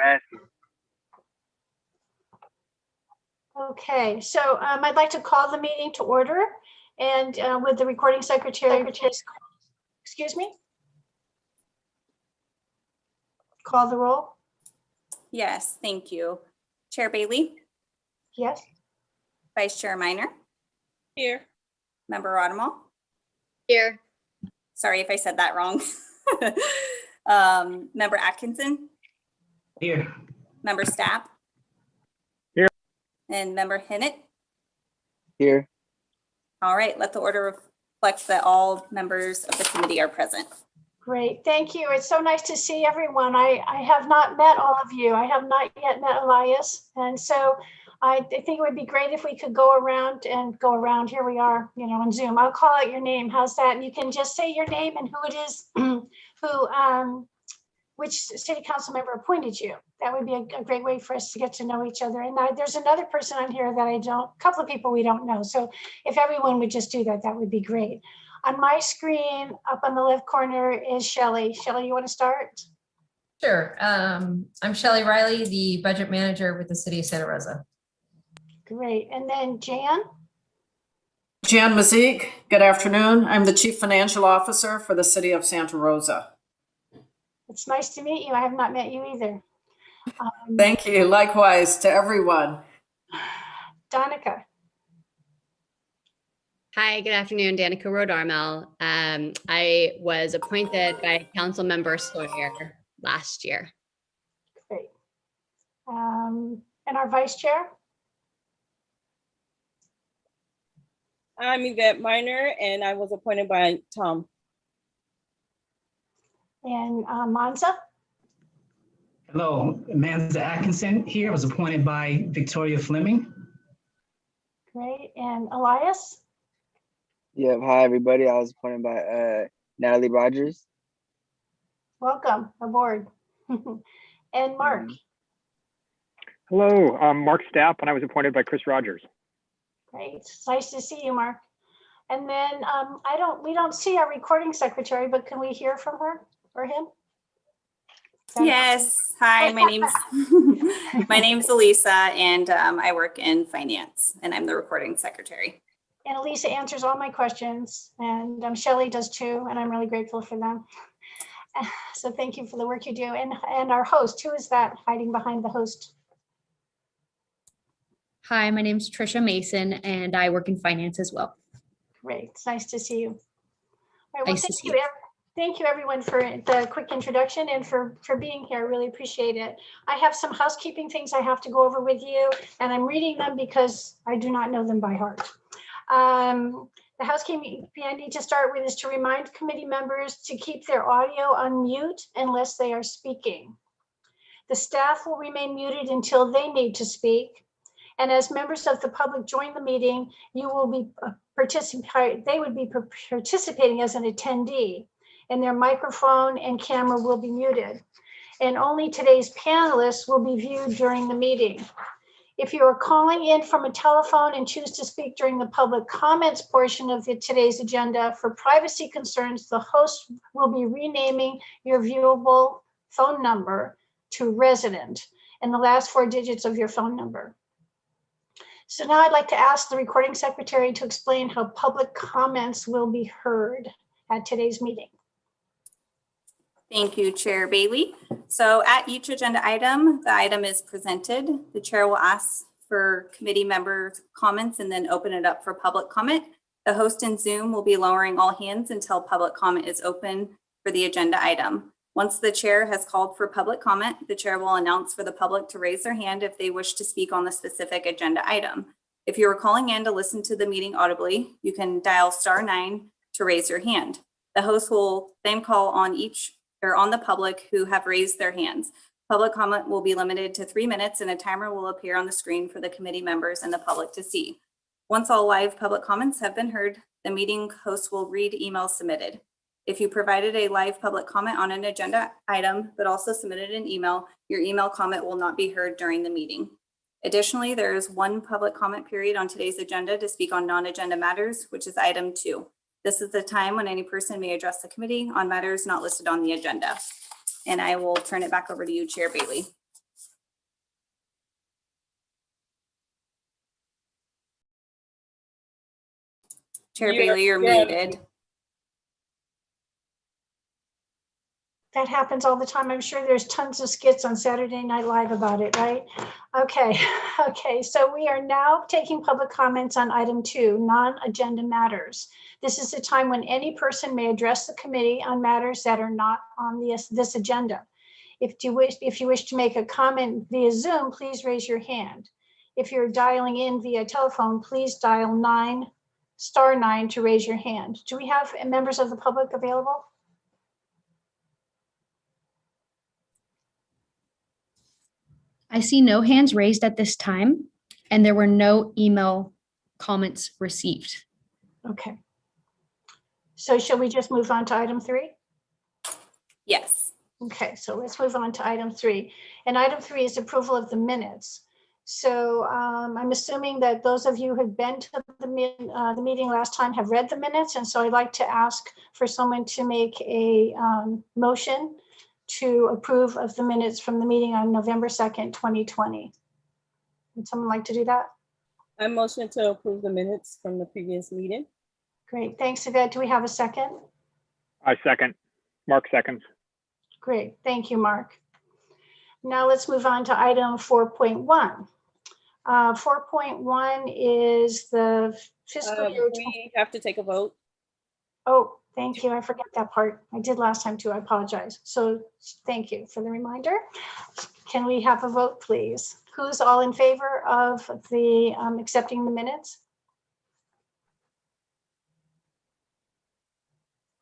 passes. Okay, so I'd like to call the meeting to order, and with the recording secretary, please, excuse me? Call the roll? Yes, thank you. Chair Bailey, Yes. Vice Chair Minor, Here. Member Rodemall. Here. Sorry if I said that wrong. Member Atkinson, Here. Member Stapp. Here. And Member Hinnett. Here. All right, let the order reflect that all members of the committee are present. Great, thank you. It's so nice to see everyone. I have not met all of you. I have not yet met Elias. And so I think it would be great if we could go around. Here we are, on Zoom. I'll call out your name. How's that? And you can just say your name and who it is, which city council member appointed you. That would be a great way for us to get to know each other. And there's another person on here that a couple of people we don't know. So if everyone would just do that, that would be great. On my screen, up on the left corner is Shelley. Shelley, you want to start? Sure. I'm Shelley Riley, the budget manager with the city of Santa Rosa. Great. And then Jan? Jan Mazik, good afternoon. I'm the Chief Financial Officer for the City of Santa Rosa. It's nice to meet you. I have not met you either. Thank you. Likewise to everyone. Donica. Hi, good afternoon, Danica Rodarmel. I was appointed by Council Member Sawyer last year. Great. And our Vice Chair? I'm Yvette Minor, and I was appointed by Tom. And Monza? Hello, Manza Atkinson here. I was appointed by Victoria Fleming. Great. And Elias? Yep. Hi, everybody. I was appointed by Natalie Rogers. Welcome aboard. And Mark? Hello, I'm Mark Stapp, and I was appointed by Chris Rogers. Great. It's nice to see you, Mark. And then we don't see our recording secretary, but can we hear from her or him? Yes. Hi, my name's Elisa, and I work in finance, and I'm the recording secretary. And Elisa answers all my questions, and Shelley does too, and I'm really grateful for them. So thank you for the work you do. And our host, who is that hiding behind the host? Hi, my name is Trisha Mason, and I work in finance as well. Great. It's nice to see you. All right, well, Nice to see you. Thank you, everyone, for the quick introduction and for being here. I really appreciate it. I have some housekeeping things I have to go over with you, and I'm reading them because I do not know them by heart. The housekeeping I need to start with is to remind committee members to keep their audio on mute unless they are speaking. The staff will remain muted until they need to speak. And as members of the public join the meeting, you will be they would be participating as an attendee, and their microphone and camera will be muted. And only today's panelists will be viewed during the meeting. If you are calling in from a telephone and choose to speak during the public comments portion of today's agenda, for privacy concerns, the host will be renaming your viewable phone number to resident and the last 4 digits of your phone number. So now I'd like to ask the recording secretary to explain how public comments will be heard at today's meeting. Thank you, Chair Bailey. So at each agenda item, the item is presented. The chair will ask for committee members' comments and then open it up for public comment. The host in Zoom will be lowering all hands until public comment is open for the agenda item. Once the chair has called for public comment, the chair will announce for the public to raise their hand if they wish to speak on the specific agenda item. If you are calling in to listen to the meeting audibly, you can dial *9 to raise your hand. The host will then call on the public who have raised their hands. Public comment will be limited to 3 minutes, and a timer will appear on the screen for the committee members and the public to see. Once all live public comments have been heard, the meeting host will read emails submitted. If you provided a live public comment on an agenda item, but also submitted an email, your email comment will not be heard during the meeting. Additionally, there is 1 public comment period on today's agenda to speak on non-agenda matters, which is item 2. This is the time when any person may address the committee on matters not listed on the agenda. And I will turn it back over to you, Chair Bailey. Chair Bailey, you're yeah. muted. That happens all the time. I'm sure there's tons of skits on Saturday Night Live about it, right? Okay, okay. So we are now taking public comments on item 2, non-agenda matters. This is the time when any person may address the committee on matters that are not on this agenda. If you wish to make a comment via Zoom, please raise your hand. If you're dialing in via telephone, please dial *9 to raise your hand. Do we have members of the public available? I see no hands raised at this time, and there were no email comments received. Okay. So shall we just move on to item 3? Yes. Okay, so let's move on to item 3. And item 3 is approval of the minutes. So I'm assuming that those of you who have been to the meeting last time have read the minutes. And so I'd like to ask for someone to make a motion to approve of the minutes from the meeting on November 2nd, 2020. Would someone like to do that? I motion to approve the minutes from the previous meeting. Great, thanks, Yvette. Do we have a second? I second. Mark seconds. Great, thank you, Mark. Now let's move on to item 4.1. 4.1 is the fiscal year. We have to take a vote. Oh, thank you. I forgot that part. I did last time too. I apologize. So thank you for the reminder. Can we have a vote, please? Who's all in favor of the accepting the minutes?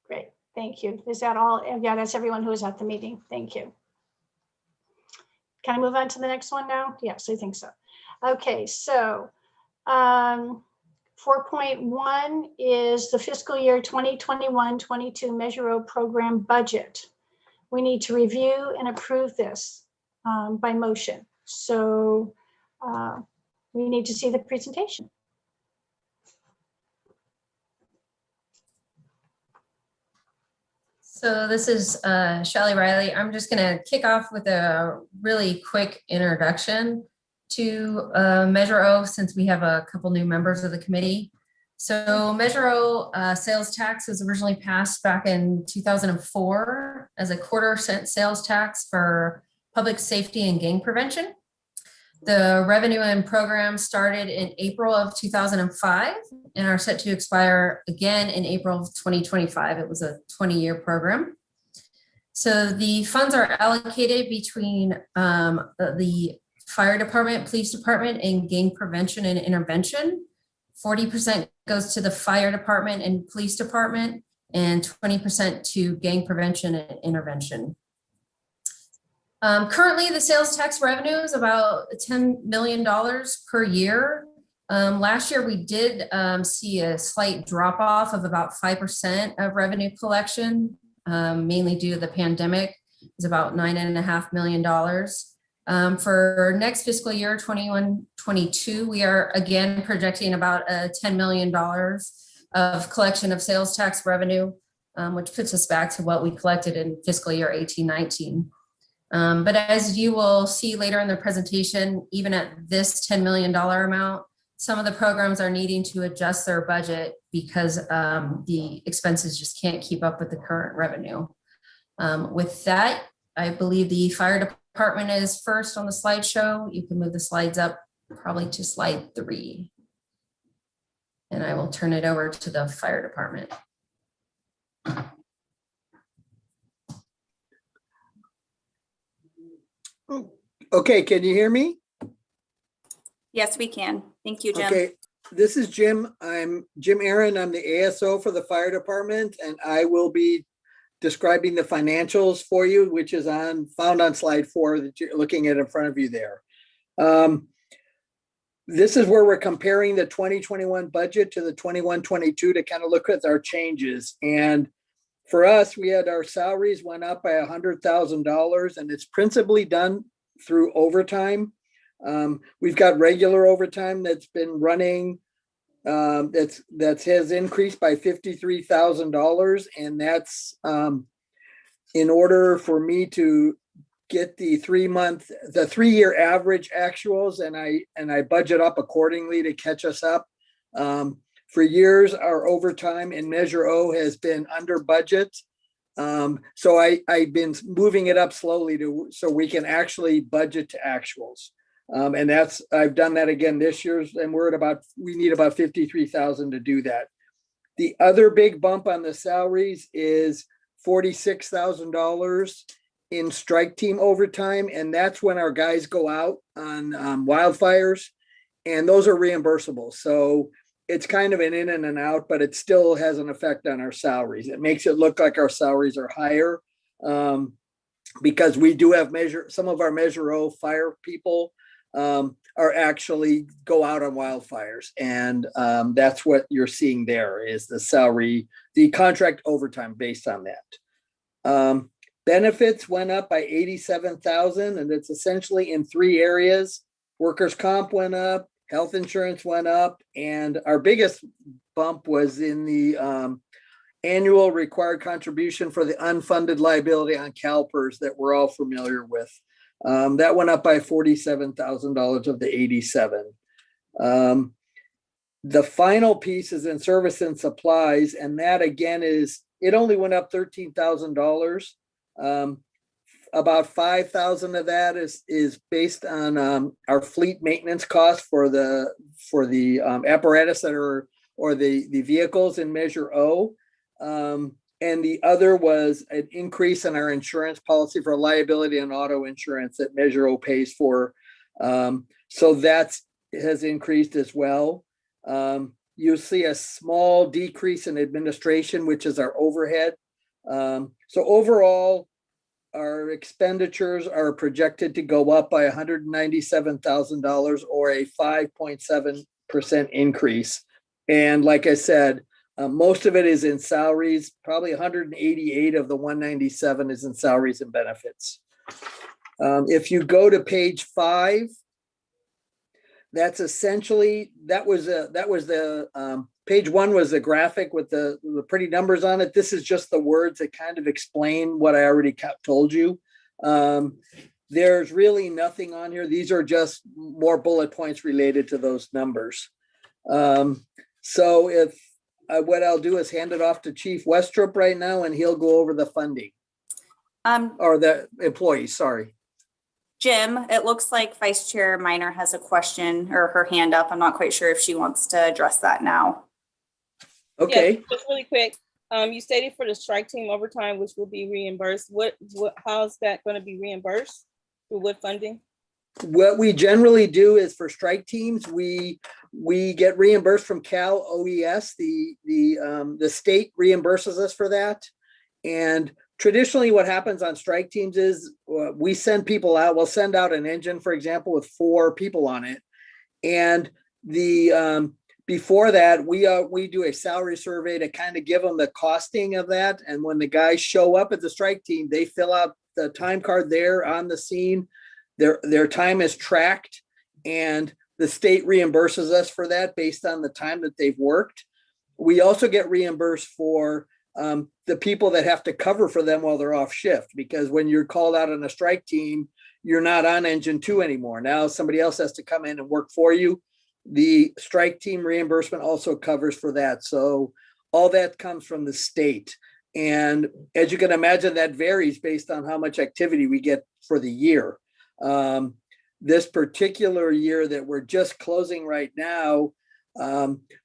Great, thank you. Is that all? Yeah, that's everyone who was at the meeting. Thank you. Can I move on to the next one now? Yes, I think so. Okay, so 4.1 is the fiscal year 2021-22 Measureo program budget. We need to review and approve this by motion. So we need to see the presentation. So this is Shelley Riley. I'm just going to kick off with a really quick introduction to Measureo, since we have a couple new members of the committee. So Measureo sales tax was originally passed back in 2004 as a quarter-cent sales tax for public safety and gang prevention. The revenue and program started in April of 2005 and are set to expire again in April of 2025. It was a 20-year program. So the funds are allocated between the fire department, police department, and gang prevention and intervention. 40% goes to the fire department and police department, and 20% to gang prevention and intervention. Currently, the sales tax revenue is about $10 million per year. Last year, we did see a slight drop off of about 5% of revenue collection, mainly due to the pandemic. It was about $9.5 million. For next fiscal year, 21-22, we are again projecting about $10 million of collection of sales tax revenue, which puts us back to what we collected in fiscal year 18-19. But as you will see later in the presentation, even at this $10 million amount, some of the programs are needing to adjust their budget because the expenses just can't keep up with the current revenue. With that, I believe the fire department is first on the slideshow. You can move the slides up probably to slide 3. And I will turn it over to the fire department. Okay, can you hear me? Yes, we can. Thank you, Jim. Okay, this is Jim. I'm Jim Aaron. I'm the ASO for the fire department, and I will be describing the financials for you, which is found on slide 4 that you're looking at in front of you there. This is where we're comparing the 2021 budget to the 21-22 to kind of look at our changes. And for us, we had our salaries went up by $100,000, and it's principally done through overtime. We've got regular overtime that's been running, that has increased by $53,000, and that's in order for me to get the 3-year average actuals, and I budget up accordingly to catch us up. For years, our overtime in Measure has been under budget. So I've been moving it up slowly so we can actually budget to actuals. And I've done that again this year, and we need about 53,000 to do that. The other big bump on the salaries is $46,000 in strike team overtime. And that's when our guys go out on wildfires, and those are reimbursable. So it's kind of an in and an out, but it still has an effect on our salaries. It makes it look like our salaries are higher because we do have some of our Measure fire people are actually go out on wildfires. And that's what you're seeing there is the salary, the contract overtime based on that. Benefits went up by 87,000, and it's essentially in 3 areas. Workers' comp went up, health insurance went up, and our biggest bump was in the annual required contribution for the unfunded liability on CalPERS that we're all familiar with. That went up by $47,000 of the 87. The final piece is in service and supplies, and that again it only went up $13,000. About 5,000 of that is based on our fleet maintenance costs for the apparatus that are or the vehicles in Measure O. And the other was an increase in our insurance policy for liability and auto insurance that Measure pays for. So that has increased as well. You'll see a small decrease in administration, which is our overhead. So overall, our expenditures are projected to go up by $197,000 or a 5.7% increase. And like I said, most of it is in salaries. Probably 188 of the 197 is in salaries and benefits. If you go to page 5, that's essentially page 1 was the graphic with the pretty numbers on it. This is just the words that kind of explain what I already told you. There's really nothing on here. These are just more bullet points related to those numbers. So if what I'll do is hand it off to Chief Westrup right now, and he'll go over the funding or the employees. Sorry. Jim, it looks like Vice Chair Minor has a question or her hand up. I'm not quite sure if she wants to address that now. Okay. Yeah, just really quick. You stated for the strike team overtime, which will be reimbursed. How's that going to be reimbursed? Through what funding? What we generally do is for strike teams, we get reimbursed from Cal OES. The state reimburses us for that. And traditionally what happens on strike teams is we send people out. We'll send out an engine, for example, with 4 people on it. And before that, we do a salary survey to kind of give them the costing of that. And when the guys show up at the strike team, they fill out the time card there on the scene. Their time is tracked, and the state reimburses us for that based on the time that they've worked. We also get reimbursed for the people that have to cover for them while they're off shift, because when you're called out on a strike team, you're not on engine 2 anymore. Now somebody else has to come in and work for you. The strike team reimbursement also covers for that. So all that comes from the state. And as you can imagine, that varies based on how much activity we get for the year. This particular year that we're just closing right now,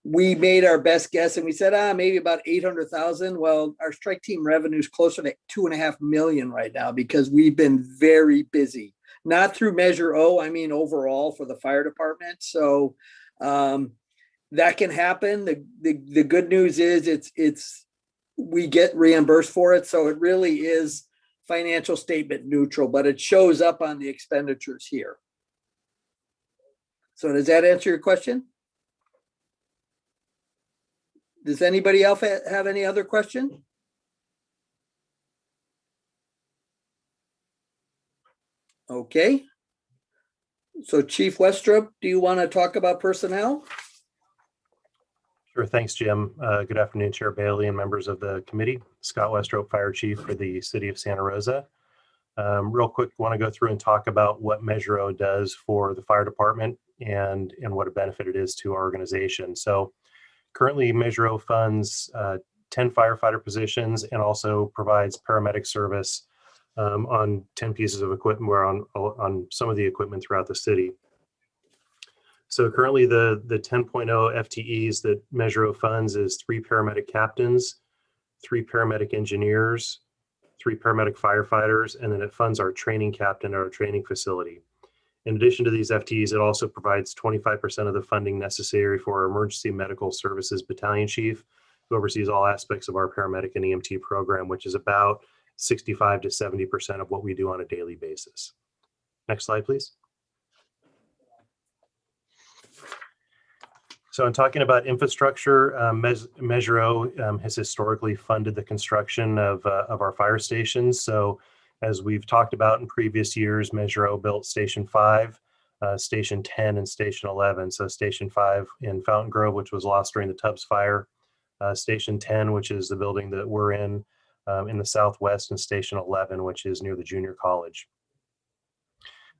we made our best guess and we said, maybe about 800,000. Well, our strike team revenue is closer to 2.5 million right now because we've been very busy, not through Measure O, I mean, overall for the fire department. So, that can happen. The good news is we get reimbursed for it. So it really is financial statement neutral, but it shows up on the expenditures here. So does that answer your question? Does anybody else have any other question? Okay. So Chief Westrup, do you want to talk about personnel? Sure. Thanks, Jim. Good afternoon, Chair Bailey and members of the committee. Scott Westrup, Fire Chief for the City of Santa Rosa. Real quick, want to go through and talk about what Measureo does for the fire department and what a benefit it is to our organization. So Currently, Measureo funds 10 firefighter positions and also provides paramedic service on 10 pieces of equipment or on some of the equipment throughout the city. So currently the 10.0 FTEs that Measureo funds is 3 paramedic captains, 3 paramedic engineers, 3 paramedic firefighters, and then it funds our training captain at our training facility. In addition to these FTEs, it also provides 25% of the funding necessary for our emergency medical services battalion chief, who oversees all aspects of our paramedic and EMT program, which is about 65 to 70% of what we do on a daily basis. Next slide, please. So in talking about infrastructure, Measureo has historically funded the construction of our fire stations. So as we've talked about in previous years, Measureo built Station 5, Station 10, and Station 11. So Station 5 in Fountain Grove, which was lost during the Tubbs fire, Station 10, which is the building that we're in the southwest, and Station 11, which is near the junior college.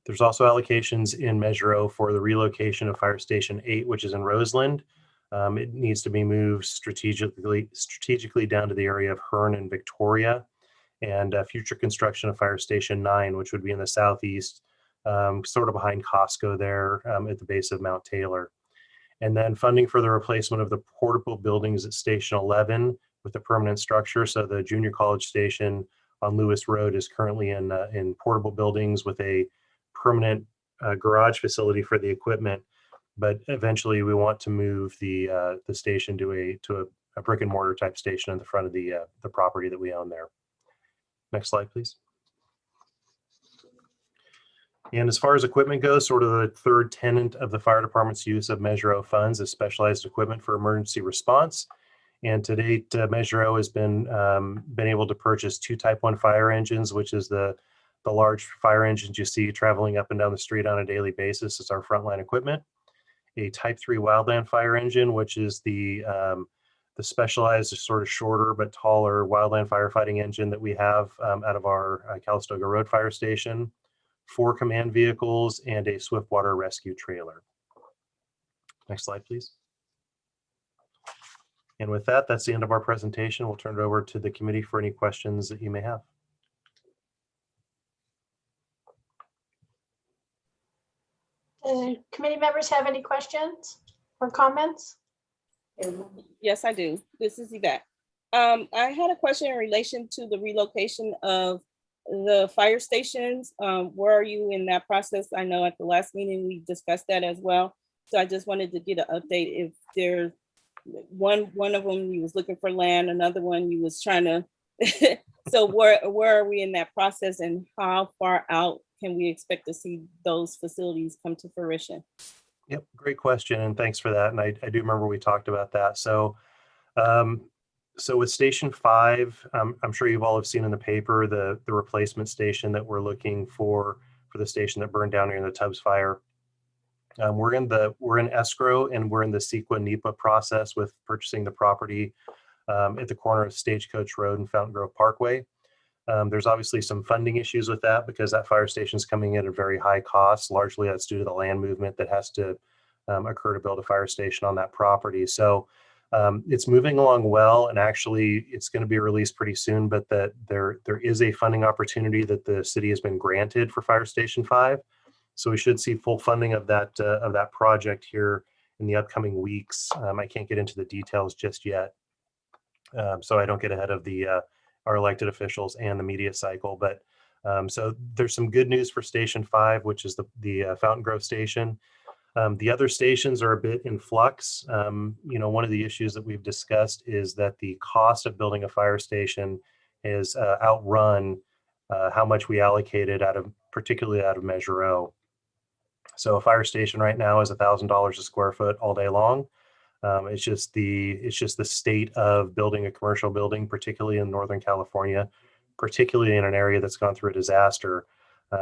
There's also allocations in Measureo for the relocation of Fire Station 8, which is in Roseland. It needs to be moved strategically down to the area of Hearn and Victoria, and future construction of Fire Station 9, which would be in the southeast, sort of behind Costco there at the base of Mount Taylor. And then funding for the replacement of the portable buildings at Station 11 with a permanent structure. So the junior college station on Lewis Road is currently in portable buildings with a permanent garage facility for the equipment, but eventually we want to move the station to a brick and mortar type station in the front of the property that we own there. Next slide, please. And as far as equipment goes, sort of the third tenet of the fire department's use of Measureo funds is specialized equipment for emergency response. And to date, Measureo has been able to purchase 2 Type 1 fire engines, which is the large fire engines you see traveling up and down the street on a daily basis. It's our frontline equipment. A Type 3 wildland fire engine, which is the specialized, sort of shorter but taller wildland firefighting engine that we have out of our Calistoga Road Fire Station, 4 command vehicles, and a swiftwater rescue trailer. Next slide, please. And with that, that's the end of our presentation. We'll turn it over to the committee for any questions that you may have. Committee members have any questions or comments? Yes, I do. This is Yvette. I had a question in relation to the relocation of the fire stations. Where are you in that process? I know at the last meeting we discussed that as well. So I just wanted to get an update if there's one of them you was looking for land, another one you was trying to. So where are we in that process, and how far out can we expect to see those facilities come to fruition? Yep, great question, and thanks for that. And I do remember we talked about that. So, so with Station 5, I'm sure you've all have seen in the paper the replacement station that we're looking for the station that burned down during the Tubbs fire. We're in escrow, and we're in the CEQA NEPA process with purchasing the property at the corner of Stagecoach Road and Fountain Grove Parkway. There's obviously some funding issues with that because that fire station is coming in at a very high cost. Largely that's due to the land movement that has to occur to build a fire station on that property. So it's moving along well, and actually it's going to be released pretty soon, but that there is a funding opportunity that the city has been granted for Fire Station 5. So we should see full funding of that project here in the upcoming weeks. I can't get into the details just yet, so I don't get ahead of our elected officials and the media cycle. But so there's some good news for Station 5, which is the Fountain Grove station. The other stations are a bit in flux. One of the issues that we've discussed is that the cost of building a fire station is outrun how much we allocated particularly out of Measureo. So a fire station right now is $1,000 a square foot all day long. It's just the state of building a commercial building, particularly in Northern California, particularly in an area that's gone through a disaster.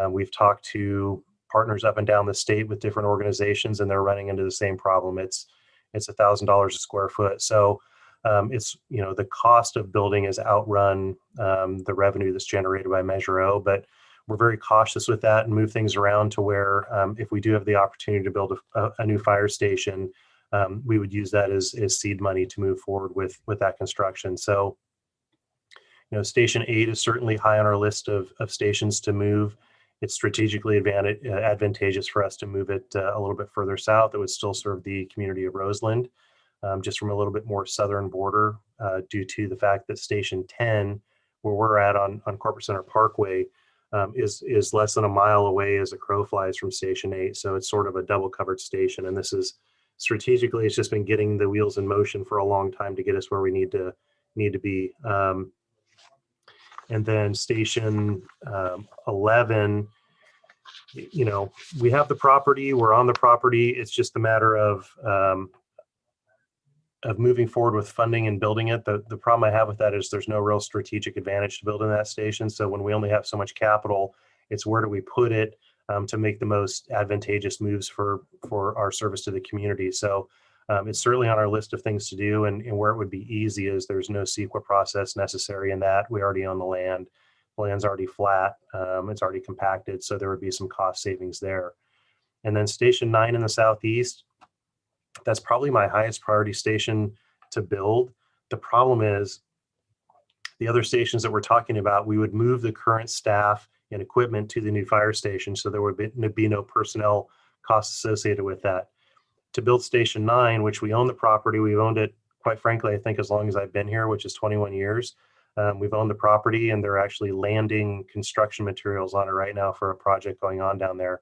We've talked to partners up and down the state with different organizations, and they're running into the same problem. It's $1,000 a square foot. So it's, the cost of building has outrun the revenue that's generated by Measureo, but we're very cautious with that and move things around to where if we do have the opportunity to build a new fire station, we would use that as seed money to move forward with that construction. So, Station 8 is certainly high on our list of stations to move. It's strategically advantageous for us to move it a little bit further south. It would still serve the community of Roseland, just from a little bit more southern border, due to the fact that Station 10, where we're at on Corporate Center Parkway, is less than a mile away as a crow flies from Station 8. So it's sort of a double covered station. And this is strategically, it's just been getting the wheels in motion for a long time to get us where we need to be. And then Station 11, we have the property, we're on the property. It's just a matter of moving forward with funding and building it. The problem I have with that is there's no real strategic advantage to building that station. So when we only have so much capital, it's where do we put it to make the most advantageous moves for our service to the community. So it's certainly on our list of things to do, and where it would be easy is there's no CEQA process necessary in that. We already own the land. The land's already flat. It's already compacted, so there would be some cost savings there. And then Station 9 in the southeast, that's probably my highest priority station to build. The problem is the other stations that we're talking about, we would move the current staff and equipment to the new fire station, so there would be no personnel costs associated with that. To build Station 9, which we own the property, we've owned it, quite frankly, I think as long as I've been here, which is 21 years. We've owned the property, and they're actually landing construction materials on it right now for a project going on down there.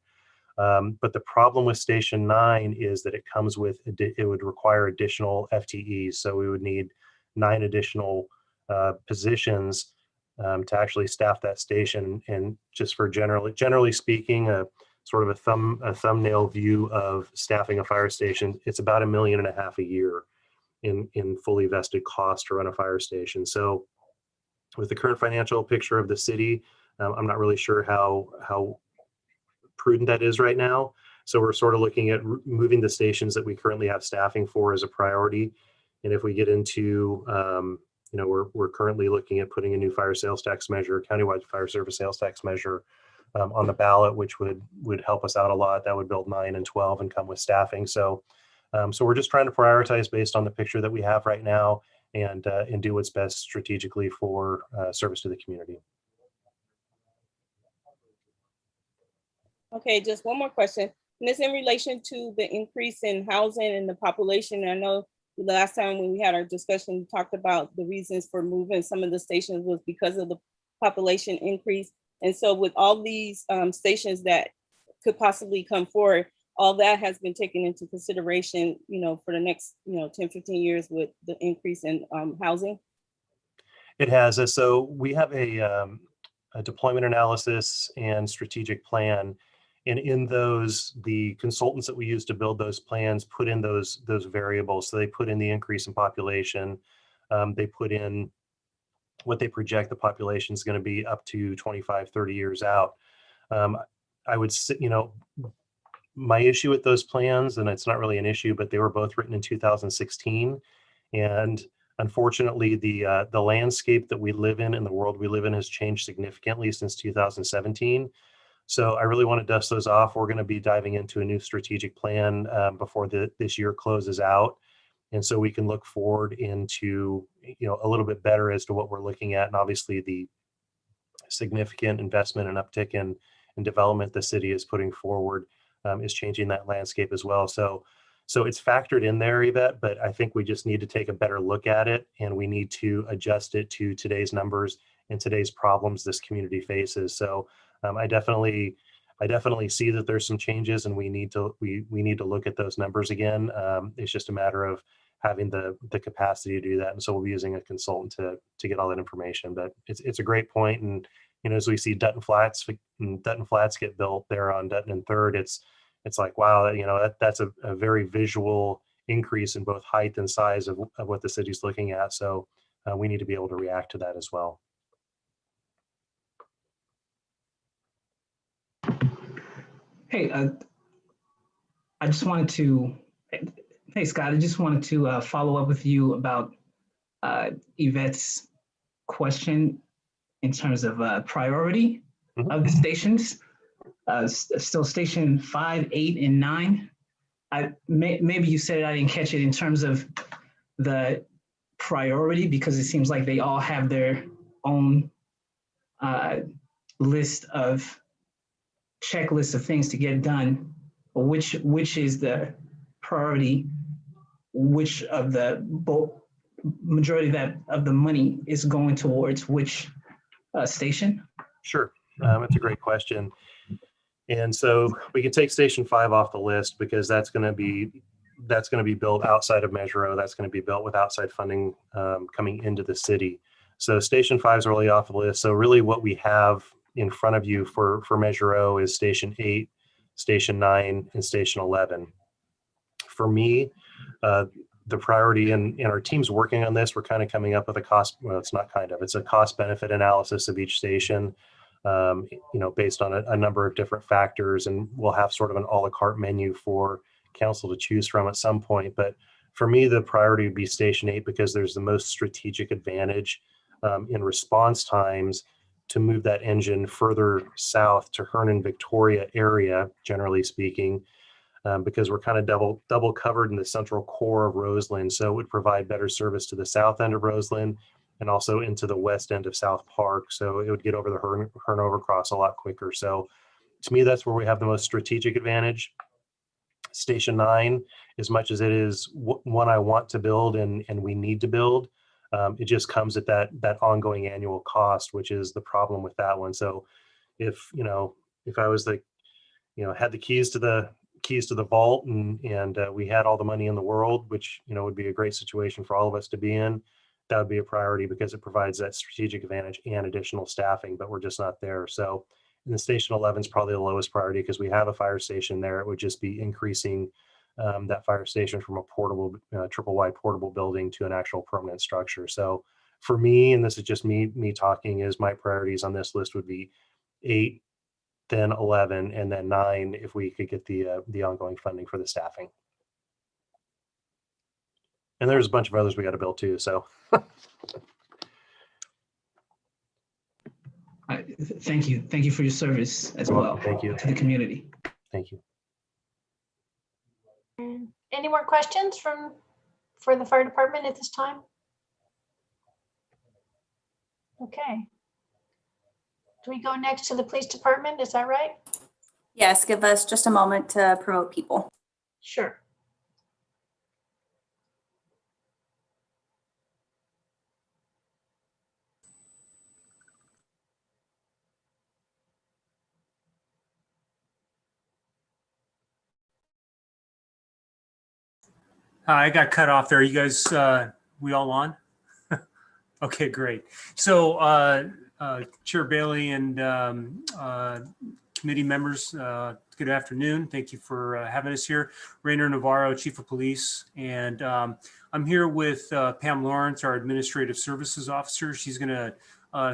But the problem with Station 9 is that it comes with, it would require additional FTEs. So we would need 9 additional positions to actually staff that station. And just for generally speaking, sort of a thumbnail view of staffing a fire station, it's about $1.5 million a year in fully vested cost to run a fire station. So with the current financial picture of the city, I'm not really sure how prudent that is right now. So we're sort of looking at moving the stations that we currently have staffing for as a priority. And if we get into, we're currently looking at putting a new fire sales tax measure, countywide fire service sales tax measure on the ballot, which would help us out a lot. That would build 9 and 12 and come with staffing. So we're just trying to prioritize based on the picture that we have right now and do what's best strategically for service to the community. Okay, just one more question. And it's in relation to the increase in housing and the population. I know the last time when we had our discussion, we talked about the reasons for moving some of the stations was because of the population increase. And so with all these stations that could possibly come forward, all that has been taken into consideration, for the next, 10, 15 years with the increase in housing? It has. So we have a deployment analysis and strategic plan. And in those, the consultants that we use to build those plans put in those variables. So they put in the increase in population. They put in what they project the population is going to be up to 25, 30 years out. I would say, my issue with those plans, and it's not really an issue, but they were both written in 2016. And unfortunately, the landscape that we live in and the world we live in has changed significantly since 2017. So I really want to dust those off. We're going to be diving into a new strategic plan before this year closes out. And so we can look forward into, a little bit better as to what we're looking at. And obviously the significant investment and uptick in development the city is putting forward is changing that landscape as well. So it's factored in there, Yvette, but I think we just need to take a better look at it, and we need to adjust it to today's numbers and today's problems this community faces. So I definitely see that there's some changes, and we need to look at those numbers again. It's just a matter of having the capacity to do that, and so we'll be using a consultant to get all that information. But it's a great point, and as we see Dutton Flats get built there on Dutton and Third, it's like, wow, that's a very visual increase in both height and size of what the city's looking at. So we need to be able to react to that as well. Hey, I just wanted to, hey, Scott, I just wanted to follow up with you about Yvette's question in terms of priority of the stations. Still Station 5, 8, and 9. maybe you said it, I didn't catch it in terms of the priority, because it seems like they all have their own checklist of things to get done. Which is the priority? Which of the majority of the money is going towards which station? Sure, that's a great question. And so we can take Station 5 off the list because that's going to be built outside of Measureo. That's going to be built with outside funding coming into the city. So Station 5 is really off the list. So really what we have in front of you for Measureo is Station 8, Station 9, and Station 11. For me, the priority, and our team's working on this, we're kind of coming up with a cost, well, it's not kind of, it's a cost benefit analysis of each station, based on a number of different factors, and we'll have sort of an a la carte menu for council to choose from at some point. But for me, the priority would be Station 8 because there's the most strategic advantage in response times to move that engine further south to Hernan, Victoria area, generally speaking, because we're kind of double covered in the central core of Roseland. So it would provide better service to the south end of Roseland and also into the west end of South Park. So it would get over the Hearn overcross a lot quicker. So to me, that's where we have the most strategic advantage. Station 9, as much as it is one I want to build and we need to build, it just comes at that ongoing annual cost, which is the problem with that one. So if I was had the keys to the vault and we had all the money in the world, which would be a great situation for all of us to be in, that would be a priority because it provides that strategic advantage and additional staffing, but we're just not there. So in the Station 11 is probably the lowest priority because we have a fire station there. It would just be increasing that fire station from a portable, triple wide portable building to an actual permanent structure. So for me, and this is just me talking, is my priorities on this list would be 8, then 11, and then 9 if we could get the ongoing funding for the staffing. And there's a bunch of others we got to build too. So thank you for your service as well. Thank you to the community. Thank you. Any more questions for the fire department at this time? Okay. Do we go next to the police department? Is that right? Yes, give us just a moment to promote people. Sure. I got cut off there. You guys, we all on? Okay, great. So Chair Bailey and committee members, good afternoon. Thank you for having us here. Rainer Navarro, Chief of Police. And I'm here with Pam Lawrence, our Administrative Services Officer. She's going to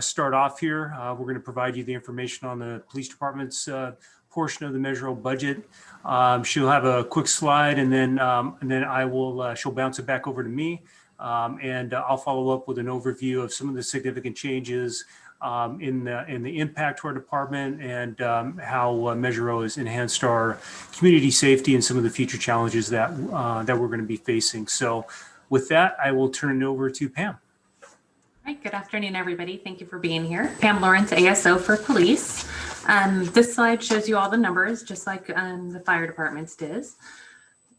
start off here. We're going to provide you the information on the police department's portion of the Measureo budget. She'll have a quick slide, and then I will. She'll bounce it back over to me, and I'll follow up with an overview of some of the significant changes in the impact to our department and how Measureo has enhanced our community safety and some of the future challenges that that we're going to be facing. So, with that, I will turn it over to Pam. All right, good afternoon, everybody. Thank you for being here. Pam Lawrence, ASO for police. This slide shows you all the numbers, just like the fire department's does.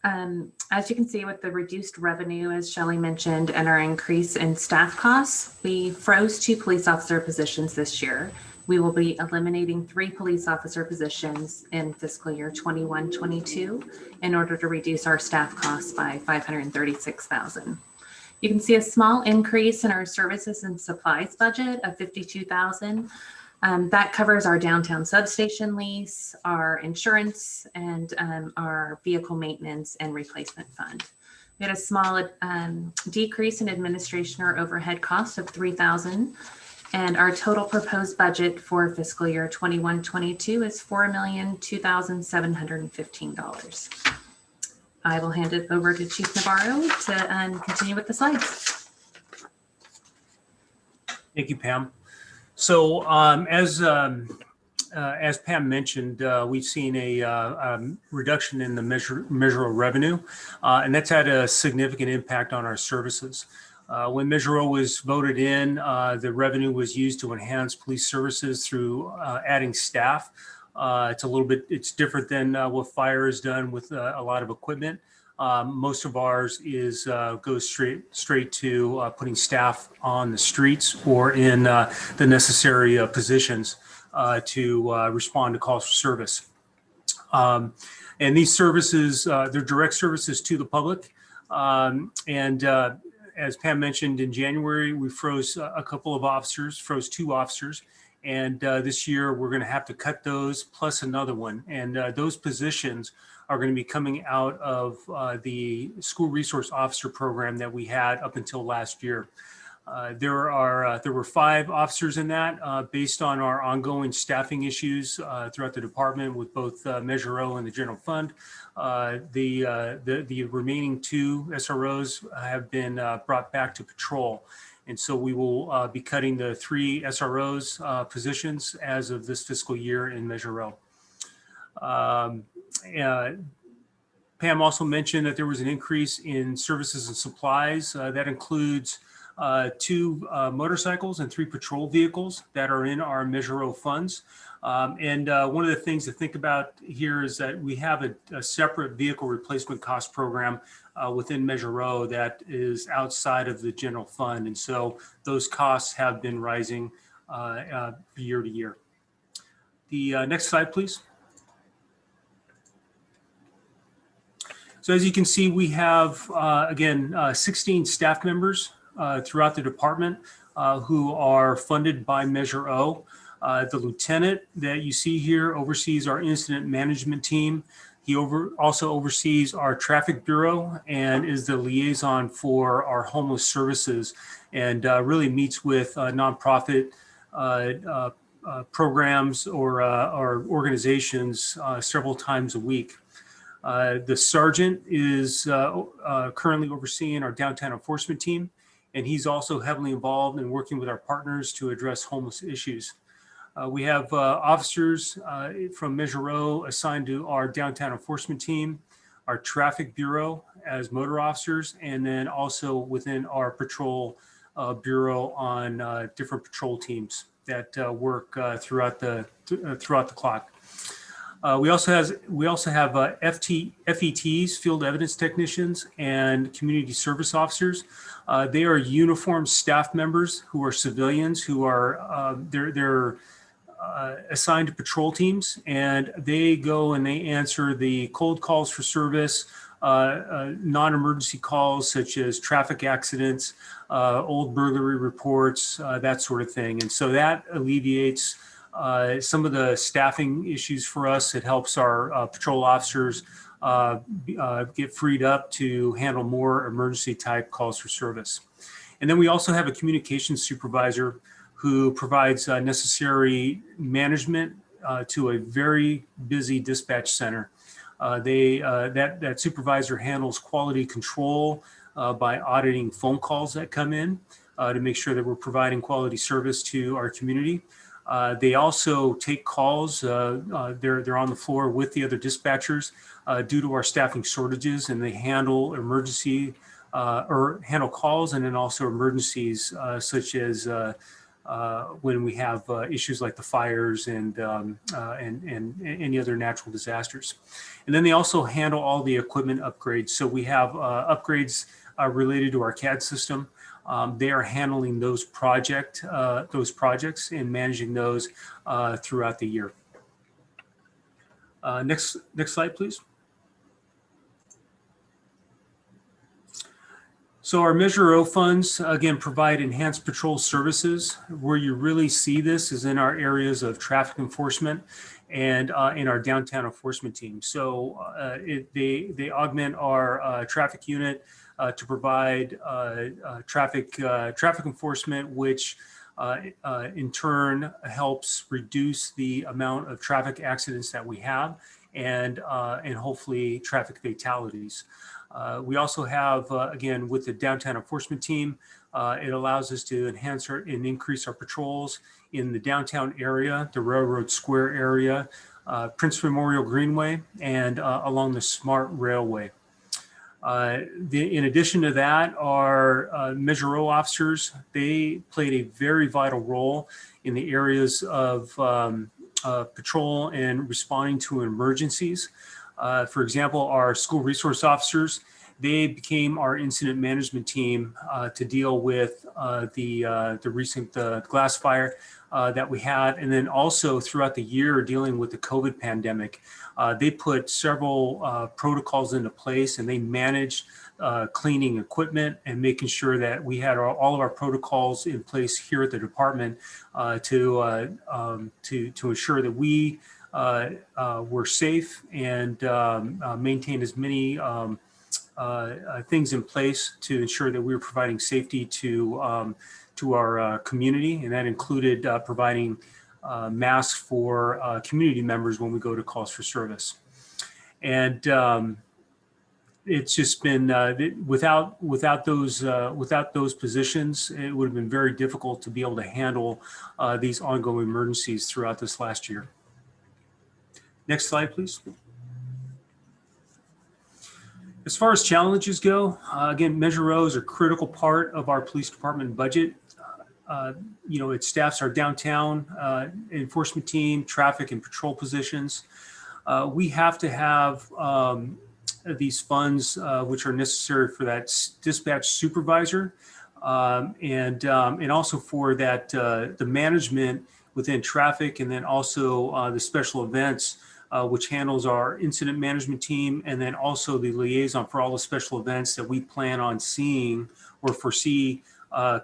As you can see with the reduced revenue, as Shelley mentioned, and our increase in staff costs, we froze 2 police officer positions this year. We will be eliminating 3 police officer positions in fiscal year 21-22 in order to reduce our staff costs by $536,000. You can see a small increase in our services and supplies budget of $52,000. That covers our downtown substation lease, our insurance, and our vehicle maintenance and replacement fund. We had a small decrease in administration or overhead costs of $3,000, and our total proposed budget for fiscal year 21-22 is $4,002,715. I will hand it over to Chief Navarro to continue with the slides. Thank you, Pam. So as as Pam mentioned, we've seen a reduction in the Measureo revenue, and that's had a significant impact on our services. When Measureo was voted in, the revenue was used to enhance police services through adding staff. It's different than what fire has done with a lot of equipment. Most of ours goes straight to putting staff on the streets or in the necessary positions to respond to calls for service. And these services, they're direct services to the public. As Pam mentioned, in January, we froze two officers. And this year, we're going to have to cut those plus another one. And those positions are going to be coming out of the school resource officer program that we had up until last year. There were 5 officers in that based on our ongoing staffing issues throughout the department with both Measureo and the general fund. The remaining 2 SROs have been brought back to patrol. And so we will be cutting the 3 SROs positions as of this fiscal year in Measureo. Pam also mentioned that there was an increase in services and supplies. That includes 2 motorcycles and 3 patrol vehicles that are in our Measureo funds. One of the things to think about here is that we have a separate vehicle replacement cost program within Measureo that is outside of the general fund. And so those costs have been rising year to year. The next slide, please. So as you can see, we have, again, 16 staff members throughout the department who are funded by Measureo. The lieutenant that you see here oversees our incident management team. He also oversees our traffic bureau and is the liaison for our homeless services and really meets with nonprofit programs or organizations several times a week. The sergeant is currently overseeing our downtown enforcement team, and he's also heavily involved in working with our partners to address homeless issues. We have officers from Measureo assigned to our downtown enforcement team, our traffic bureau as motor officers, and then also within our patrol bureau on different patrol teams that work throughout the clock. We also have FETs, field evidence technicians, and community service officers. They are uniformed staff members who are civilians who are they're assigned to patrol teams, and they go and they answer the cold calls for service, non-emergency calls such as traffic accidents, old burglary reports, that sort of thing. And so that alleviates some of the staffing issues for us. It helps our patrol officers get freed up to handle more emergency type calls for service. And then we also have a communications supervisor who provides necessary management to a very busy dispatch center. That supervisor handles quality control by auditing phone calls that come in to make sure that we're providing quality service to our community. They also take calls. They're on the floor with the other dispatchers due to our staffing shortages, and they handle emergency or handle calls and then also emergencies such as when we have issues like the fires and any other natural disasters. And then they also handle all the equipment upgrades. So we have upgrades related to our CAD system. They are handling those projects and managing those throughout the year. Next slide, please. So our Measureo funds, again, provide enhanced patrol services. Where you really see this is in our areas of traffic enforcement and in our downtown enforcement team. So they augment our traffic unit to provide traffic enforcement, which in turn helps reduce the amount of traffic accidents that we have and hopefully traffic fatalities. We also have, again, with the downtown enforcement team, It allows us to enhance and increase our patrols in the downtown area, the Railroad Square area, Prince Memorial Greenway, and along the Smart Railway. In addition to that, our Measureo officers, they played a very vital role in the areas of patrol and responding to emergencies. For example, our school resource officers, they became our incident management team to deal with the recent glass fire that we had. And then also throughout the year dealing with the COVID pandemic, they put several protocols into place, and they managed cleaning equipment and making sure that we had all of our protocols in place here at the department to ensure that we were safe and maintained as many things in place to ensure that we were providing safety to our community, and that included providing masks for community members when we go to calls for service. And it's just been without those positions, it would have been very difficult to be able to handle these ongoing emergencies throughout this last year. Next slide, please. As far as challenges go, again, Measureo is a critical part of our police department budget. It staffs our downtown enforcement team, traffic and patrol positions. We have to have these funds which are necessary for that dispatch supervisor and also for that the management within traffic, and then also the special events, which handles our incident management team, and then also the liaison for all the special events that we plan on seeing or foresee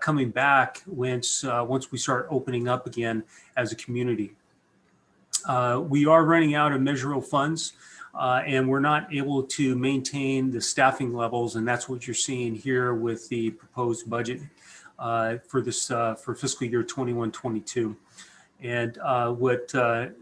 coming back once we start opening up again as a community. We are running out of Measureo funds, and we're not able to maintain the staffing levels, and that's what you're seeing here with the proposed budget for fiscal year 21-22. And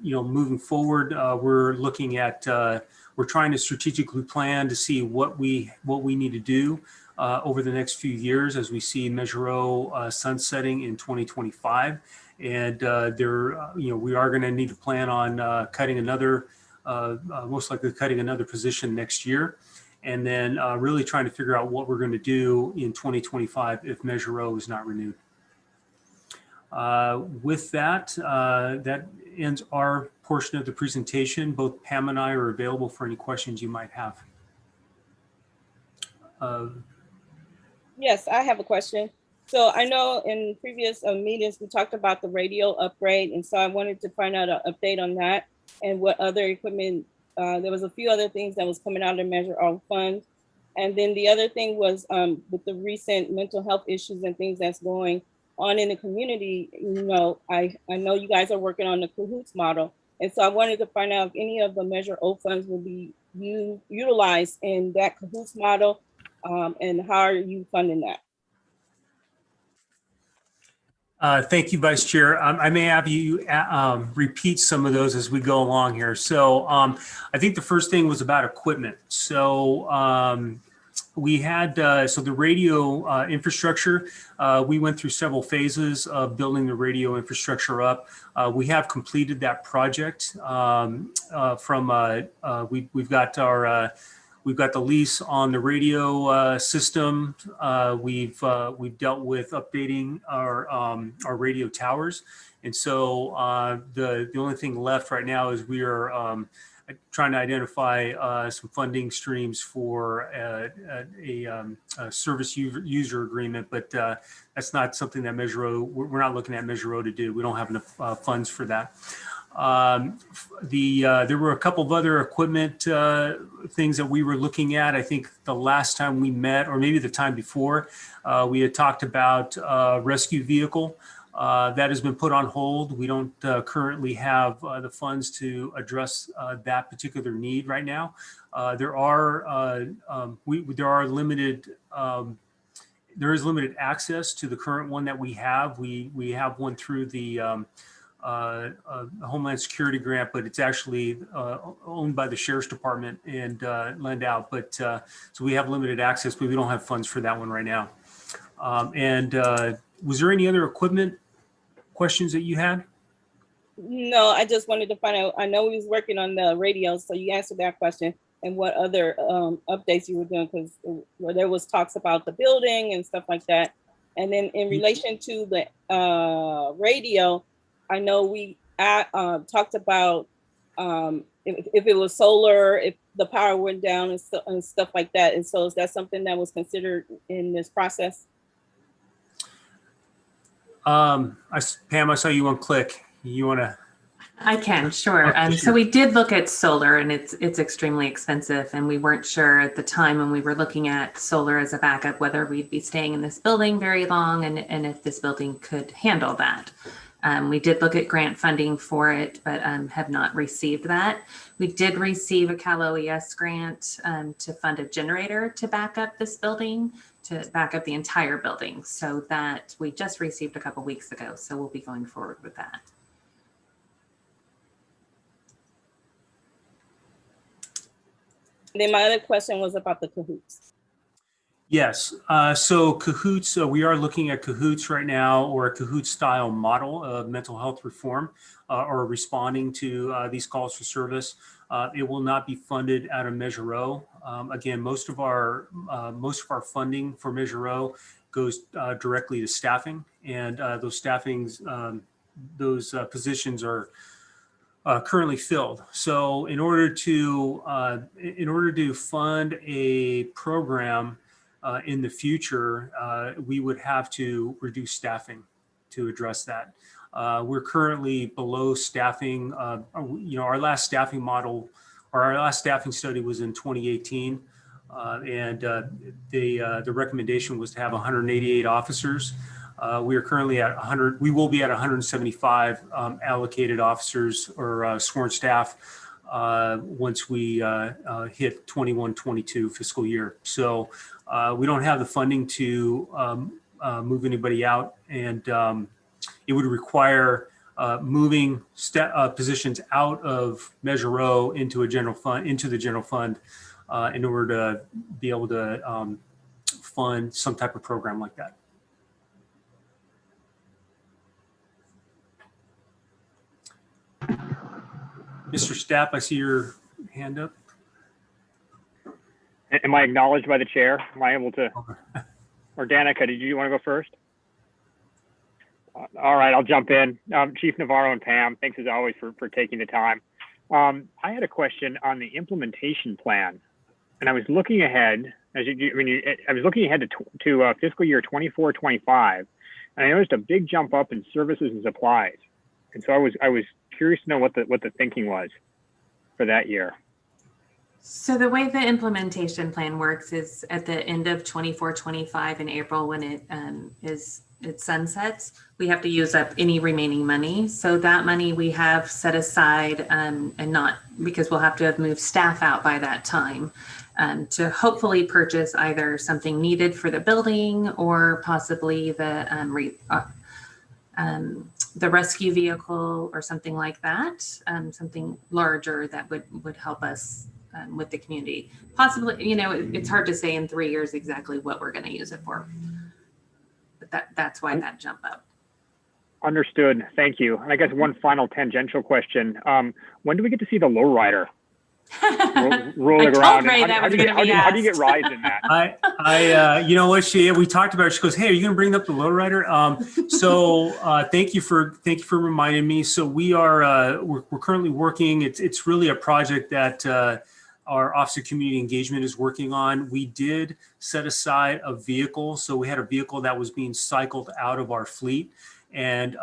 moving forward, we're looking at we're trying to strategically plan to see what we need to do over the next few years as we see Measureo sunsetting in 2025, and we are going to need to plan on cutting another, most likely cutting another position next year, and then really trying to figure out what we're going to do in 2025 if Measureo is not renewed. With that, that ends our portion of the presentation. Both Pam and I are available for any questions you might have. Yes, I have a question. So I know in previous meetings, we talked about the radio upgrade. And so I wanted to find out an update on that and what other equipment. There was a few other things that was coming out of Measureo funds. And then the other thing was with the recent mental health issues and things that's going on in the community, I know you guys are working on the CAHOOTS model. And so I wanted to find out if any of the Measureo funds will be utilized in that CAHOOTS model, and how are you funding that? Thank you, Vice Chair. I may have you repeat some of those as we go along here. So I think the first thing was about equipment. So we had, so the radio infrastructure, we went through several phases of building the radio infrastructure up. We have completed that project we've got the lease on the radio system. We've dealt with updating our radio towers. And so the only thing left right now is we are trying to identify some funding streams for a service user agreement, but that's not something that Measureo, we're not looking at Measureo to do. We don't have enough funds for that. There were a couple of other equipment things that we were looking at. I think the last time we met, or maybe the time before, we had talked about a rescue vehicle. That has been put on hold. We don't currently have the funds to address that particular need right now. There is limited access to the current one that we have. We have one through the Homeland Security grant, but it's actually owned by the Sheriff's Department and lent out. But so we have limited access, but we don't have funds for that one right now. Was there any other equipment questions that you had? No, I just wanted to find out, I know we was working on the radio, so you answered that question, and what other updates you were doing, because there was talks about the building and stuff like that. And then in relation to the radio, I know we talked about if it was solar, if the power went down and stuff like that. And so is that something that was considered in this process? Pam, I saw you on click. You want to? I can, sure. So we did look at solar, and it's extremely expensive, and we weren't sure at the time when we were looking at solar as a backup whether we'd be staying in this building very long, and if this building could handle that. We did look at grant funding for it, but have not received that. We did receive a Cal OES grant to fund a generator to back up this building, to back up the entire building. So that we just received a couple weeks ago. So we'll be going forward with that. And then my other question was about the Cahoots. Yes. So Cahoots, we are looking at Cahoots right now, or a Cahoot style model of mental health reform, or responding to these calls for service. It will not be funded out of Measureo. Again, most of our funding for Measureo goes directly to staffing, and those positions are currently filled. So in order to fund a program in the future, we would have to reduce staffing to address that. We're currently below staffing. Our last staffing model, or our last staffing study was in 2018, and the recommendation was to have 188 officers. We are currently at 100. We will be at 175 allocated officers or sworn staff once we hit 21-22 fiscal year. So we don't have the funding to move anybody out, and it would require moving positions out of Measureo into the general fund in order to be able to fund some type of program like that. Mr. Stapp, I see your hand up. Am I acknowledged by the chair? Am I able to? Or Danica, did you want to go first? All right, I'll jump in. Chief Navarro and Pam, thanks as always for taking the time. I had a question on the implementation plan, and I was looking ahead. I was looking ahead to fiscal year 24-25, and I noticed a big jump up in services and supplies. And so I was curious to know what the thinking was for that year. So the way the implementation plan works is at the end of 24-25 in April, when it sunsets, we have to use up any remaining money. So that money we have set aside, and not because we'll have to have moved staff out by that time, to hopefully purchase either something needed for the building or possibly the rescue vehicle or something like that, something larger that would help us with the community. Possibly, it's hard to say in 3 years exactly what we're going to use it for. But that's why that jump up. Understood. Thank you. And I guess one final tangential question. When do we get to see the lowrider rolling around? How do you get rides in that? You know what, we talked about it. She goes, "Hey, are you going to bring up the lowrider?" Thank you for reminding me. So we're currently working. It's really a project that our Office of Community Engagement is working on. We did set aside a vehicle. So we had a vehicle that was being cycled out of our fleet, and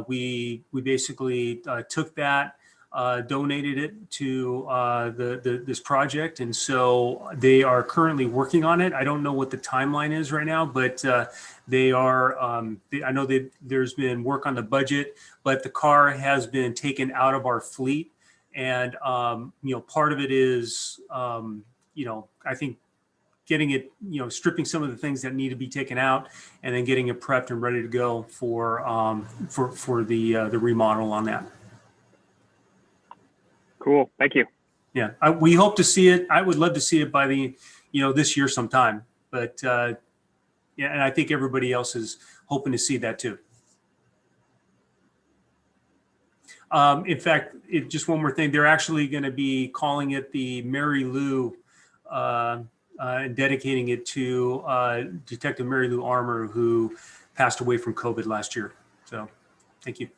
we basically took that, donated it to this project, and so they are currently working on it. I don't know what the timeline is right now, but they are. I know that there's been work on the budget, but the car has been taken out of our fleet, and part of it is I think getting it, stripping some of the things that need to be taken out, and then getting it prepped and ready to go for the remodel on that. Cool. Thank you. Yeah, we hope to see it. I would love to see it by this year sometime, but Yeah, and I think everybody else is hoping to see that too. In fact, just one more thing, they're actually going to be calling it the Mary Lou and dedicating it to Detective Mary Lou Armour, who passed away from COVID last year. So, thank you.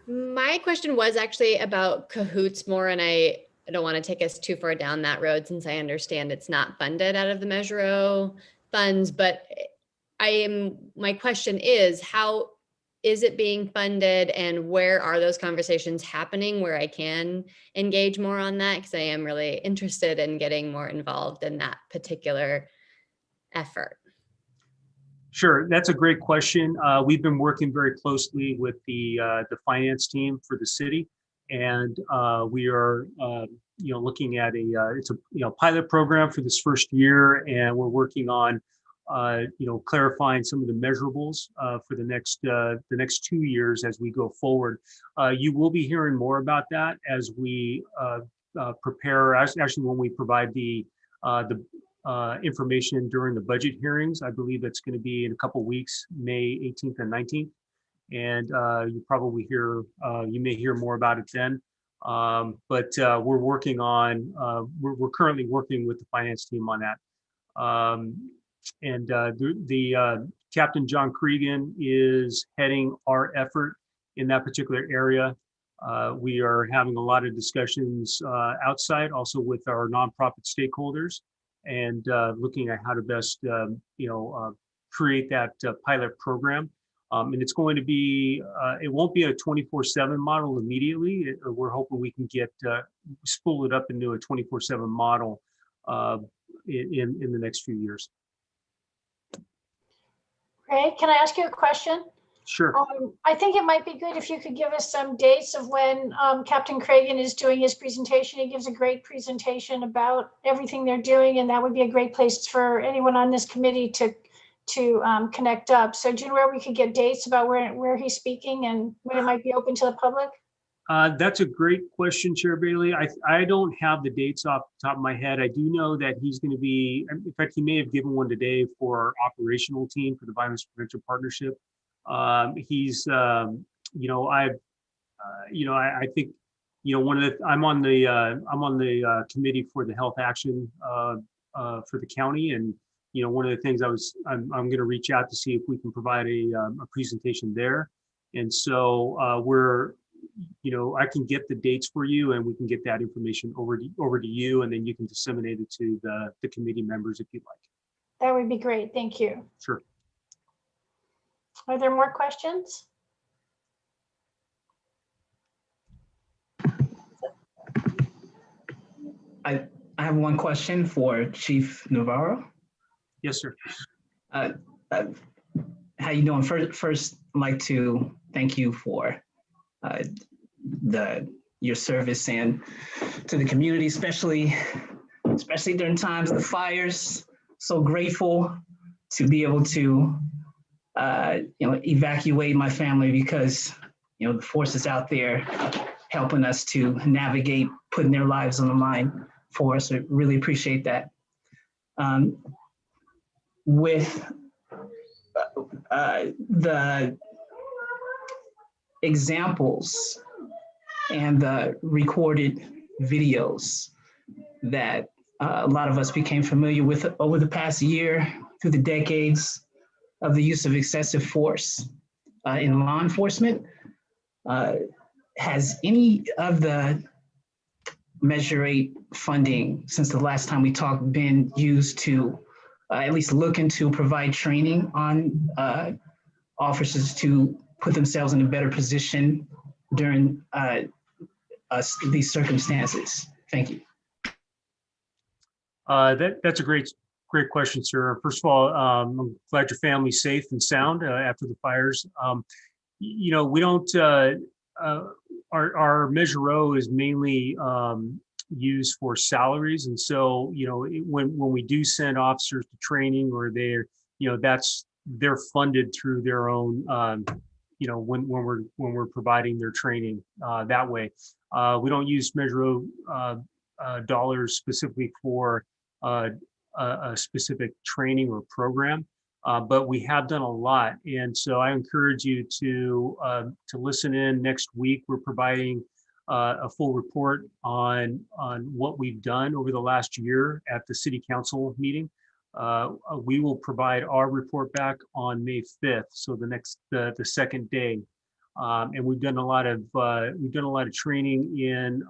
My question was actually about Cahoots more, and I don't want to take us too far down that road since I understand it's not funded out of the Measureo funds, but my question is, how is it being funded and where are those conversations happening where I can engage more on that? Because I am really interested in getting more involved in that particular effort. Sure, that's a great question. We've been working very closely with the finance team for the city, and we are, looking at it's a pilot program for this first year, and we're working on, clarifying some of the measurables for the next 2 years as we go forward. You will be hearing more about that as we prepare. Actually, when we provide the information during the budget hearings. I believe it's going to be in a couple weeks, May 18th and 19th. And you may hear more about it then. But we're working on, we're currently working with the finance team on that. The Captain John Cregan is heading our effort in that particular area. We are having a lot of discussions outside, also with our nonprofit stakeholders, and looking at how to best, create that pilot program. And it's going to be, it won't be a 24/7 model immediately. We're hoping we can get, spool it up into a 24/7 model in the next few years. Ray, can I ask you a question? Sure. I think it might be good if you could give us some dates of when Captain Cregan is doing his presentation. He gives a great presentation about everything they're doing, and that would be a great place for anyone on this committee to connect up. So do you know where we could get dates about where he's speaking and when it might be open to the public? That's a great question, Chair Bailey. I don't have the dates off the top of my head. I do know that he's going to be, in fact, he may have given one today for our operational team for the Violence Prevention Partnership. He's, I think, I'm on the committee for the health action for the county, and one of the things I'm going to reach out to see if we can provide a presentation there, and so I can get the dates for you, and we can get that information over to you, and then you can disseminate it to the committee members if you'd like. That would be great. Thank you. Sure. Are there more questions? I have one question for Chief Navarro. Yes, sir. How you doing? First, I'd like to thank you for your service and to the community, especially during times of the fires. So grateful to be able to evacuate my family because the forces out there helping us to navigate, putting their lives on the line for us. I really appreciate that. With the examples and the recorded videos that a lot of us became familiar with over the past year, through the decades of the use of excessive force in law enforcement, has any of the Measure 8 funding since the last time we talked been used to at least look into provide training on officers to put themselves in a better position during these circumstances? Thank you. That's a great question, sir. First of all, I'm glad your family's safe and sound after the fires. We don't, our Measureo is mainly used for salaries. And so, when we do send officers to training, or they're funded through their own, when we're providing their training that way. We don't use Measureo dollars specifically for a specific training or program, but we have done a lot. And so I encourage you to listen in next week. We're providing a full report on what we've done over the last year at the City Council meeting. We will provide our report back on May 5th, so the second day. And we've done a lot of training in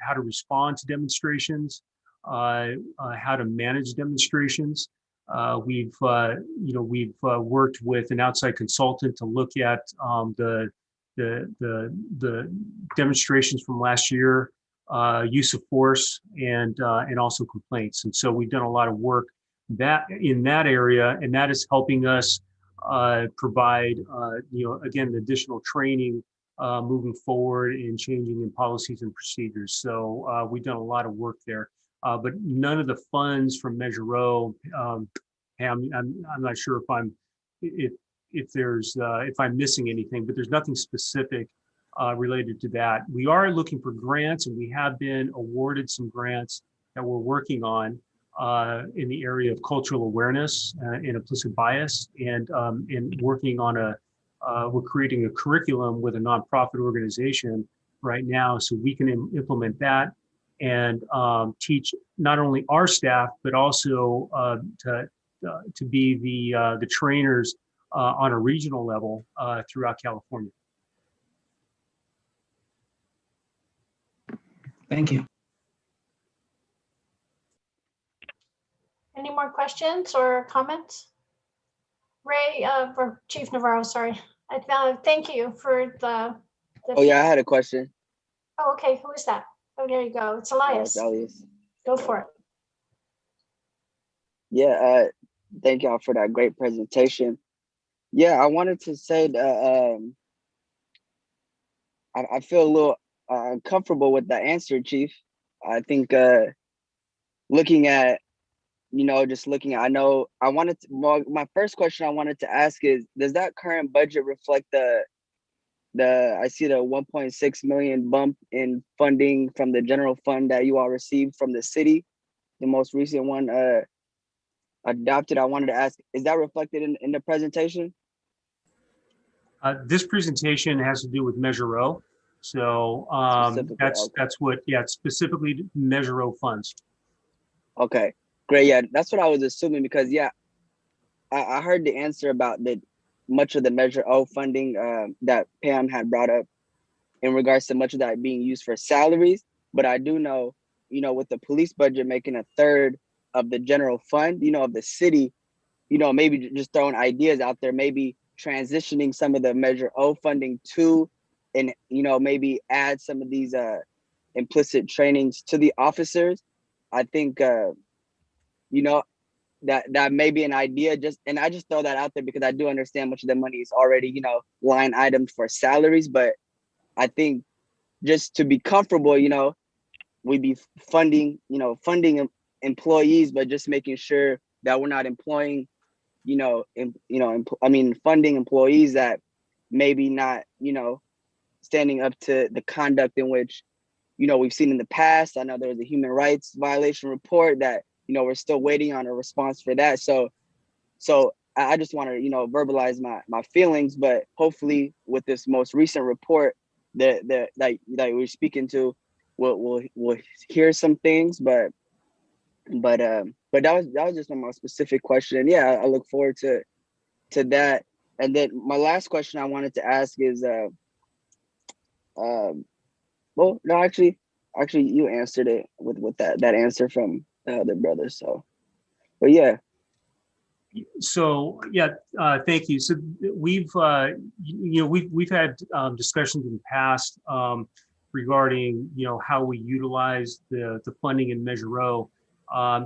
how to respond to demonstrations, how to manage demonstrations. We've worked with an outside consultant to look at the demonstrations from last year, use of force, and also complaints. And so we've done a lot of work in that area, and that is helping us provide again, additional training moving forward in changing in policies and procedures. So we've done a lot of work there, but none of the funds from Measureo, Pam, I'm not sure if I'm missing anything, but there's nothing specific related to that. We are looking for grants, and we have been awarded some grants that we're working on in the area of cultural awareness and implicit bias, and working on we're creating a curriculum with a nonprofit organization right now, so we can implement that and teach not only our staff, but also to be the trainers on a regional level throughout California. Thank you. Any more questions or comments? Ray, or Chief Navarro, sorry. Thank you for the. Oh yeah, I had a question. Oh, okay. Who is that? Oh, there you go. It's Elias. Elias. Go for it. Yeah, thank y'all for that great presentation. Yeah, I wanted to say that I feel a little uncomfortable with the answer, Chief. I think looking at, my first question I wanted to ask is, does that current budget reflect I see the 1.6 million bump in funding from the general fund that you all received from the city, the most recent one adopted? I wanted to ask, is that reflected in the presentation? This presentation has to do with Measureo. So that's what, it's specifically Measureo funds. Okay, great. Yeah, that's what I was assuming, because I heard the answer about much of the Measureo funding that Pam had brought up in regards to much of that being used for salaries. But I do know, with the police budget making a third of the general fund, of the city, maybe just throwing ideas out there, maybe transitioning some of the Measureo funding to, and maybe add some of these implicit trainings to the officers. I think that may be an idea, and I just throw that out there because I do understand much of the money is already line items for salaries. But I think just to be comfortable, we'd be funding employees, but just making sure that we're not employing funding employees that maybe not standing up to the conduct in which we've seen in the past. I know there was a human rights violation report that we're still waiting on a response for that. So I just want to verbalize my feelings, but hopefully with this most recent report that we're speaking to, we'll hear some things. But that was just my specific question. And yeah, I look forward to that. And then my last question I wanted to ask is well, no, actually you answered it with that answer from the other brother. So, but yeah. So thank you. So we've had discussions in the past regarding how we utilize the funding in Measureo.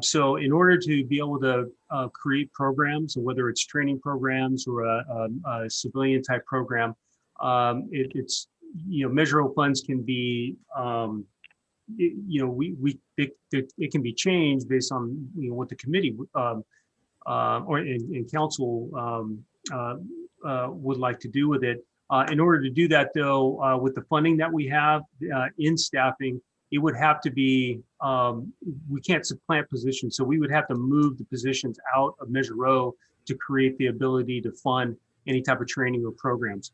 So in order to be able to create programs, whether it's training programs or a civilian type program, it's Measureo funds can be it can be changed based on what the committee or in council would like to do with it. In order to do that, though, with the funding that we have in staffing, it would have to be, we can't supplant positions. So we would have to move the positions out of Measureo to create the ability to fund any type of training or programs.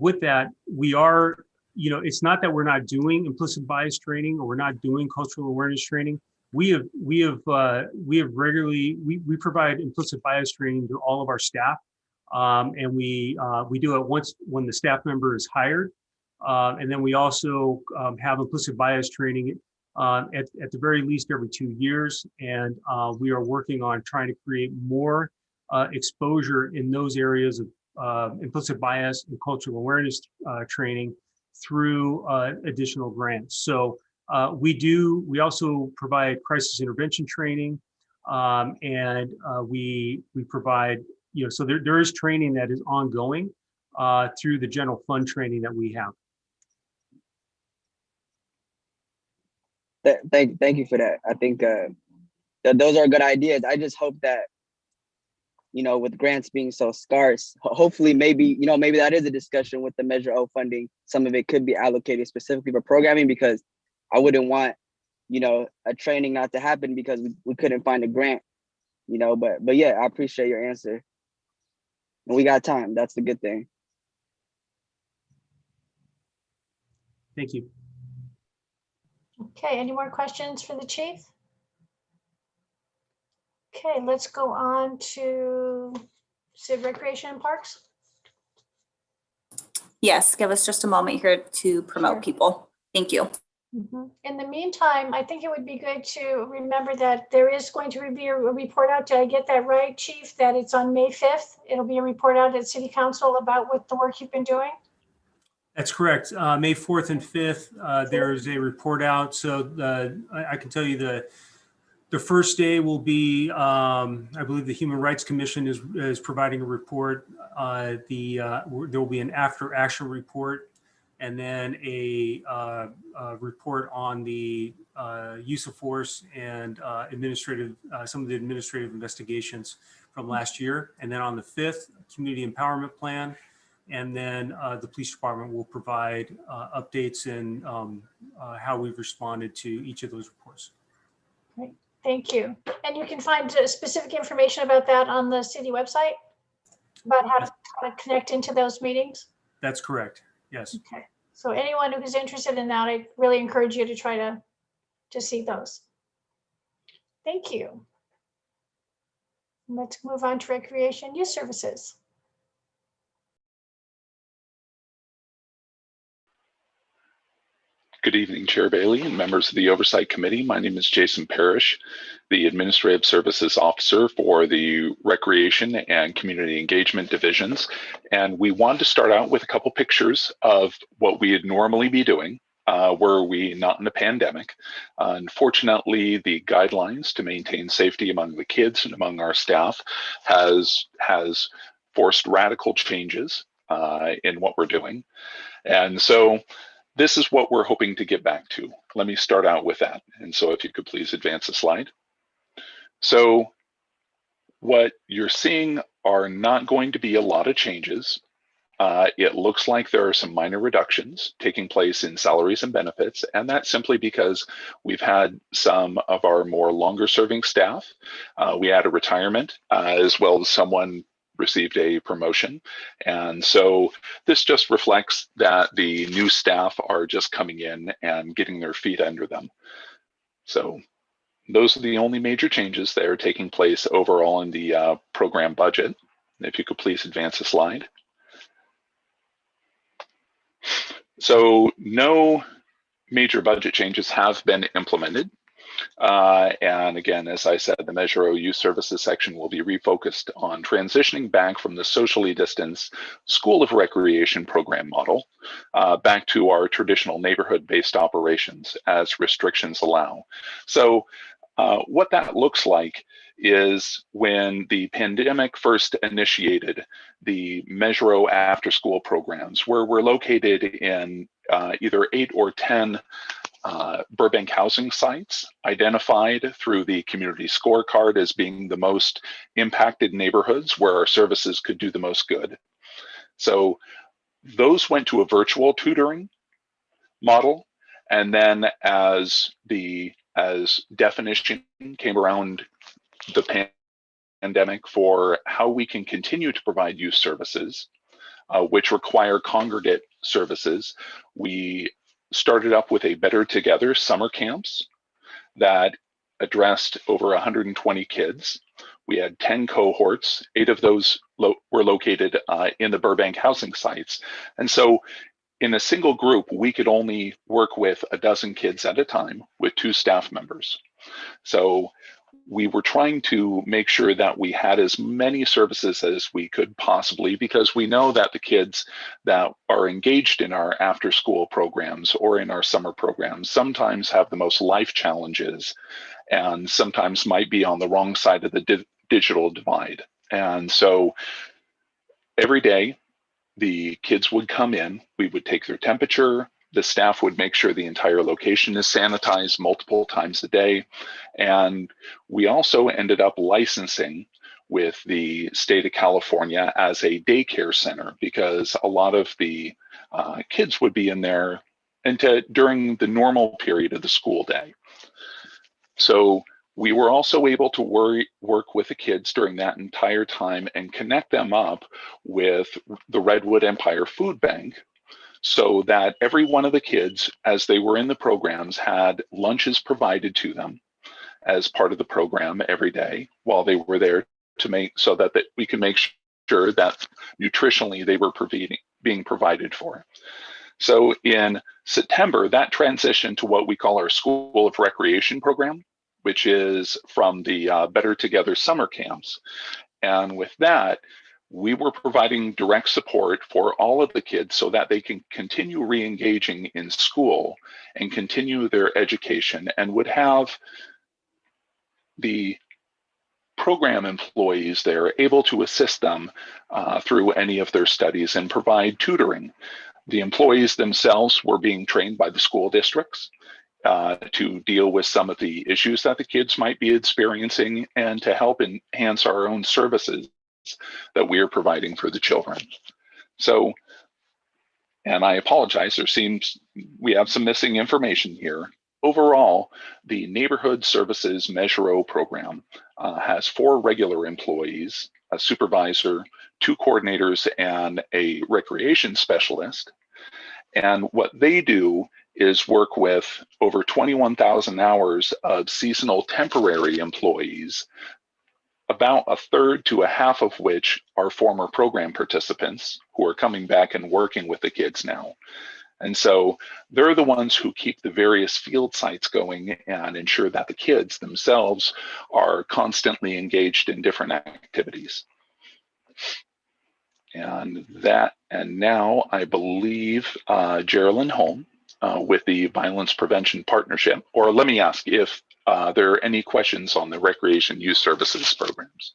With that, we are, it's not that we're not doing implicit bias training or we're not doing cultural awareness training. We provide implicit bias training to all of our staff. And we do it once when the staff member is hired. And then we also have implicit bias training at the very least every 2 years. And we are working on trying to create more exposure in those areas of implicit bias and cultural awareness training through additional grants. So we also provide crisis intervention training, and we provide, so there is training that is ongoing through the general fund training that we have. Thank you for that. I think those are good ideas. I just hope that, with grants being so scarce, hopefully maybe that is a discussion with the Measureo funding. Some of it could be allocated specifically for programming, because I wouldn't want, a training not to happen because we couldn't find a grant, but yeah, I appreciate your answer. And we got time. That's the good thing. Thank you. Okay, any more questions for the chief? Okay, let's go on to Civ Recreation and Parks. Yes, give us just a moment here to promote Sure. people. Thank you. In the meantime, I think it would be good to remember that there is going to be a report out. Did I get that right, Chief? That it's on May 5th. It'll be a report out at City Council about what the work you've been doing. That's correct. May 4th and 5th, there's a report out. So I can tell you the first day will be, I believe the Human Rights Commission is providing a report. There will be an after action report, and then a report on the use of force and some of the administrative investigations from last year. And then on the 5th, community empowerment plan. And then the police department will provide updates and how we've responded to each of those reports. Great, thank you. And you can find specific information about that on the city website, about how to connect into those meetings? That's correct, yes. Okay, so anyone who's interested in that, I really encourage you to try to see those. Thank you. Let's move on to Recreation Youth Services. Good evening, Chair Bailey and members of the Oversight Committee. My name is Jason Parrish, the Administrative Services Officer for the Recreation and Community Engagement Divisions. And we wanted to start out with a couple pictures of what we'd normally be doing were we not in a pandemic. Unfortunately, the guidelines to maintain safety among the kids and among our staff has forced radical changes in what we're doing. And so this is what we're hoping to get back to. Let me start out with that. And so if you could please advance the slide. So what you're seeing are not going to be a lot of changes. It looks like there are some minor reductions taking place in salaries and benefits, and that's simply because we've had some of our more longer serving staff. We had a retirement as well as someone received a promotion. And so this just reflects that the new staff are just coming in and getting their feet under them. So those are the only major changes that are taking place overall in the program budget. If you could please advance the slide. So no major budget changes have been implemented. And again, as I said, the Measureo Youth Services section will be refocused on transitioning back from the socially distanced School of Recreation program model back to our traditional neighborhood-based operations as restrictions allow. So what that looks like is when the pandemic first initiated the Measureo after-school programs, where we're located in either 8 or 10 Burbank housing sites identified through the community scorecard as being the most impacted neighborhoods where our services could do the most good. So those went to a virtual tutoring model, And then as definition came around the pandemic for how we can continue to provide youth services, which require congregate services, we started up with a Better Together summer camps that addressed over 120 kids. We had 10 cohorts, 8 of those were located in the Burbank housing sites. And so in a single group, we could only work with a dozen kids at a time with 2 staff members. So we were trying to make sure that we had as many services as we could possibly, because we know that the kids that are engaged in our after school programs or in our summer programs sometimes have the most life challenges and sometimes might be on the wrong side of the digital divide. And so every day the kids would come in, we would take their temperature, the staff would make sure the entire location is sanitized multiple times a day. And we also ended up licensing with the state of California as a daycare center, because a lot of the kids would be in there during the normal period of the school day. So we were also able to work with the kids during that entire time and connect them up with the Redwood Empire Food Bank, so that every one of the kids, as they were in the programs, had lunches provided to them as part of the program every day while they were there, to make so that we can make sure that nutritionally they were being provided for. So in September, that transitioned to what we call our School of Recreation program, which is from the Better Together summer camps. And with that, we were providing direct support for all of the kids so that they can continue re-engaging in school and continue their education, and would have the program employees there able to assist them through any of their studies and provide tutoring. The employees themselves were being trained by the school districts to deal with some of the issues that the kids might be experiencing, and to help enhance our own services that we are providing for the children. So, and I apologize, there seems we have some missing information here. Overall, the Neighborhood Services Measureo program has 4 regular employees, a supervisor, 2 coordinators, and a recreation specialist. And what they do is work with over 21,000 hours of seasonal temporary employees, about a third to a half of which are former program participants who are coming back and working with the kids now. And so they're the ones who keep the various field sites going and ensure that the kids themselves are constantly engaged in different activities. And now I believe Geraldine Holm with the Violence Prevention Partnership, or let me ask if there are any questions on the Recreation Youth Services programs.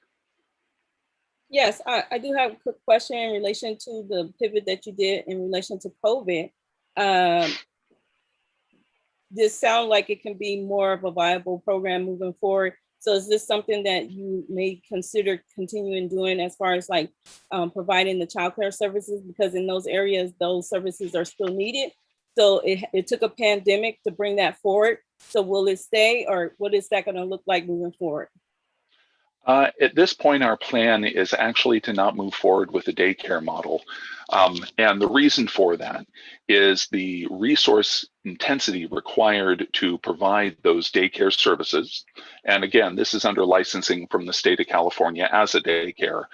Yes, I do have a quick question in relation to the pivot that you did in relation to COVID. This sounds like it can be more of a viable program moving forward. So is this something that you may consider continuing doing as far as like providing the childcare services? Because in those areas, those services are still needed. So it took a pandemic to bring that forward. So will it stay, or what is that going to look like moving forward? At this point, our plan is actually to not move forward with the daycare model. And the reason for that is the resource intensity required to provide those daycare services. And again, this is under licensing from the state of California as a daycare.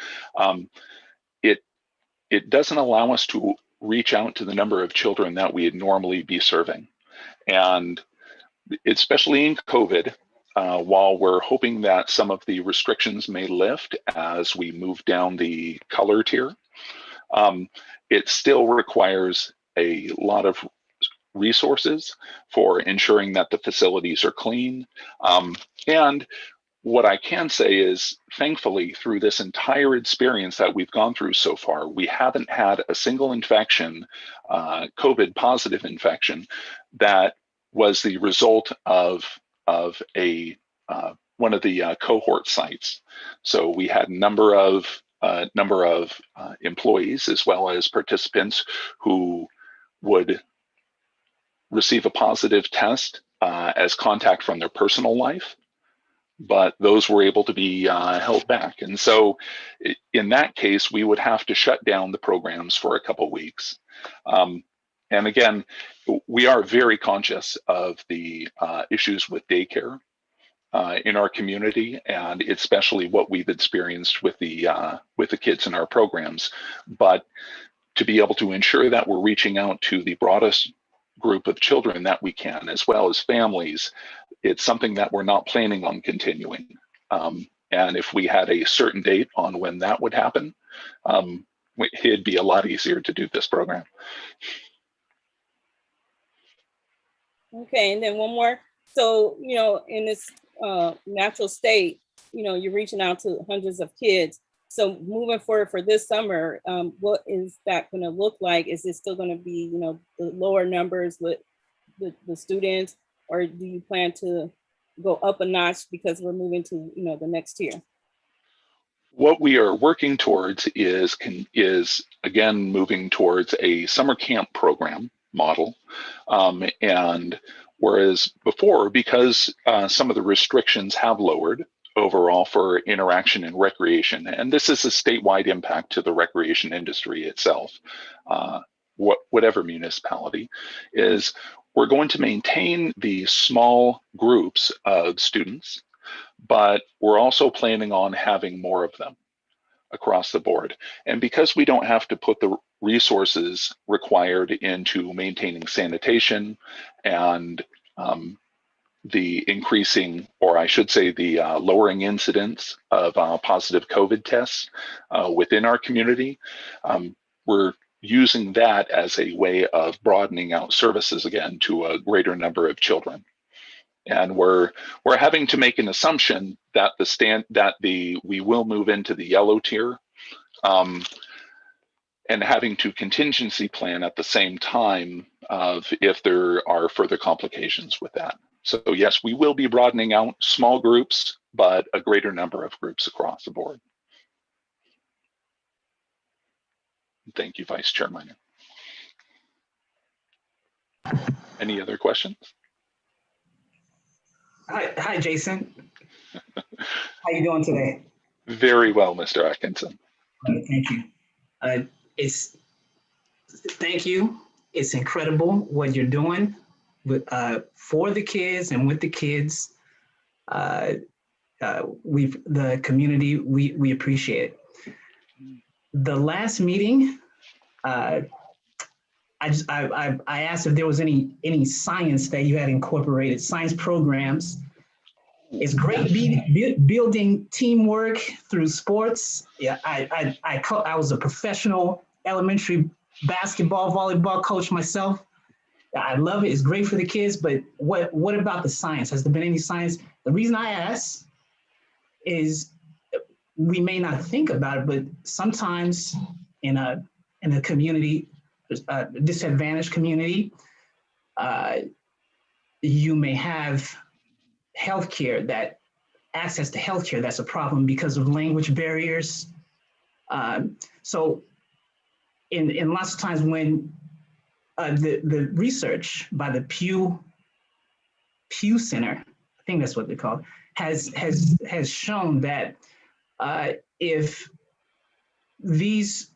It doesn't allow us to reach out to the number of children that we'd normally be serving. And especially in COVID, while we're hoping that some of the restrictions may lift as we move down the color tier, it still requires a lot of resources for ensuring that the facilities are clean. And what I can say is, thankfully, through this entire experience that we've gone through so far, we haven't had a single infection, COVID positive infection, that was the result of one of the cohort sites. So we had a number of employees as well as participants who would receive a positive test as contact from their personal life, but those were able to be held back. And so in that case, we would have to shut down the programs for a couple weeks. And again, we are very conscious of the issues with daycare in our community, and especially what we've experienced with the kids in our programs. But to be able to ensure that we're reaching out to the broadest group of children that we can, as well as families, it's something that we're not planning on continuing. And if we had a certain date on when that would happen, it'd be a lot easier to do this program. Okay, and then one more. So, you know, in this natural state, you know, you're reaching out to hundreds of kids. So moving forward for this summer, what is that going to look like? Is it still going to be, you know, the lower numbers with the students, or do you plan to go up a notch because we're moving to, you know, the next tier? What we are working towards is again moving towards a summer camp program model, and whereas before, because some of the restrictions have lowered overall for interaction and recreation, and this is a statewide impact to the recreation industry itself, whatever municipality, is we're going to maintain the small groups of students, but we're also planning on having more of them across the board. And because we don't have to put the resources required into maintaining sanitation and the increasing, or I should say the lowering incidence of positive COVID tests within our community, we're using that as a way of broadening out services again to a greater number of children. And we're having to make an assumption that we will move into the yellow tier, and having to contingency plan at the same time of if there are further complications with that. So yes, we will be broadening out small groups, but a greater number of groups across the board. Thank you, Vice Chair Minor. Any other questions? Hi, Jason. How you doing today? Very well, Mr. Atkinson. Thank you. Thank you. It's incredible what you're doing with for the kids and with the kids. The community, we appreciate it. The last meeting, I asked if there was any science that you had incorporated, science programs. It's great building teamwork through sports. Yeah, I was a professional elementary basketball, volleyball coach myself. I love it. It's great for the kids, but what about the science? Has there been any science? The reason I ask is we may not think about it, but sometimes in a community, a disadvantaged community, you may have healthcare access to healthcare that's a problem because of language barriers. So in lots of times when the research by the Pew Center, I think that's what they call it, has shown that if these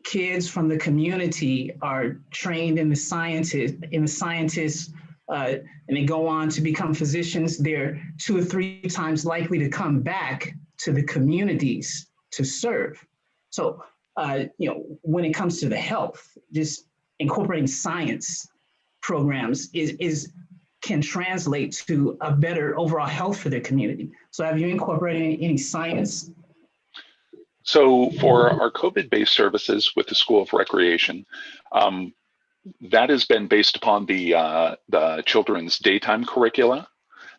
kids from the community are trained in the scientists, and they go on to become physicians, they're 2 or 3 times likely to come back to the communities to serve. So, when it comes to the health, just incorporating science programs can translate to a better overall health for their community. So have you incorporated any science? So for our COVID-based services with the School of Recreation, that has been based upon the children's daytime curricula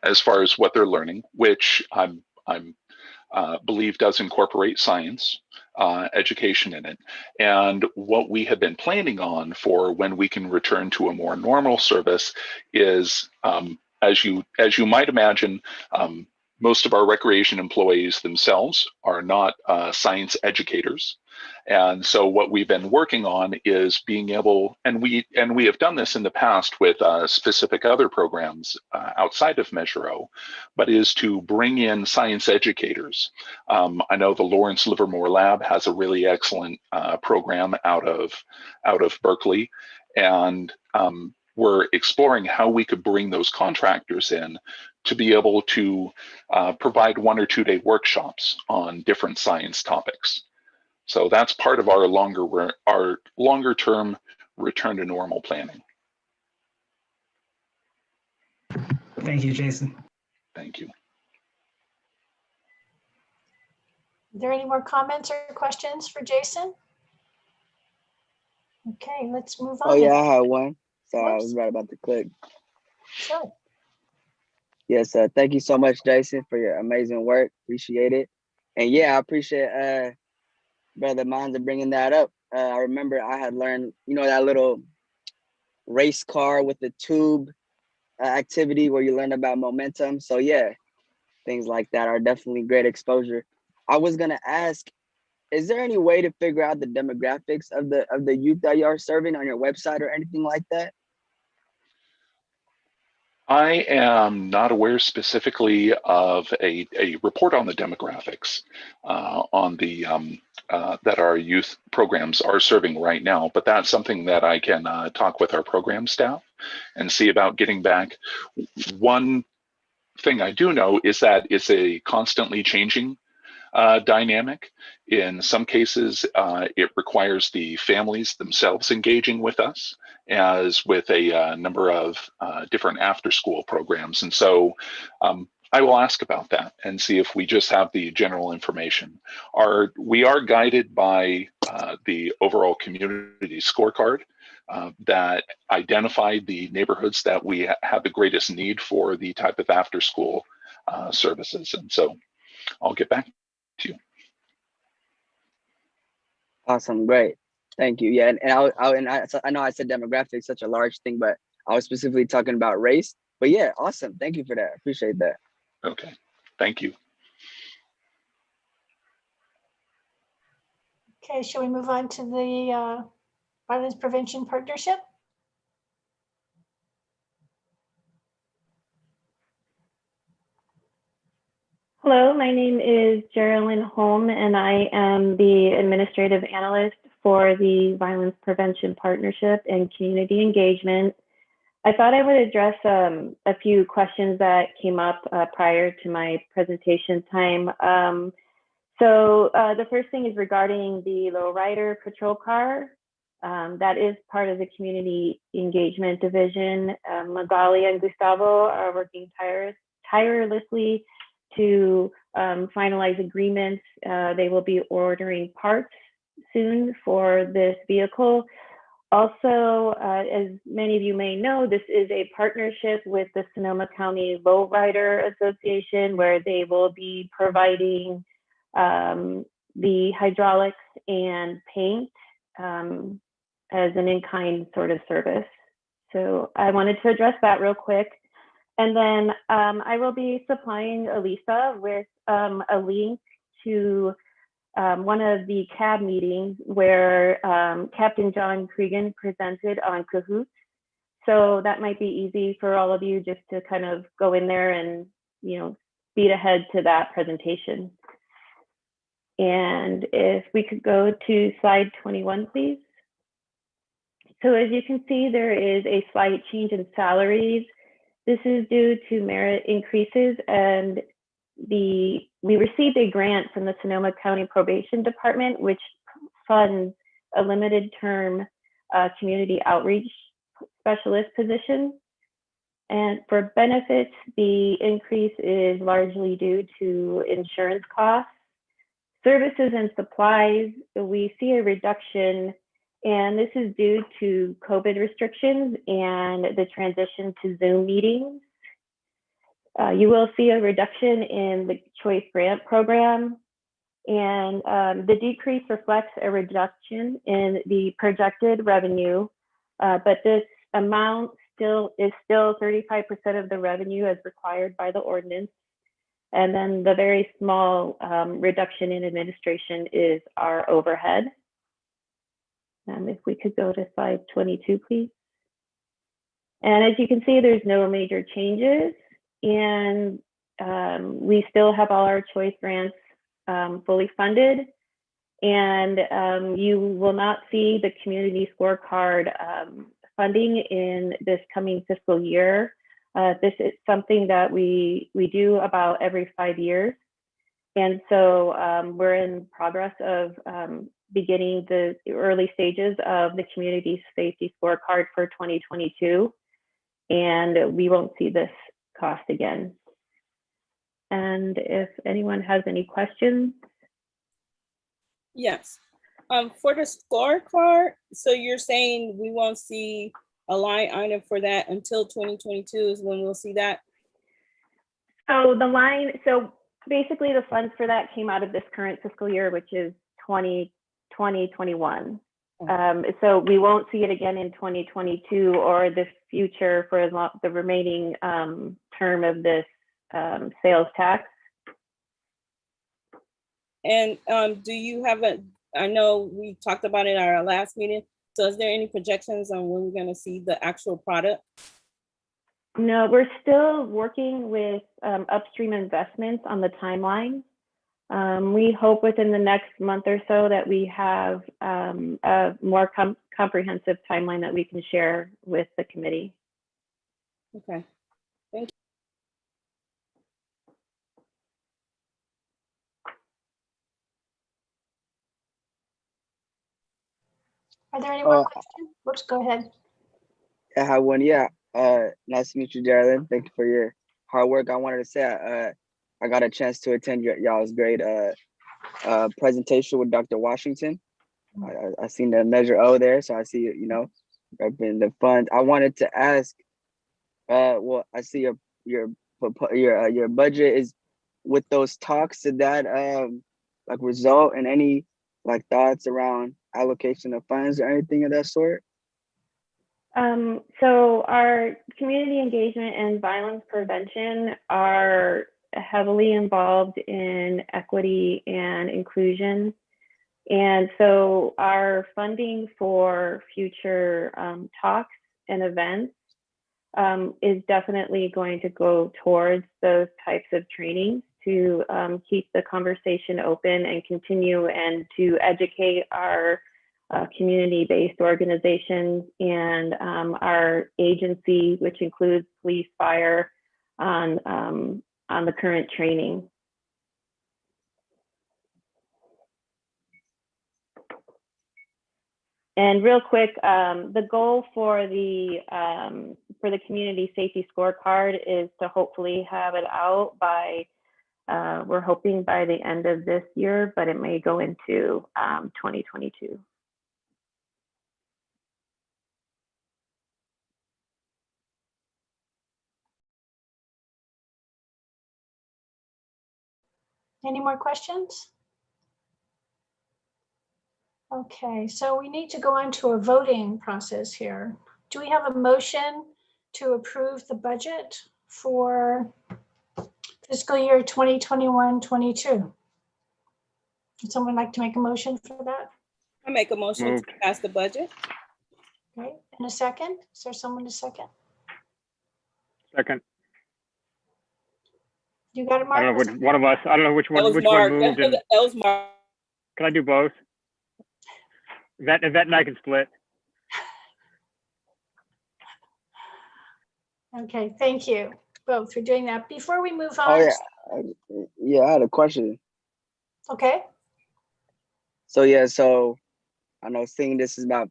as far as what they're learning, which I believe does incorporate science education in it. And what we have been planning on for when we can return to a more normal service is, as you might imagine, most of our recreation employees themselves are not science educators. And so what we've been working on is being able, and we have done this in the past with specific other programs outside of Measureo, but is to bring in science educators. I know the Lawrence Livermore Lab has a really excellent program out of Berkeley, and we're exploring how we could bring those contractors in to be able to provide 1 or 2 day workshops on different science topics. So that's part of our longer term return to normal planning. Thank you, Jason. Thank you. Are there any more comments or questions for Jason? Okay, let's move on. Oh yeah, I had one. Sorry, I Whoops. was right about to click. Sure. Yes, thank you so much, Jason, for your amazing work. Appreciate it. And yeah, I appreciate Brother Monza bringing that up. I remember I had learned, that little race car with the tube activity where you learn about momentum. So yeah, things like that are definitely great exposure. I was gonna ask, is there any way to figure out the demographics of the youth that you are serving on your website or anything like that? I am not aware specifically of a report on the demographics on the that our youth programs are serving right now, but that's something that I can talk with our program staff and see about getting back. One thing I do know is that it's a constantly changing dynamic. In some cases, it requires the families themselves engaging with us, as with a number of different after-school programs. And so I will ask about that and see if we just have the general information. We are guided by the overall community scorecard that identified the neighborhoods that we have the greatest need for the type of after-school services. And so I'll get back to you. Awesome, great, thank you. Yeah, I know I said demographics, such a large thing, but I was specifically talking about race. But yeah, awesome, thank you for that. Appreciate that. Okay, thank you. Okay, shall we move on to the Violence Prevention Partnership? Hello, my name is Geraldine Holm, and I am the Administrative Analyst for the Violence Prevention Partnership and Community Engagement. I thought I would address a few questions that came up prior to my presentation time. So the first thing is regarding the lowrider patrol car. That is part of the Community Engagement Division. Magali and Gustavo are working tirelessly to finalize agreements. They will be ordering parts soon for this vehicle. Also, as many of you may know, this is a partnership with the Sonoma County Lowrider Association, where they will be providing the hydraulics and paint as an in-kind sort of service. So I wanted to address that real quick. And then I will be supplying Elisa with a link to one of the CAB meetings where Captain John Cregan presented on Cahoots. So that might be easy for all of you just to kind of go in there and, speed ahead to that presentation. And if we could go to slide 21, please. So as you can see, there is a slight change in salaries. This is due to merit increases, and we received a grant from the Sonoma County Probation Department, which funds a limited term community outreach specialist position. And for benefits, the increase is largely due to insurance costs. Services and supplies, we see a reduction, and this is due to COVID restrictions and the transition to Zoom meetings. You will see a reduction in the Choice Grant Program, and the decrease reflects a reduction in the projected revenue, but this amount is still 35% of the revenue as required by the ordinance. And then the very small reduction in administration is our overhead. If we could go to slide 22, please. And as you can see, there's no major changes, and we still have all our choice grants fully funded. And you will not see the community scorecard funding in this coming fiscal year. This is something that we do about every 5 years. And so we're in progress of beginning the early stages of the community safety scorecard for 2022. And we won't see this cost again. And if anyone has any questions. Yes. For the scorecard, so you're saying we won't see a line item for that until 2022 is when we'll see that? So basically the funds for that came out of this current fiscal year, which is 2021. So we won't see it again in 2022 or the future for the remaining term of this sales tax. And do you have I know we talked about it at our last meeting, so is there any projections on when we're going to see the actual product? No, we're still working with upstream investments on the timeline. We hope within the next month or so that we have a more comprehensive timeline that we can share with the committee. Okay, thank you. Are there any more questions? Whoops, go ahead. I have one. Yeah. Nice to meet you, Geraldine. Thank you for your hard work. I wanted to say I got a chance to attend y'all's great presentation with Dr. Washington. I seen the Measureo there, so I see, you know, repping the funds. I wanted to ask, well, I see your budget is with those talks. Did that like result in any like thoughts around allocation of funds or anything of that sort? So our community engagement and violence prevention are heavily involved in equity and inclusion. And so our funding for future talks and events is definitely going to go towards those types of trainings to keep the conversation open and continue and to educate our community-based organizations and our agency, which includes police, fire, on the current training. And real quick, the goal for the community safety scorecard is to hopefully have it out by, we're hoping by the end of this year, but it may go into 2022. Any more questions? Okay, so we need to go on to a voting process here. Do we have a motion to approve the budget for fiscal year 2021-22? Would someone like to make a motion for that? I make a motion to pass the budget. Okay, in a second. Is there someone to second? Second. You got it, Mark? I don't know which one of us. I don't know which one. Which one moved? And that was Mark. can I do both? Yvette and I can split. Okay, thank you both for doing that. Before we move on. Oh yeah, I had a question. Okay. So I know seeing this is my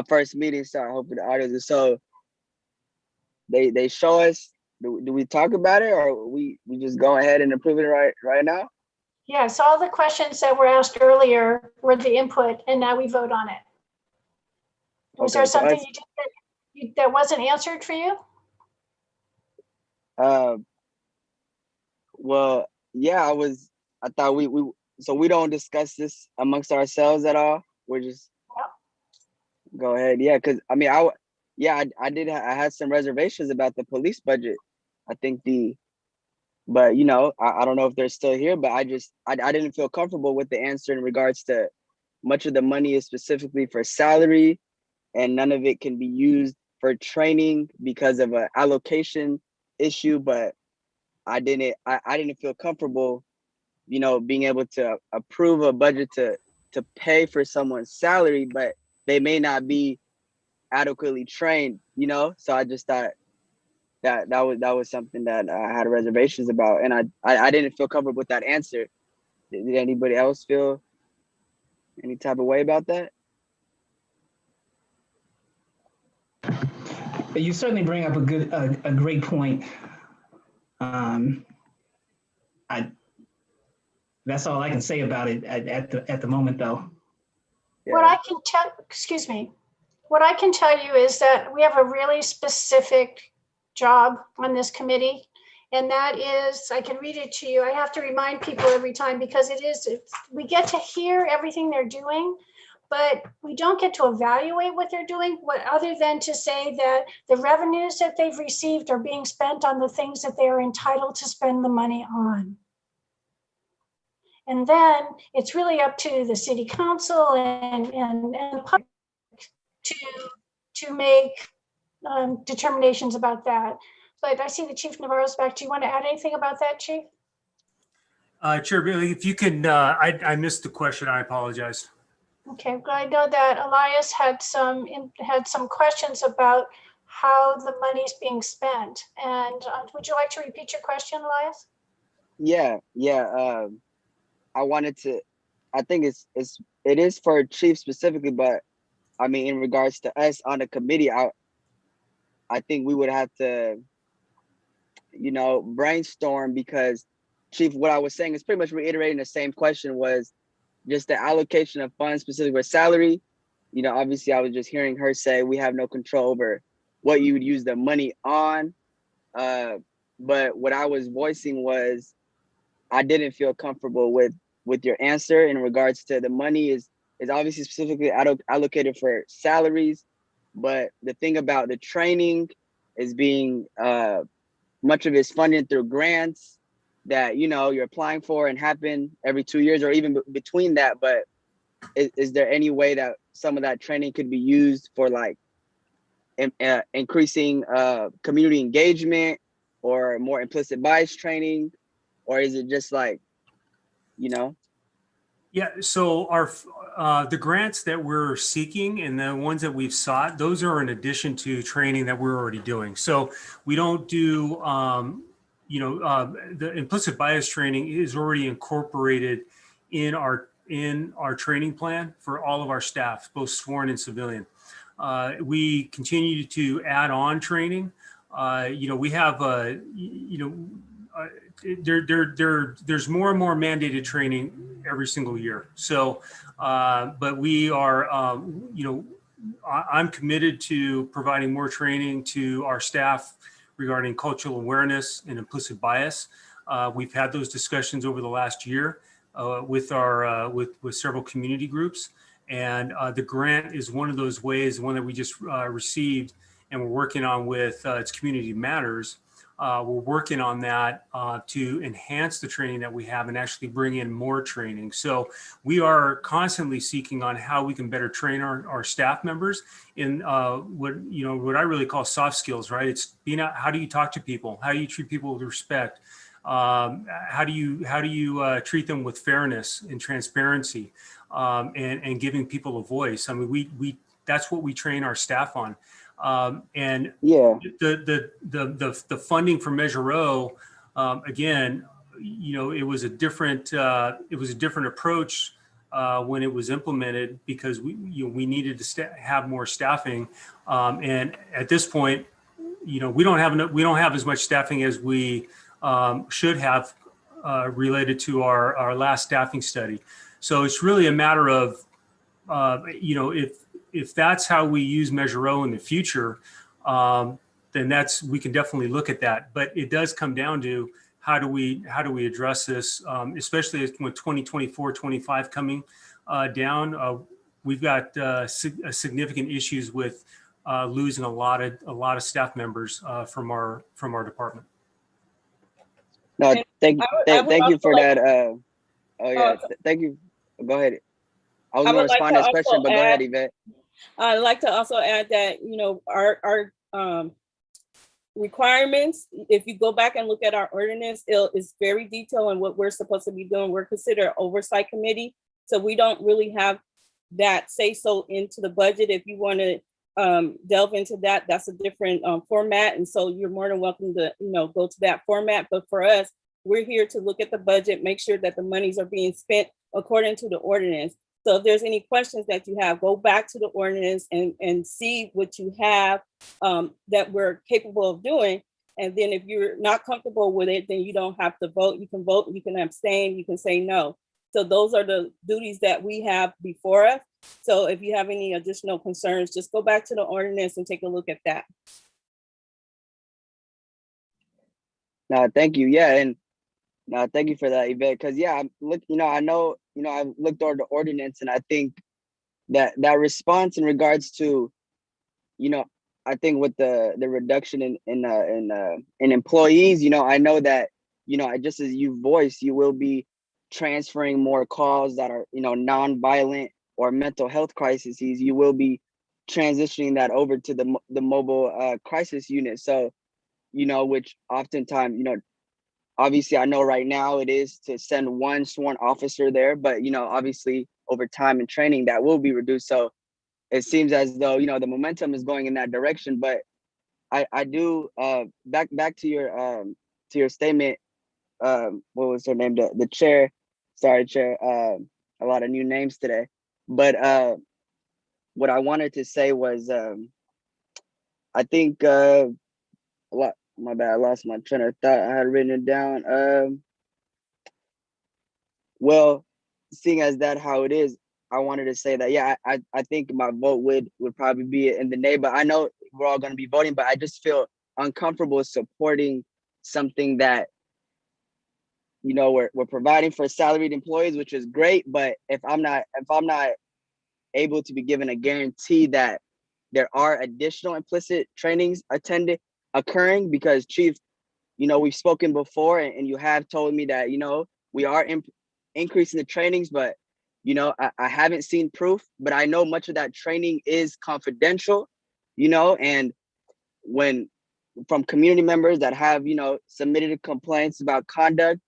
first meeting, so I hope the audience is so. They show us. Do we talk about it, or we just go ahead and approve it right now? Yes, all the questions that were asked earlier were the input, and now we vote on it. Was there something you did that wasn't answered for you? Well, yeah, I thought we don't discuss this amongst ourselves at all. We're just go ahead. Yeah, because I mean, I had some reservations about the police budget. I think But you know, I don't know if they're still here, but I didn't feel comfortable with the answer in regards to much of the money is specifically for salary and none of it can be used for training because of an allocation issue. But I didn't feel comfortable, you know, being able to approve a budget to pay for someone's salary, but they may not be adequately trained, you know. So I just thought that was something that I had reservations about, and I didn't feel comfortable with that answer. Did anybody else feel any type of way about that? You certainly bring up a great point. That's all I can say about it at the moment, though. What I can tell, excuse me, what I can tell you is that we have a really specific job on this committee. And that is, I can read it to you. I have to remind people every time because we get to hear everything they're doing, but we don't get to evaluate what they're doing, other than to say that the revenues that they've received are being spent on the things that they are entitled to spend the money on. And then it's really up to the city council and the public to make determinations about that. But I see the Chief Navarro's back. Do you want to add anything about that, Chief? Chair Bailey, if you can, I missed the question. I apologize. Okay, well, I know that Elias had some questions about how the money's being spent. And would you like to repeat your question, Elias? Yeah. I wanted to. I think it is for Chief specifically, but I mean, in regards to us on the committee, I think we would have to, you know, brainstorm, because Chief, what I was saying is pretty much reiterating the same question, was just the allocation of funds specifically for salary. You know, obviously I was just hearing her say we have no control over what you would use the money on. But what I was voicing was I didn't feel comfortable with your answer in regards to the money is obviously specifically allocated for salaries. But the thing about the training is being much of it's funded through grants that, you know, you're applying for and happen every 2 years or even between that. But is there any way that some of that training could be used for like increasing community engagement or more implicit bias training? Or is it just like, you know? Yeah, so the grants that we're seeking and the ones that we've sought, those are in addition to training that we're already doing. So we don't do, the implicit bias training is already incorporated in our training plan for all of our staff, both sworn and civilian. We continue to add on training. We have, there's more and more mandated training every single year. So, but we are, I'm committed to providing more training to our staff regarding cultural awareness and implicit bias. We've had those discussions over the last year with several community groups. And the grant is one of those ways, one that we just received and we're working on with it's Community Matters. We're working on that to enhance the training that we have and actually bring in more training. So we are constantly seeking on how we can better train our staff members in what I really call soft skills, right? It's how do you talk to people? How do you treat people with respect? How do you treat them with fairness and transparency and giving people a voice? I mean, we that's what we train our staff on. And yeah, the funding for Measureo, again, it was a different approach when it was implemented because we needed to have more staffing, and at this point, we don't have as much staffing as we should have related to our last staffing study. So it's really a matter of if that's how we use Measureo in the future, then we can definitely look at that. But it does come down to how do we address this, especially with 2024-25 coming down. We've got significant issues with losing a lot of staff members from our department. No, And thank I would thank you also for like, that. Oh yeah, uh, thank you. Go ahead. I was I gonna would like respond to to his question, also but go ahead, add, Yvette. I'd like to also add that, our requirements, if you go back and look at our ordinance, it's very detailed on what we're supposed to be doing. We're considered oversight committee, so we don't really have that say so into the budget. If you want to delve into that, that's a different format, and so you're more than welcome to go to that format. But for us, we're here to look at the budget, make sure that the monies are being spent according to the ordinance. So if there's any questions that you have, go back to the ordinance and see what you have that we're capable of doing. And then if you're not comfortable with it, then you don't have to vote. You can vote, you can abstain, you can say no. So those are the duties that we have before us. So if you have any additional concerns, just go back to the ordinance and take a look at that. No, thank you. Yeah, and no, thank you for that, Yvette. Because yeah, I know, I've looked over the ordinance, and I think that response in regards to, I think with the reduction in employees, I know that, just as you voice, you will be transferring more calls that are, non-violent or mental health crises. You will be transitioning that over to the mobile crisis unit. So, which oftentimes, obviously I know right now it is to send one sworn officer there, but, obviously over time and training that will be reduced. So it seems as though, the momentum is going in that direction. But I do back to your statement. What was her name? The chair. Sorry, chair. A lot of new names today. But what I wanted to say was I think my bad, I lost my train of thought. I had written it down. Well, seeing as that how it is, I wanted to say that, yeah, I think my vote would probably be in the nay, but I know we're all going to be voting, but I just feel uncomfortable supporting something that, we're providing for salaried employees, which is great. But if I'm not able to be given a guarantee that there are additional implicit trainings occurring, because Chief, we've spoken before, and you have told me that, we are increasing the trainings, but I haven't seen proof. But I know much of that training is confidential, and when from community members that have submitted complaints about conduct,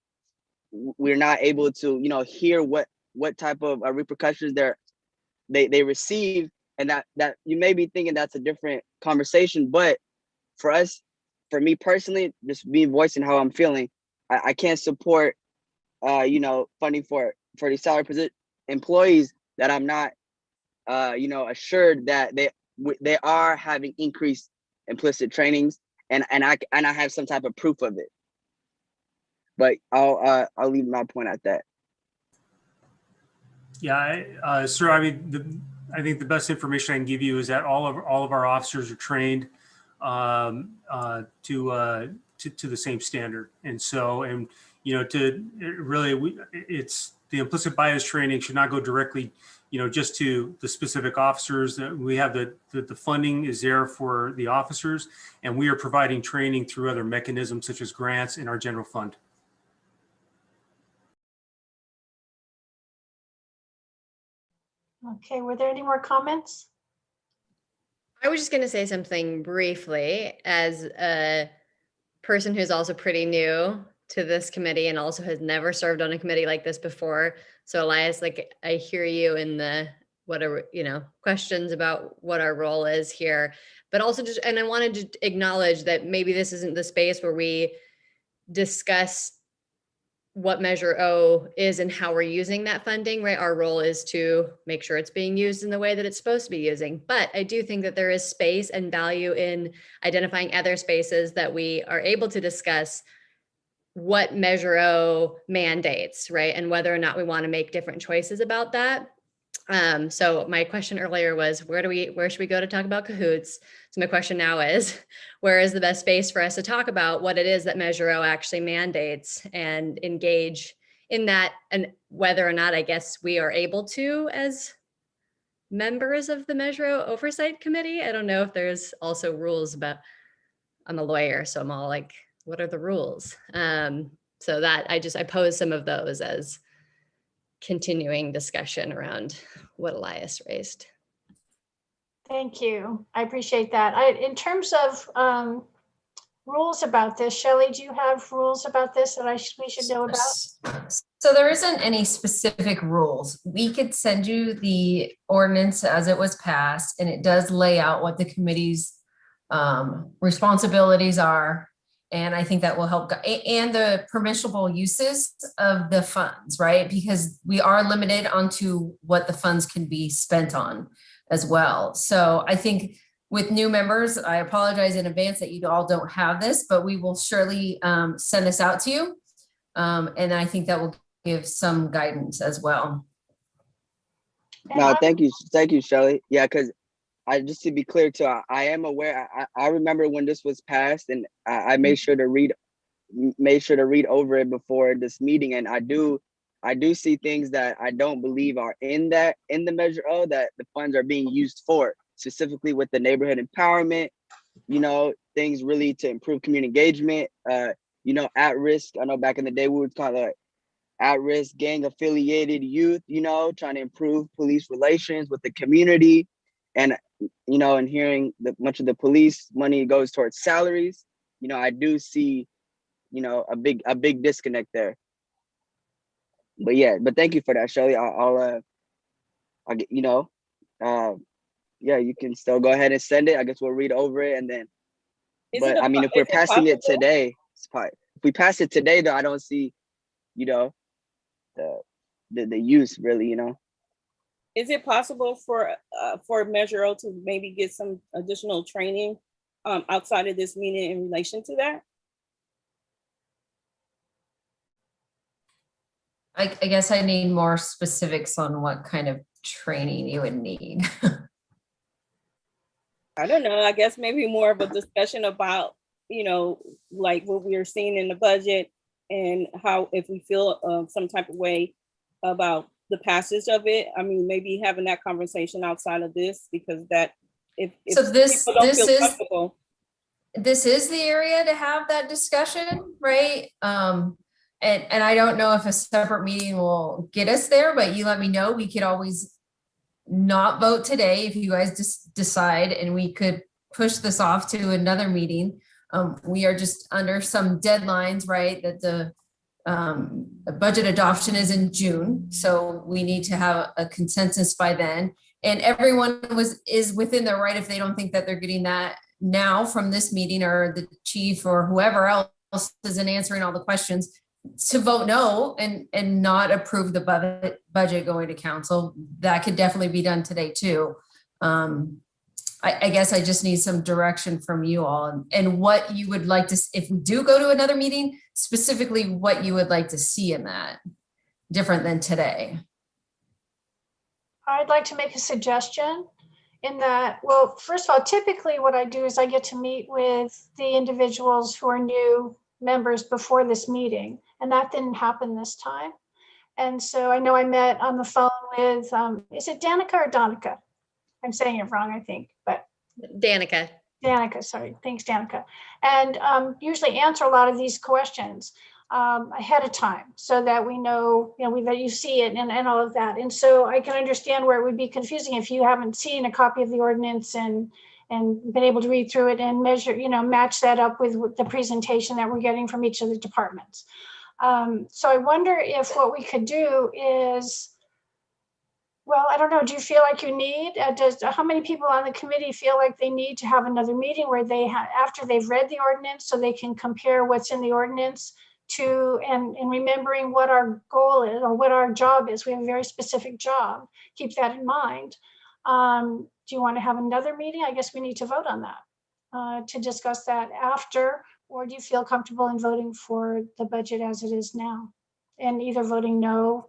we're not able to hear what type of repercussions they receive. And that you may be thinking that's a different conversation, but for me personally, just me voicing how I'm feeling, I can't support funding for the salary employees that I'm not assured that they are having increased implicit trainings, and I have some type of proof of it. But I'll leave my point at that. Yeah, sir. I mean, I think the best information I can give you is that all of our officers are trained to the same standard, and so it's the implicit bias training should not go directly, just to the specific officers. We have the funding is there for the officers, and we are providing training through other mechanisms such as grants in our general fund. Okay, were there any more comments? I was just going to say something briefly as a person who's also pretty new to this committee and also has never served on a committee like this before. So Elias, like, I hear you in the questions about what our role is here, but also and I wanted to acknowledge that maybe this isn't the space where we discuss what Measure is and how we're using that funding, right? Our role is to make sure it's being used in the way that it's supposed to be using. But I do think that there is space and value in identifying other spaces that we are able to discuss what Measure mandates, right? And whether or not we want to make different choices about that. So my question earlier was, where should we go to talk about cahoots? So my question now is, where is the best space for us to talk about what it is that Measure actually mandates and engage in that, and whether or not, I guess, we are able to as members of the Measure Oversight Committee? I don't know if there's also rules about, I'm a lawyer, so I'm all like, what are the rules? So that I pose some of those as continuing discussion around what Elias raised. Thank you. I appreciate that. In terms of rules about this, Shelley, do you have rules about this that we should know about? So there isn't any specific rules. We could send you the ordinance as it was passed, and it does lay out what the committee's responsibilities are. And I think that will help, and the permissible uses of the funds, right? Because we are limited onto what the funds can be spent on as well. So I think with new members, I apologize in advance that you all don't have this, but we will surely send this out to you. And I think that will give some guidance as well. No, thank you, Shelley. Yeah, because just to be clear too, I am aware. I remember when this was passed, and I made sure to read over it before this meeting, and I do see things that I don't believe are in the Measure-O that the funds are being used for, specifically with the neighborhood empowerment, things really to improve community engagement, at risk. I know back in the day we would call it at-risk gang affiliated youth, trying to improve police relations with the community. And, and hearing that much of the police money goes towards salaries, I do see, a big disconnect there. But thank you for that, Shelley. I'll get, you can still go ahead and send it. I guess we'll read over it and then. But I mean, if we're passing it today, if we pass it today, though, I don't see, the use really, Is it possible for Measure-O to maybe get some additional training outside of this meeting in relation to that? I guess I need more specifics on what kind of training you would need. I don't know. I guess maybe more of a discussion about, like what we are seeing in the budget and how, if we feel some type of way about the passage of it. I mean, maybe having that conversation outside of this, because that if this is the area to have that discussion, right? And I don't know if a separate meeting will get us there, but you let me know. We could always not vote today if you guys just decide, and we could push this off to another meeting. We are just under some deadlines, right? That the budget adoption is in June, so we need to have a consensus by then. And everyone is within their right, if they don't think that they're getting that now from this meeting, or the chief or whoever else isn't answering all the questions, to vote no and not approve the budget going to council. That could definitely be done today too. I guess I just need some direction from you all and what you would like to, if we do go to another meeting, specifically what you would like to see in that, different than today. I'd like to make a suggestion in that, well, first of all, typically what I do is I get to meet with the individuals who are new members before this meeting, and that didn't happen this time. And so I know I met on the phone with, is it Danica or Donica? I'm saying it wrong, I think, but. Danica. Danica, sorry. Thanks, Danica. And usually answer a lot of these questions ahead of time so that we know, that you see it and all of that. And so I can understand where it would be confusing if you haven't seen a copy of the ordinance and been able to read through it and measure, match that up with the presentation that we're getting from each of the departments. So I wonder if what we could do is, well, I don't know. Do you feel like you need, how many people on the committee feel like they need to have another meeting where they after they've read the ordinance so they can compare what's in the ordinance to, and remembering what our goal is or what our job is. We have a very specific job. Keep that in mind. Do you want to have another meeting? I guess we need to vote on that to discuss that after, or do you feel comfortable in voting for the budget as it is now? And either voting no.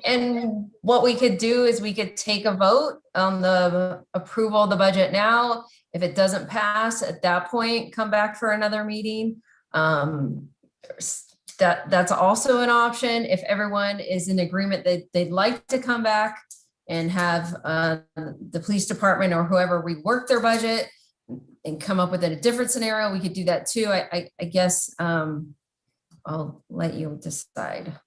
And what we could do is we could take a vote on the approval of the budget now. If it doesn't pass at that point, come back for another meeting. That's also an option. If everyone is in agreement that they'd like to come back and have the police department or whoever rework their budget and come up with a different scenario, we could do that too. I guess I'll let you decide.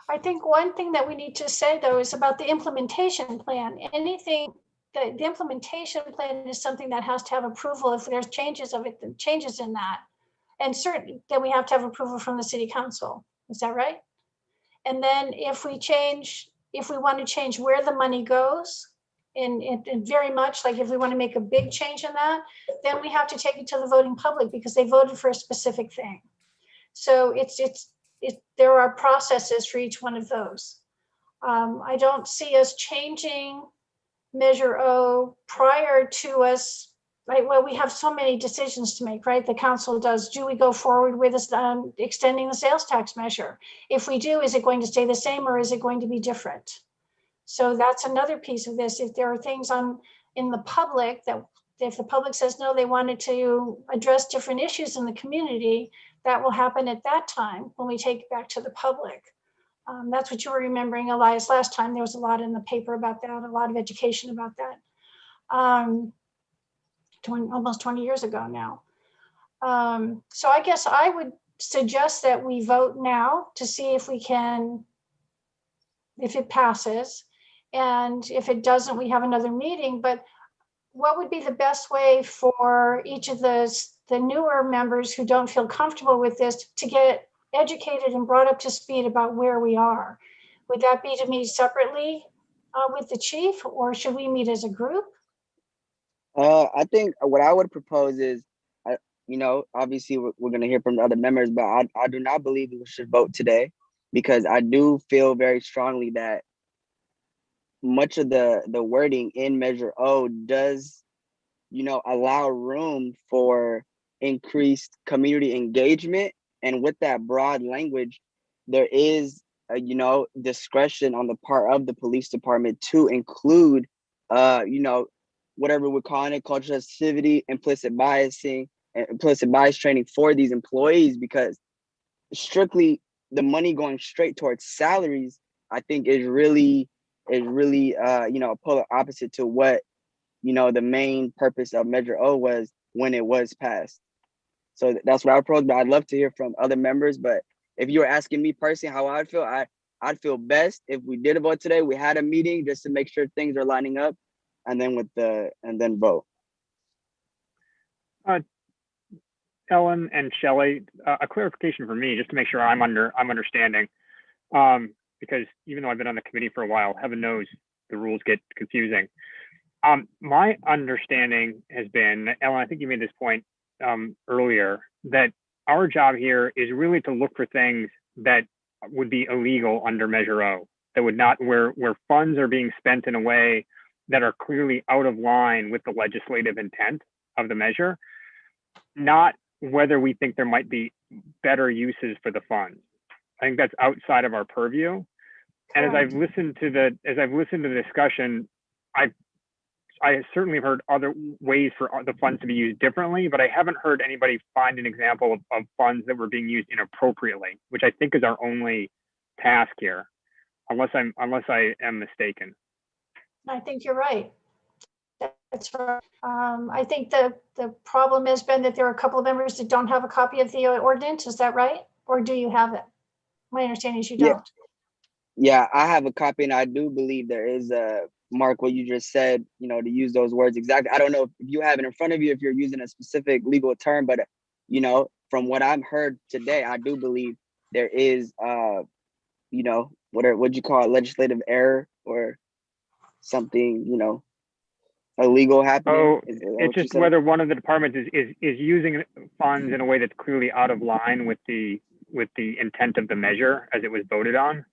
I think one thing that we need to say though is about the implementation plan. Anything, the implementation plan is something that has to have approval. If there's changes of it, then changes in that. And certainly then we have to have approval from the city council. Is that right? And then if we want to change where the money goes, and very much like if we want to make a big change in that, then we have to take it to the voting public because they voted for a specific thing. So there are processes for each one of those. I don't see us changing Measure O prior to us. Right, well, we have so many decisions to make, right? The council does. Do we go forward with this, extending the sales tax measure? If we do, is it going to stay the same or is it going to be different? So that's another piece of this. If there are things in the public that if the public says no, they wanted to address different issues in the community, that will happen at that time when we take it back to the public. That's what you were remembering, Elias, last time. There was a lot in the paper about that, a lot of education about that. 20, almost 20 years ago now. So I guess I would suggest that we vote now to see if we can, if it passes. And if it doesn't, we have another meeting. But what would be the best way for each of the newer members who don't feel comfortable with this to get educated and brought up to speed about where we are? Would that be to meet separately with the chief, or should we meet as a group? I think what I would propose is, obviously we're going to hear from the other members, but I do not believe we should vote today because I do feel very strongly that much of the wording in Measure O does, allow room for increased community engagement. And with that broad language, there is, discretion on the part of the police department to include, whatever we're calling it, cultural sensitivity, implicit bias training for these employees, because strictly the money going straight towards salaries, I think is really polar opposite to what, the main purpose of Measure O was when it was passed. So that's what I propose, but I'd love to hear from other members. But if you were asking me personally how I'd feel, I'd feel best if we did a vote today. We had a meeting just to make sure things are lining up, and then vote. Ellen and Shelley, a clarification for me, just to make sure I'm understanding, because even though I've been on the committee for a while, heaven knows the rules get confusing. My understanding has been, Ellen, I think you made this point earlier, that our job here is really to look for things that would be illegal under Measure O, that would not, where funds are being spent in a way that are clearly out of line with the legislative intent of the measure, not whether we think there might be better uses for the funds. I think that's outside of our purview. And as I've listened to the discussion, I certainly have heard other ways for the funds to be used differently, but I haven't heard anybody find an example of funds that were being used inappropriately, which I think is our only task here, unless I am mistaken. I think you're right. That's right. I think the problem has been that there are a couple of members that don't have a copy of the ordinance. Is that right? Or do you have it? My understanding is you don't. Yeah, I have a copy, and I do believe there is Mark, what you just said, to use those words exactly. I don't know if you have it in front of you, if you're using a specific legal term, but, from what I've heard today, I do believe there is, what'd you call it, legislative error or something, illegal happening. Oh, it's just whether one of the departments is using funds in a way that's clearly out of line with the intent of the measure as it was voted on.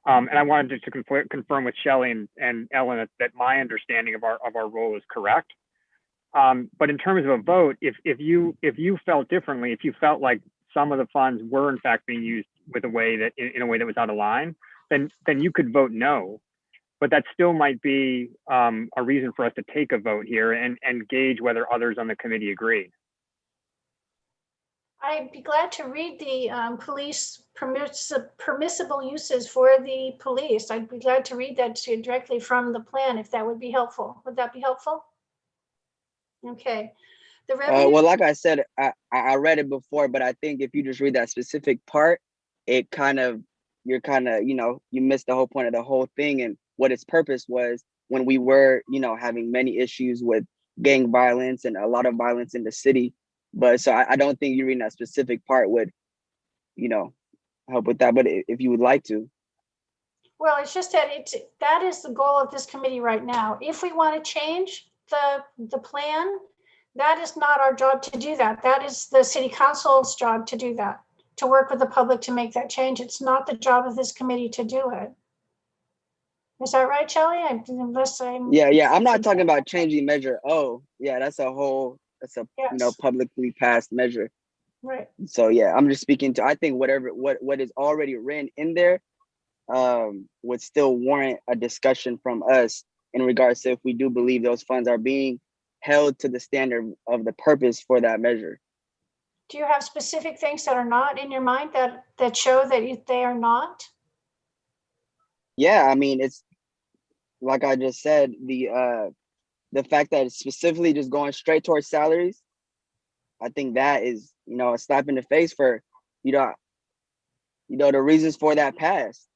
And I wanted just to confirm with Shelley and Ellen that my understanding of our role is correct. But in terms of a vote, if you felt differently, if you felt like some of the funds were in fact being used with a way that in a way that was out of line, then you could vote no. But that still might be a reason for us to take a vote here and gauge whether others on the committee agree. I'd be glad to read the police permissible uses for the police. I'd be glad to read that directly from the plan if that would be helpful. Would that be helpful? Okay. The revenue. Well, like I said, I read it before, but I think if you just read that specific part, it kind of, you're kind of, you missed the whole point of the whole thing and what its purpose was when we were, having many issues with gang violence and a lot of violence in the city. But so I don't think you reading that specific part would, help with that. But if you would like to. Well, it's just that that is the goal of this committee right now. If we want to change the plan, that is not our job to do that. That is the city council's job to do that, to work with the public to make that change. It's not the job of this committee to do it. Is that right, Shelley? Yeah. I'm not talking about changing Measure O. Yeah, that's a yes. Publicly passed measure. Right. So yeah, I'm just speaking to, I think what is already written in there would still warrant a discussion from us in regards to if we do believe those funds are being held to the standard of the purpose for that measure. Do you have specific things that are not in your mind that show that they are not? Yeah, I mean, it's like I just said, the fact that it's specifically just going straight towards salaries, I think that is, a slap in the face for, the reasons for that pass.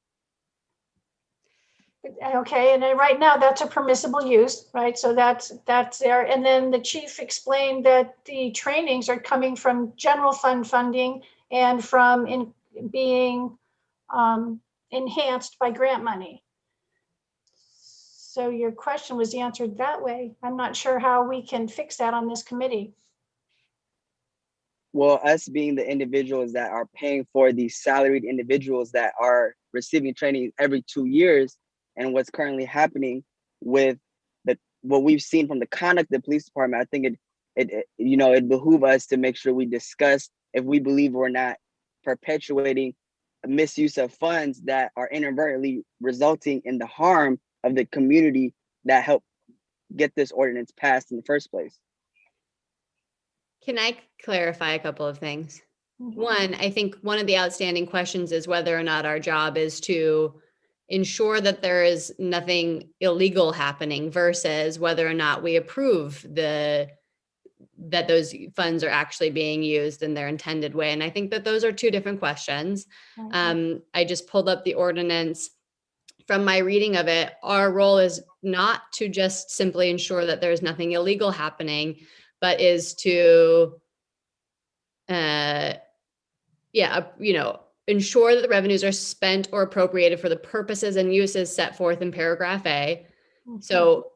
Okay, and then right now that's a permissible use, right? So that's there. And then the chief explained that the trainings are coming from general fund funding and from being enhanced by grant money. So your question was answered that way. I'm not sure how we can fix that on this committee. Well, us being the individuals that are paying for these salaried individuals that are receiving training every 2 years, and what's currently happening with what we've seen from the conduct of the police department, I think it behooves us to make sure we discuss if we believe we're not perpetuating a misuse of funds that are inadvertently resulting in the harm of the community that helped get this ordinance passed in the first place. Can I clarify a couple of things? One, I think one of the outstanding questions is whether or not our job is to ensure that there is nothing illegal happening versus whether or not we approve that those funds are actually being used in their intended way. And I think that those are two different questions. I just pulled up the ordinance. From my reading of it, our role is not to just simply ensure that there's nothing illegal happening, but is to, ensure that the revenues are spent or appropriated for the purposes and uses set forth in paragraph A. So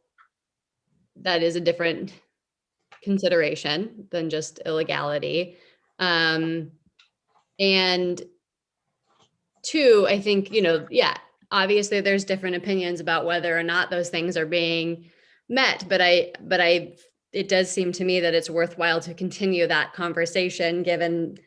that is a different consideration than just illegality. And two, I think, obviously there's different opinions about whether or not those things are being met, but it does seem to me that it's worthwhile to continue that conversation given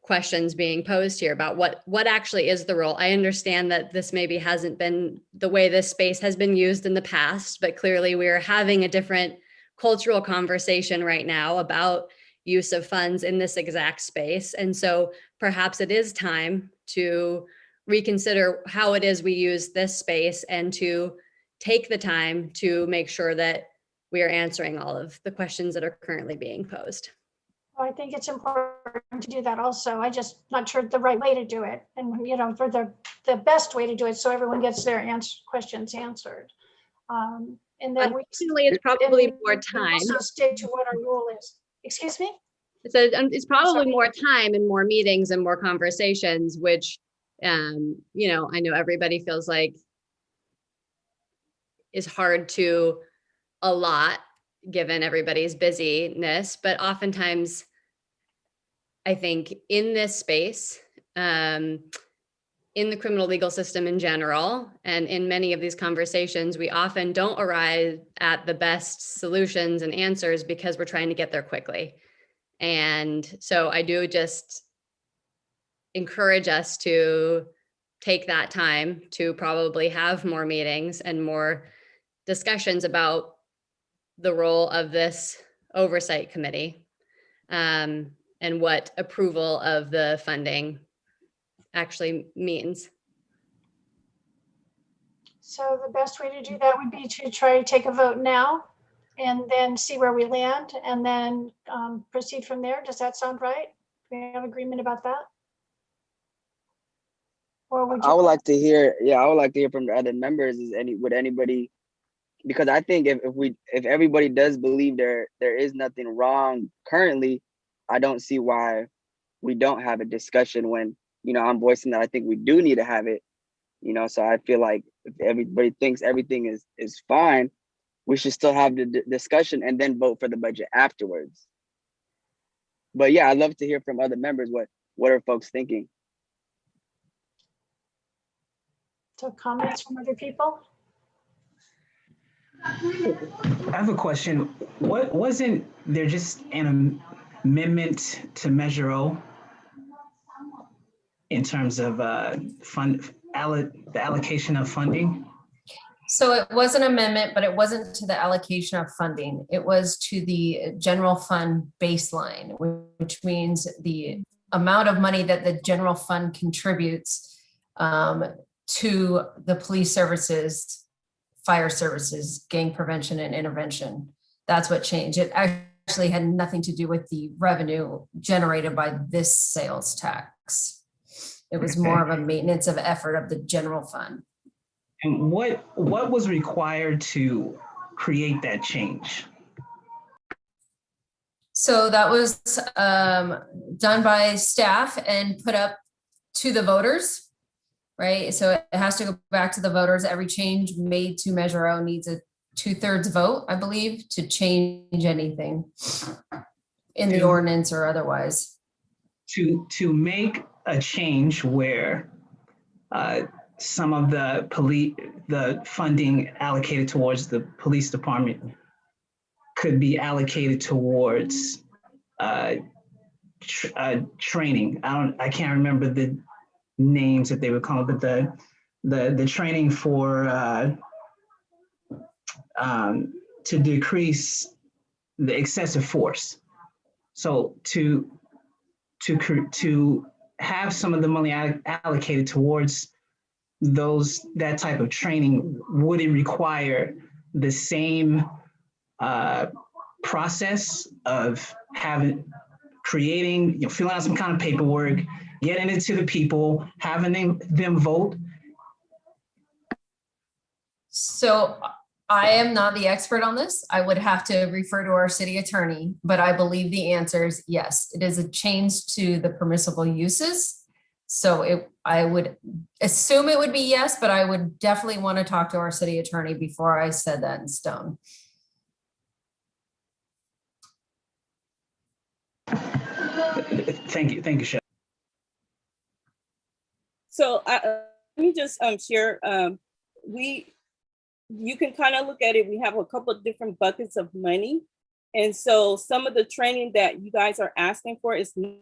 questions being posed here about what actually is the role. I understand that this maybe hasn't been the way this space has been used in the past, but clearly we're having a different cultural conversation right now about use of funds in this exact space. And so perhaps it is time to reconsider how it is we use this space and to take the time to make sure that we are answering all of the questions that are currently being posed. I think it's important to do that also. I just not sure the right way to do it, and for the best way to do it so everyone gets their questions answered. And then unfortunately, it's probably more time. Also stick to what our role is. Excuse me? It's probably more time and more meetings and more conversations, which I know everybody feels like is hard to allot given everybody's busyness, but oftentimes I think in this space, in the criminal legal system in general, and in many of these conversations, we often don't arrive at the best solutions and answers because we're trying to get there quickly. And so I do just encourage us to take that time to probably have more meetings and more discussions about the role of this oversight committee and what approval of the funding actually means. So the best way to do that would be to try to take a vote now and then see where we land and then proceed from there. Does that sound right? Do we have agreement about that? would you? I would like to hear, I would like to hear from the other members. Would anybody, because I think if everybody does believe there is nothing wrong currently, I don't see why we don't have a discussion when, I'm voicing that I think we do need to have it, so I feel like if everybody thinks everything is fine, we should still have the discussion and then vote for the budget afterwards. But yeah, I'd love to hear from other members. What are folks thinking? So comments from other people? I have a question. Wasn't there just an amendment to Measureo in terms of the allocation of funding? So it was an amendment, but it wasn't to the allocation of funding. It was to the general fund baseline, which means the amount of money that the general fund contributes to the police services, fire services, gang prevention and intervention. That's what changed. It actually had nothing to do with the revenue generated by this sales tax. It was more of a maintenance of effort of the general fund. And what was required to create that change? So that was done by staff and put up to the voters, right? So it has to go back to the voters. Every change made to Measureo needs a 2/3 vote, I believe, to change anything in the ordinance or otherwise. To make a change where some of the funding allocated towards the police department could be allocated towards training. I can't remember the names that they were called, but the training for to decrease the excessive force. So to have some of the money allocated towards that type of training, would it require the same process of creating, filling out some kind of paperwork, getting it to the people, having them vote? So I am not the expert on this. I would have to refer to our city attorney, but I believe the answer is yes. It is a change to the permissible uses. So I would assume it would be yes, but I would definitely want to talk to our city attorney before I said that in stone. Thank you, Chef. So let me just share. You can kind of look at it. We have a couple of different buckets of money, and so some of the training that you guys are asking for is not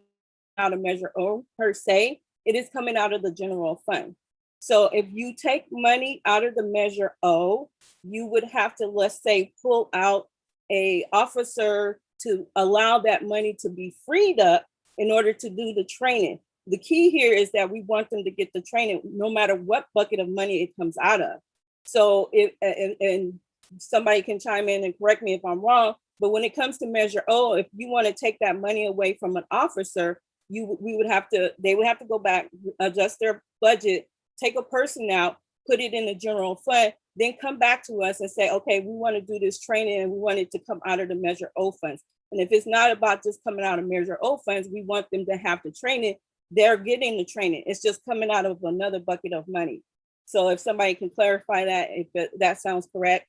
out of Measureo per se. It is coming out of the general fund. So if you take money out of the Measureo, you would have to, let's say, pull out a officer to allow that money to be freed up in order to do the training. The key here is that we want them to get the training no matter what bucket of money it comes out of. So and somebody can chime in and correct me if I'm wrong, but when it comes to Measureo, if you want to take that money away from an officer, they would have to go back, adjust their budget, take a person out, put it in the general fund, then come back to us and say, okay, we want to do this training and we want it to come out of the Measureo funds. And if it's not about just coming out of Measureo funds, we want them to have the training. They're getting the training. It's just coming out of another bucket of money. So if somebody can clarify that, if that sounds correct.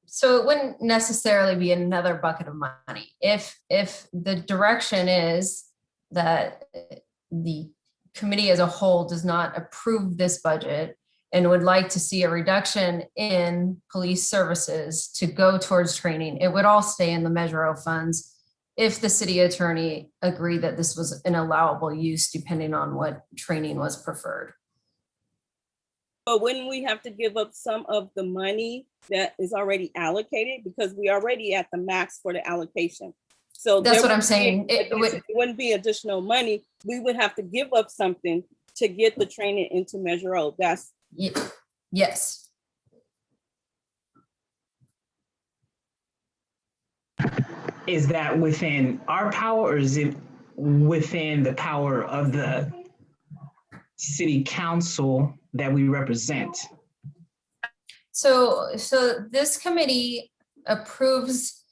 So it wouldn't necessarily be another bucket of money. If the direction is that the committee as a whole does not approve this budget and would like to see a reduction in police services to go towards training, it would all stay in the Measureo funds if the city attorney agreed that this was an allowable use depending on what training was preferred. But wouldn't we have to give up some of the money that is already allocated, because we already at the max for the allocation? So that's what I'm saying. It wouldn't be additional money. We would have to give up something to get the training into Measureo. That's yes. Is that within our power, or is it within the power of the city council that we represent. So this committee approves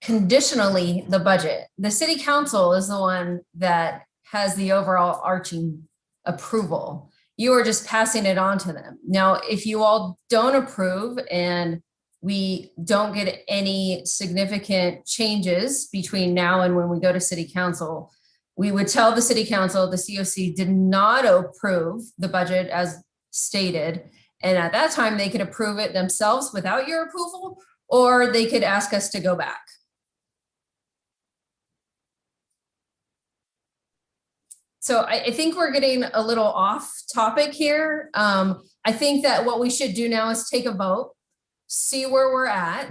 conditionally the budget. The city council is the one that has the overall arching approval. You are just passing it on to them. Now, if you all don't approve and we don't get any significant changes between now and when we go to city council, we would tell the city council the COC did not approve the budget as stated. And at that time, they could approve it themselves without your approval, or they could ask us to go back. So I think we're getting a little off topic here. I think that what we should do now is take a vote, see where we're at,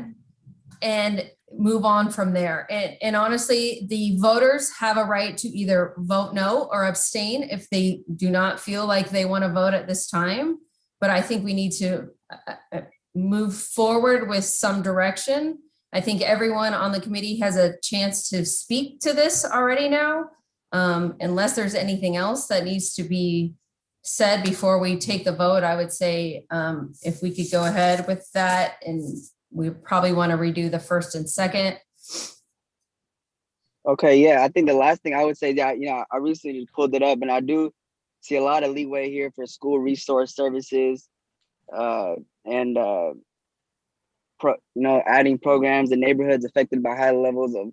and move on from there. And honestly, the voters have a right to either vote no or abstain if they do not feel like they want to vote at this time. But I think we need to move forward with some direction. I think everyone on the committee has a chance to speak to this already now. Unless there's anything else that needs to be said before we take the vote, I would say if we could go ahead with that, and we probably want to redo the first and second. Okay, yeah, I think the last thing I would say that, I recently just pulled it up, and I do see a lot of leeway here for school resource services and adding programs in neighborhoods affected by high levels of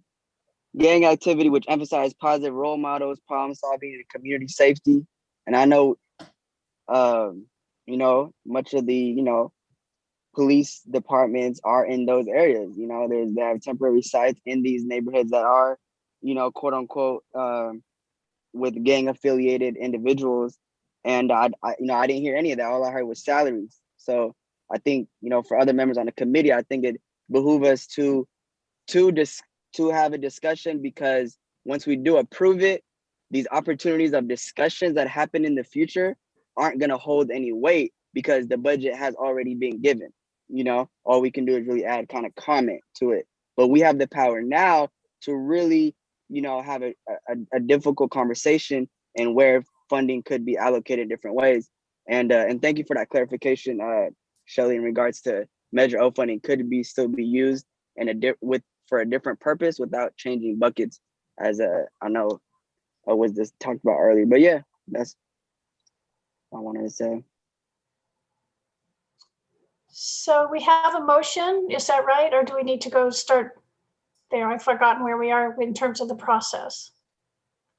gang activity, which emphasize positive role models, problem solving, and community safety. And I know, much of the, police departments are in those areas. They have temporary sites in these neighborhoods that are, quote unquote, with gang affiliated individuals. And I didn't hear any of that. All I heard was salaries. So I think, for other members on the committee, I think it behooves us to have a discussion, because once we do approve it, these opportunities of discussions that happen in the future aren't going to hold any weight because the budget has already been given. All we can do is really add kind of comment to it. But we have the power now to really, have a difficult conversation and where funding could be allocated different ways. And thank you for that clarification, Shelley, in regards to Measureo funding could still be used for a different purpose without changing buckets, as I know was this talked about earlier. But yeah, that's what I wanted to say. So we have a motion, is that right? Or do we need to go start there? I've forgotten where we are in terms of the process.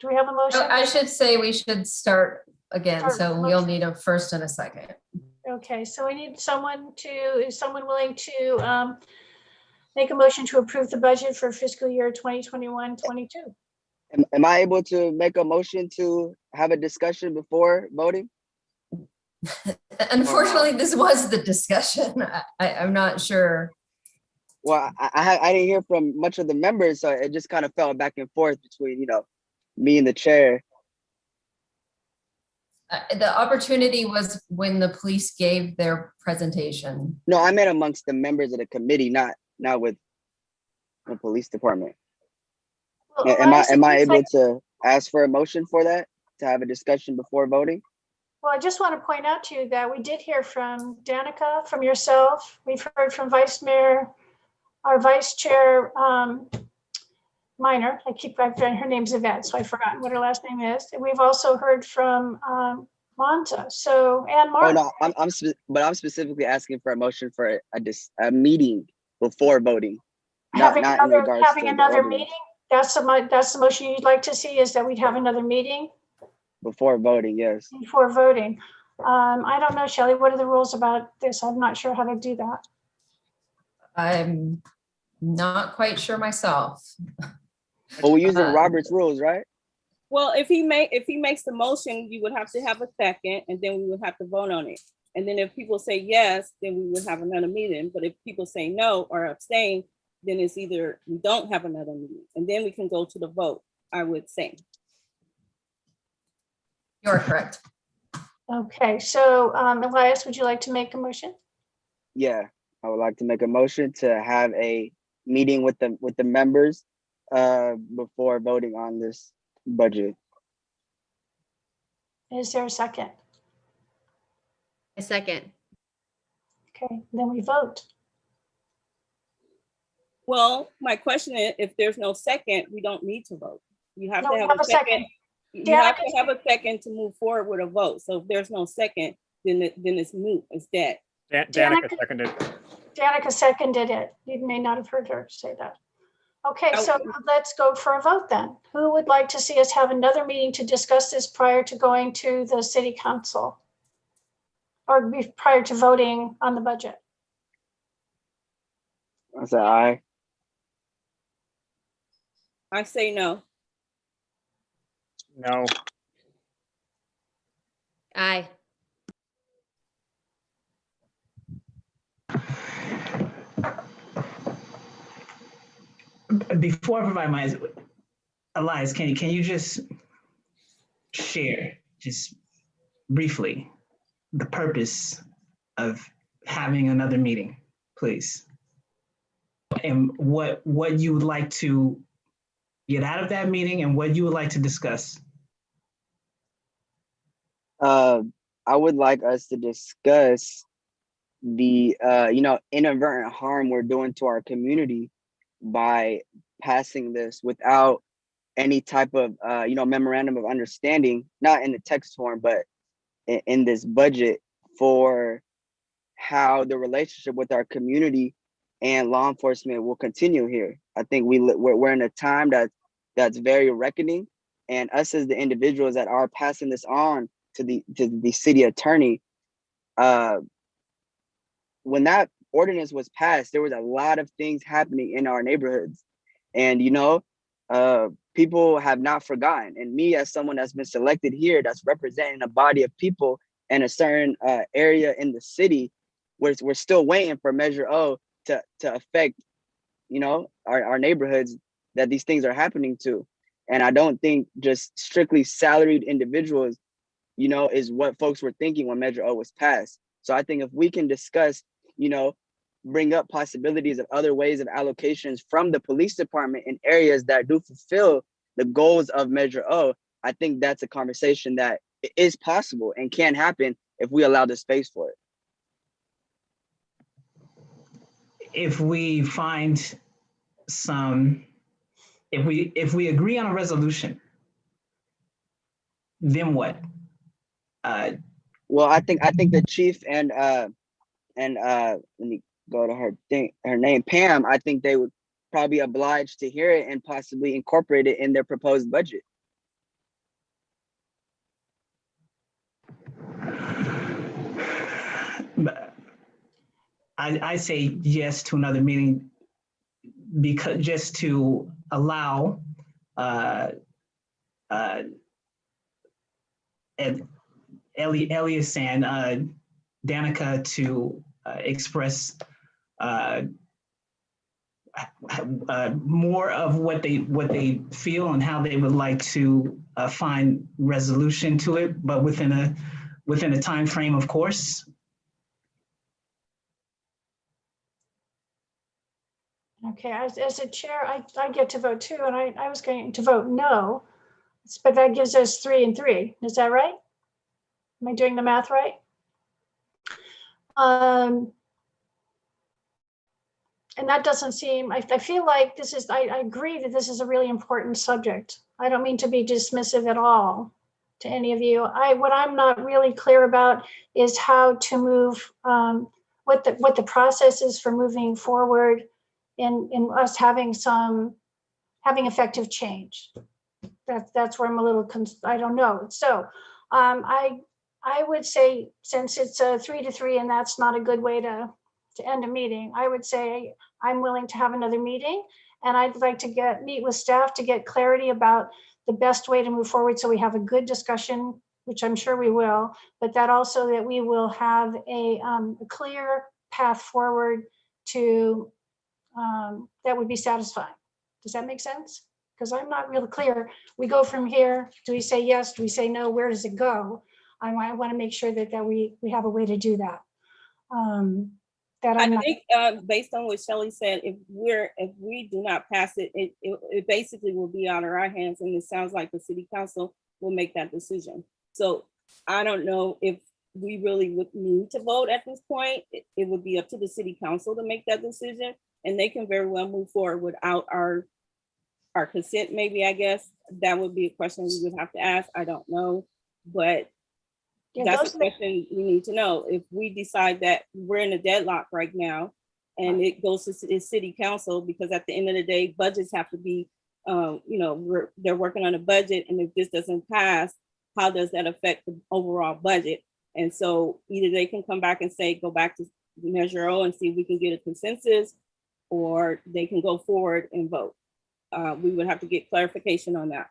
Do we have a motion? I should say we should start again. So we'll need a first and a second. Okay, so we need is someone willing to make a motion to approve the budget for fiscal year 2021-22? Am I able to make a motion to have a discussion before voting? Unfortunately, this was the discussion. I'm not sure. Well, I didn't hear from much of the members, so it just kind of fell back and forth between, me and the chair. The opportunity was when the police gave their presentation. No, I meant amongst the members of the committee, not with the police department. Well, am I able to ask for a motion for that, to have a discussion before voting? Well, I just want to point out to you that we did hear from Danica, from yourself. We've heard from our Vice Chair Minor. Her name's Yvette, so I've forgotten what her last name is. And we've also heard from Monta, and Mark. Oh no, I'm specifically asking for a motion for a meeting before voting. Having another meeting. That's the motion you'd like to see, is that we'd have another meeting before voting. Yes. Before voting. I don't know, Shelley. What are the rules about this? I'm not sure how to do that. I'm not quite sure myself. Well, we're using Robert's rules, right? Well, if he makes the motion, you would have to have a second, and then we would have to vote on it. And then if people say yes, then we would have another meeting. But if people say no or abstain, then it's either we don't have another meeting, and then we can go to the vote, I would say. You're correct. Okay, so Elias, would you like to make a motion? Yeah, I would like to make a motion to have a meeting with the members before voting on this budget. Is there a second? A second. Okay, then we vote. Well, my question is, if there's no second, we don't need to vote. You have No, to we have have a a second. second. You have to Danica- have a second to move forward with a vote. So if there's no second, then it's moot, it's dead. Danica seconded. Danica seconded it. You may not have heard her say that. Okay, Oh. so let's go for a vote then. Who would like to see us have another meeting to discuss this prior to going to the city council? Or prior to voting on the budget? I say aye. I say no. No. Aye. Before I provide my, Elias, can you just share, just briefly, the purpose of having another meeting, please? And what you would like to get out of that meeting and what you would like to discuss? I would like us to discuss the inadvertent harm we're doing to our community by passing this without any type of memorandum of understanding, not in the text form, but in this budget, for how the relationship with our community and law enforcement will continue here. I think we're in a time that's very reckoning, and us as the individuals that are passing this on to the city attorney, when that ordinance was passed, there was a lot of things happening in our neighborhoods, and people have not forgotten. And me, as someone that's been selected here, that's representing a body of people in a certain area in the city, we're still waiting for Measure O to affect, our neighborhoods that these things are happening to. And I don't think just strictly salaried individuals, is what folks were thinking when Measure O was passed. So I think if we can discuss, bring up possibilities of other ways of allocations from the police department in areas that do fulfill the goals of Measure O, I think that's a conversation that is possible and can happen if we allow the space for it. If we find if we agree on a resolution, then what? Well, I think the chief and let me go to her name, Pam, I think they would probably be obliged to hear it and possibly incorporate it in their proposed budget. I say yes to another meeting, because just to allow Elias and Danica to express more of what they feel and how they would like to find resolution to it, but within a time frame, of course. Okay, as a chair, I get to vote too, and I was going to vote no, but that gives us 3 and 3. Is that right? Am I doing the math right? And that doesn't seem, I feel like I agree that this is a really important subject. I don't mean to be dismissive at all to any of you. What I'm not really clear about is how to move, what the process is for moving forward in us having effective change. That's where I'm a little, I don't know. So I would say, since it's a 3 to 3 and that's not a good way to end a meeting, I would say I'm willing to have another meeting, and I'd like to meet with staff to get clarity about the best way to move forward, so we have a good discussion, which I'm sure we will, but that also that we will have a clear path forward to that would be satisfying. Does that make sense? Because I'm not really clear. We go from here. Do we say yes? Do we say no? Where does it go? I want to make sure that we have a way to do that. I think based on what Shelley said, if we do not pass it, it basically will be out of our hands, and it sounds like the city council will make that decision. So I don't know if we really would need to vote at this point. It would be up to the city council to make that decision, and they can very well move forward without our consent, maybe, I guess. That would be a question we would have to ask. I don't know, but that's a question we need to know. If we decide that we're in a deadlock right now and it goes to the city council, because at the end of the day, budgets have to be, they're working on a budget, and if this doesn't pass, how does that affect the overall budget? And so either they can come back and say, go back to Measureo and see if we can get a consensus, or they can go forward and vote. We would have to get clarification on that.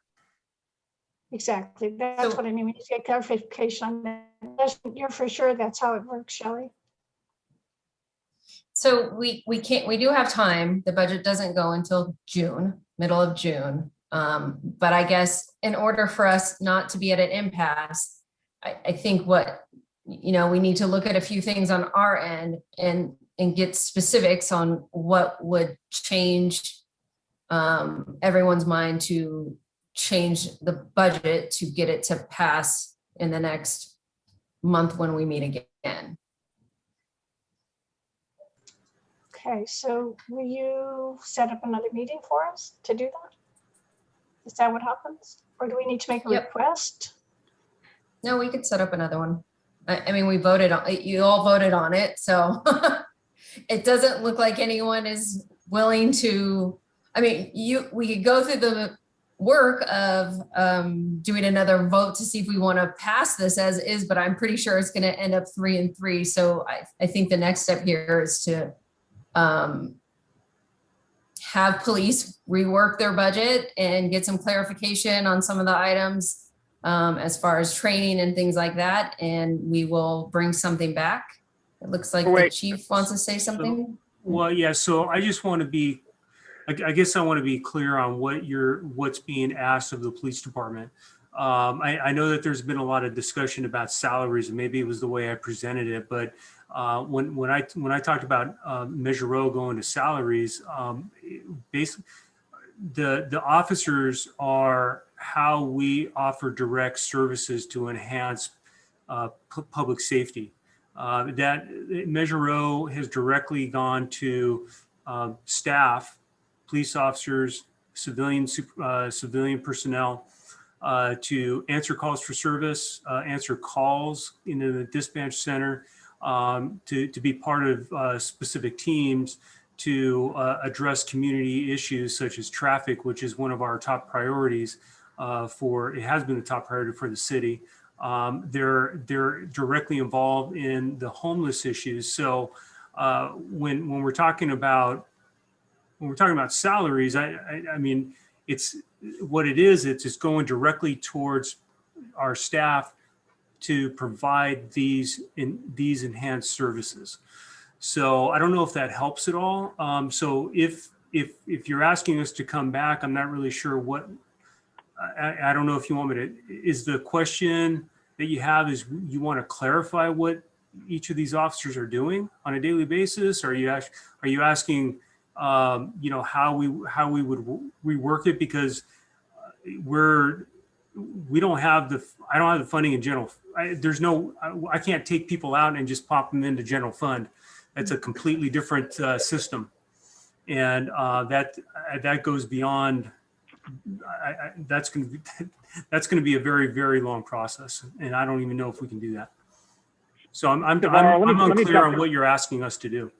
Exactly. That's what I mean. We need to get clarification on that. You're for sure that's how it works, Shelley. So we do have time. The budget doesn't go until June, middle of June. But I guess in order for us not to be at an impasse, I think we need to look at a few things on our end and get specifics on what would change everyone's mind to change the budget to get it to pass in the next month when we meet again. Okay, so will you set up another meeting for us to do that? Is that what happens? Or do we need to make a request? No, we could set up another one. I mean, we voted on it, you all voted on it, so it doesn't look like anyone is willing to, I mean, we could go through the work of doing another vote to see if we want to pass this as is, but I'm pretty sure it's going to end up 3-3. So I think the next step here is to have police rework their budget and get some clarification on some of the items as far as training and things like that. And we will bring something back. It looks like the chief wants to say something. Well, yeah, so I just want to be, I guess I want to be clear on what's being asked of the police department. I know that there's been a lot of discussion about salaries, and maybe it was the way I presented it, but when I talked about Measureo going to salaries, basically the officers are how we offer direct services to enhance public safety. That Measureo has directly gone to staff, police officers, civilian personnel, to answer calls for service, answer calls into the dispatch center, to be part of specific teams to address community issues such as traffic, which is one of our top priorities it has been the top priority for the city. They're directly involved in the homeless issues. So when we're talking about salaries, I mean, it's what it is. It's just going directly towards our staff to provide these enhanced services. So I don't know if that helps at all. So if you're asking us to come back, I'm not really sure what. I don't know if you want me to. Is the question that you have is you want to clarify what each of these officers are doing on a daily basis? Or are you asking? How we would rework it, because we don't have I don't have the funding in general. I can't take people out and just pop them into general fund. That's a completely different system, and that goes beyond. That's going to be a very, very long process, and I don't even know if we can do that. So I'm unclear on what you're asking us to do.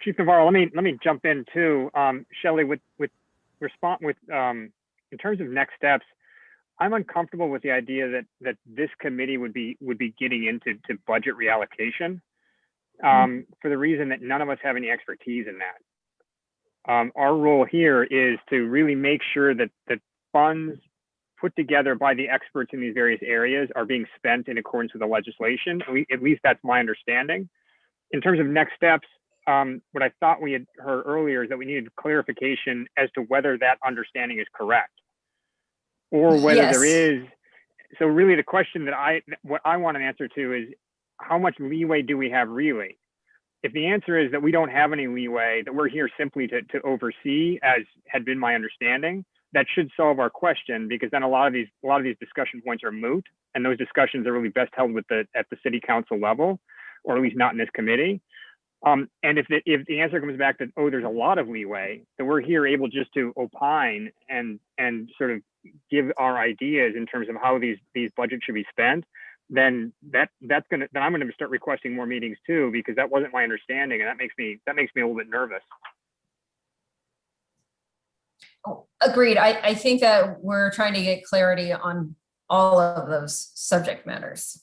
Chief Navarro, let me jump in too. Shelley, with in terms of next steps, I'm uncomfortable with the idea that this committee would be getting into budget reallocation for the reason that none of us have any expertise in that. Our role here is to really make sure that funds put together by the experts in these various areas are being spent in accordance with the legislation. At least that's my understanding. In terms of next steps, what I thought we had heard earlier is that we needed clarification as to whether that understanding is correct, or whether there is. So really the question what I want an answer to is, how much leeway do we have really? If the answer is that we don't have any leeway, that we're here simply to oversee, as had been my understanding, that should solve our question, because then a lot of these discussion points are moot, and those discussions are really best held at the city council level, or at least not in this committee. And if the answer comes back that, oh, there's a lot of leeway, then we're here able just to opine and sort of give our ideas in terms of how these budgets should be spent, then then I'm gonna start requesting more meetings too, because that wasn't my understanding, and that makes me a little bit nervous. Agreed. I think that we're trying to get clarity on all of those subject matters.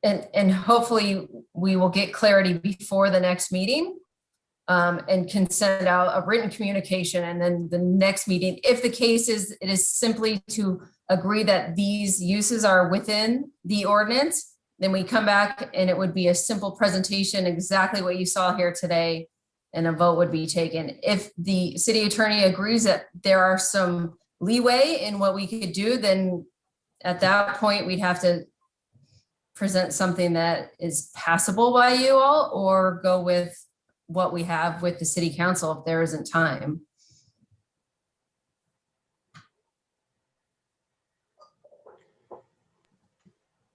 And hopefully we will get clarity before the next meeting, and can send out a written communication. And then the next meeting, if the case is, it is simply to agree that these uses are within the ordinance, then we come back and it would be a simple presentation, exactly what you saw here today, and a vote would be taken. If the city attorney agrees that there are some leeway in what we could do, then at that point, we'd have to present something that is passable by you all, or go with what we have with the city council if there isn't time.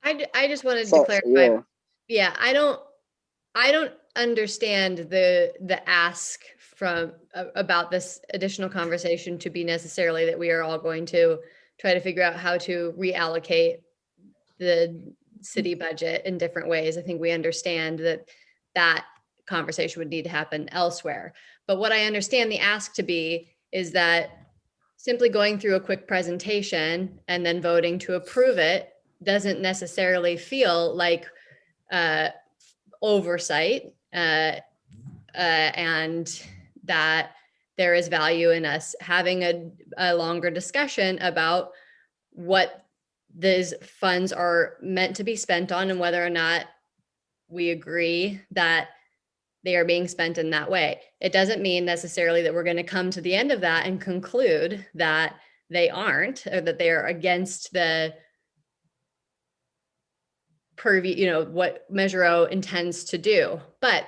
I just wanted to clarify. Yeah, I don't understand the ask from about this additional conversation to be necessarily that we are all going to try to figure out how to reallocate the city budget in different ways. I think we understand that conversation would need to happen elsewhere. But what I understand the ask to be is that simply going through a quick presentation and then voting to approve it doesn't necessarily feel like oversight, and that there is value in us having a longer discussion about what these funds are meant to be spent on, and whether or not we agree that they are being spent in that way. It doesn't mean necessarily that we're going to come to the end of that and conclude that they aren't, or that they are against the purview, what Measureo intends to do. But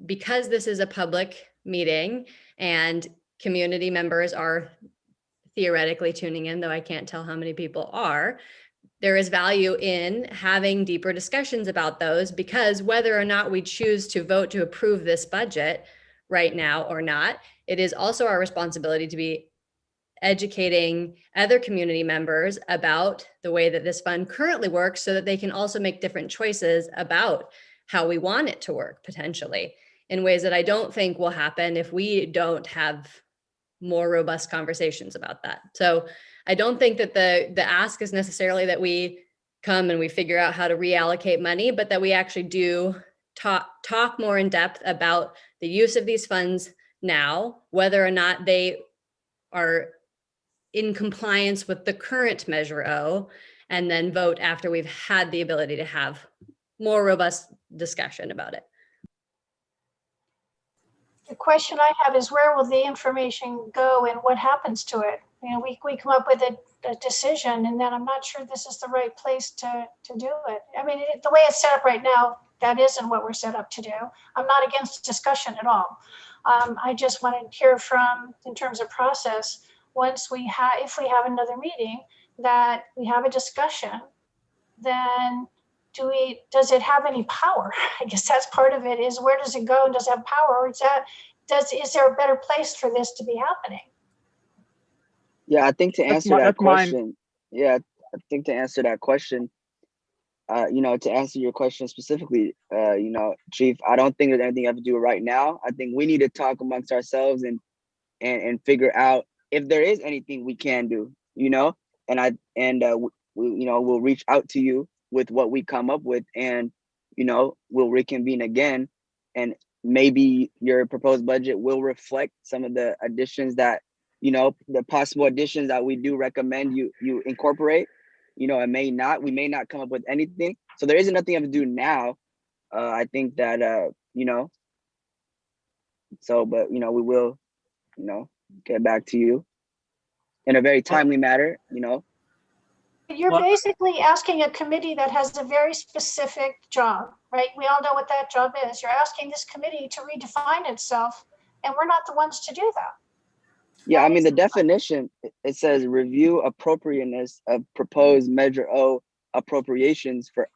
because this is a public meeting and community members are theoretically tuning in, though I can't tell how many people are, there is value in having deeper discussions about those, because whether or not we choose to vote to approve this budget right now or not, it is also our responsibility to be educating other community members about the way that this fund currently works, so that they can also make different choices about how we want it to work, potentially in ways that I don't think will happen if we don't have more robust conversations about that. So I don't think that the ask is necessarily that we come and we figure out how to reallocate money, but that we actually do talk more in depth about the use of these funds now, whether or not they are in compliance with the current Measureo, and then vote after we've had the ability to have more robust discussion about it. The question I have is, where will the information go and what happens to it? We come up with a decision, and then I'm not sure this is the right place to do it. I mean, the way it's set up right now, that isn't what we're set up to do. I'm not against discussion at all. I just want to hear from, in terms of process, if we have another meeting, that we have a discussion, then does it have any power? I guess that's part of it, is where does it go, and does it have power, or is there a better place for this to be happening? Yeah, I think to answer that question, to answer your question specifically, Chief, I don't think there's anything I have to do right now. I think we need to talk amongst ourselves and figure out if there is anything we can do, we'll reach out to you with what we come up with, and, we'll reconvene again, and maybe your proposed budget will reflect some of the additions that, the possible additions that we do recommend you incorporate. We may not come up with anything. So there isn't nothing I have to do now. I think that, but we will, get back to you in a very timely manner, You're basically asking a committee that has a very specific job, right? We all know what that job is. You're asking this committee to redefine itself, and we're not the ones to do that. Yeah, I mean, the definition, it says review appropriateness of proposed Measure O appropriations for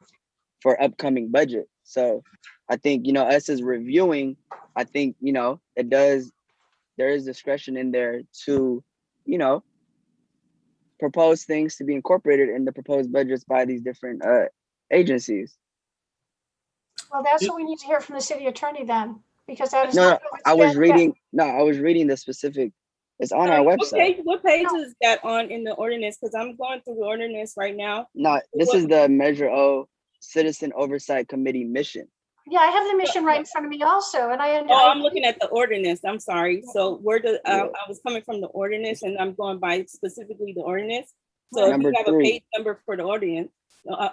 upcoming budget. So I think, us as reviewing, I think, there is discretion in there to, propose things to be incorporated in the proposed budgets by these different agencies. Well, that's what we need to hear from the city attorney then, because that is No, not. I was reading the specific, it's on our website. What page is that on in the ordinance? Because I'm going through the ordinance right now. No, this is the Measure O Citizen Oversight Committee mission. Yeah, I have the mission right in front of me also, and I'm looking at the ordinance. I'm sorry. So where I was coming from the ordinance, and I'm going by specifically the ordinance. So if you have a page number for the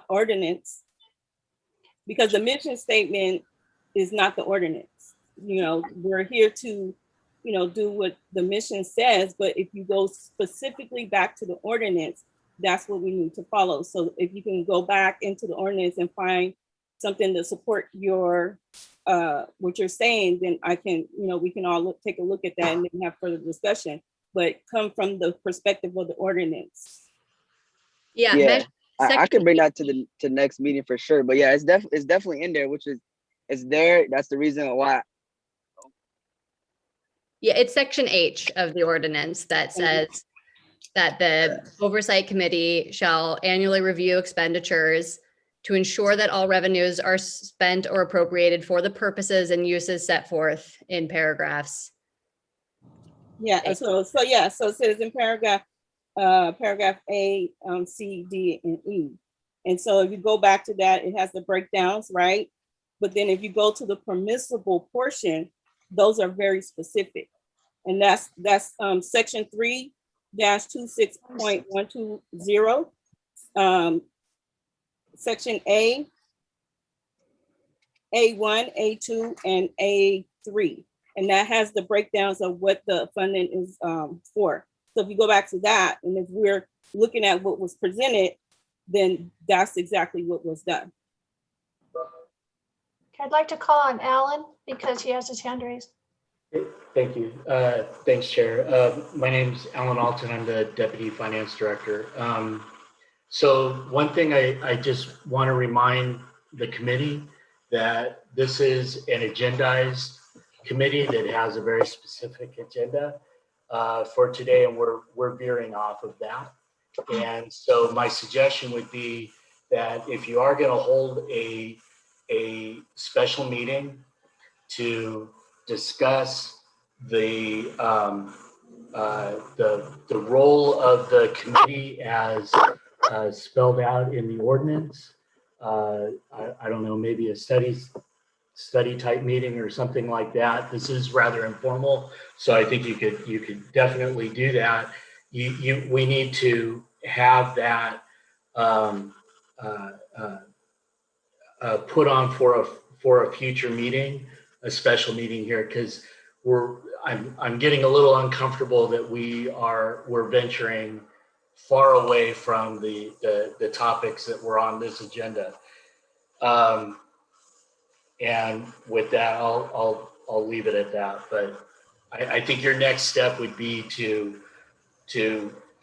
ordinance, because the mission statement is not the ordinance. We're here to, do what the mission says, but if you go specifically back to the ordinance, that's what we need to follow. So if you can go back into the ordinance and find something to support your what you're saying, then I can, we can all take a look at that and then have further discussion, but come from the perspective of the ordinance. Yeah. I can bring that to the next meeting for sure. But yeah, it's definitely in there, which is it's there. That's the reason why. Yeah, it's section H of the ordinance that says that the oversight committee shall annually review expenditures to ensure that all revenues are spent or appropriated for the purposes and uses set forth in paragraphs. Yeah, so it says in paragraph A, C, D, and E. And so if you go back to that, it has the breakdowns, right? But then if you go to the permissible portion, those are very specific. And that's section 3-26.120. Section A, A1, A2, and A3. And that has the breakdowns of what the funding is for. So if you go back to that, and if we're looking at what was presented, then that's exactly what was done. I'd like to call on Alan because he has his hand raised. Thank you. Thanks, Chair. My name is Alan Alton. I'm the Deputy Finance Director. So one thing I just want to remind the committee that this is an agendized committee that has a very specific agenda for today, and we're veering off of that. And so my suggestion would be that if you are going to hold a special meeting to discuss the role of the committee as spelled out in the ordinance, I don't know, maybe a study type meeting or something like that. This is rather informal, so I think you could definitely do that. We need to have that put on for a future meeting, a special meeting here, because I'm getting a little uncomfortable that we're venturing far away from the topics that were on this agenda. And with that, I'll leave it at that. But I think your next step would be to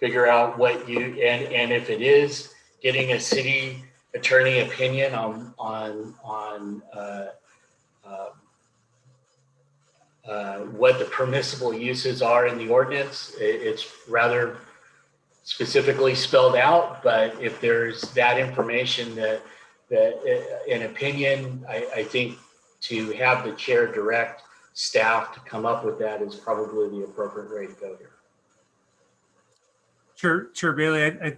figure out what and if it is getting a city attorney opinion on what the permissible uses are in the ordinance. It's rather specifically spelled out, but if there's that information that an opinion, I think to have the chair direct staff to come up with that is probably the appropriate way to go here. Chair Bailey,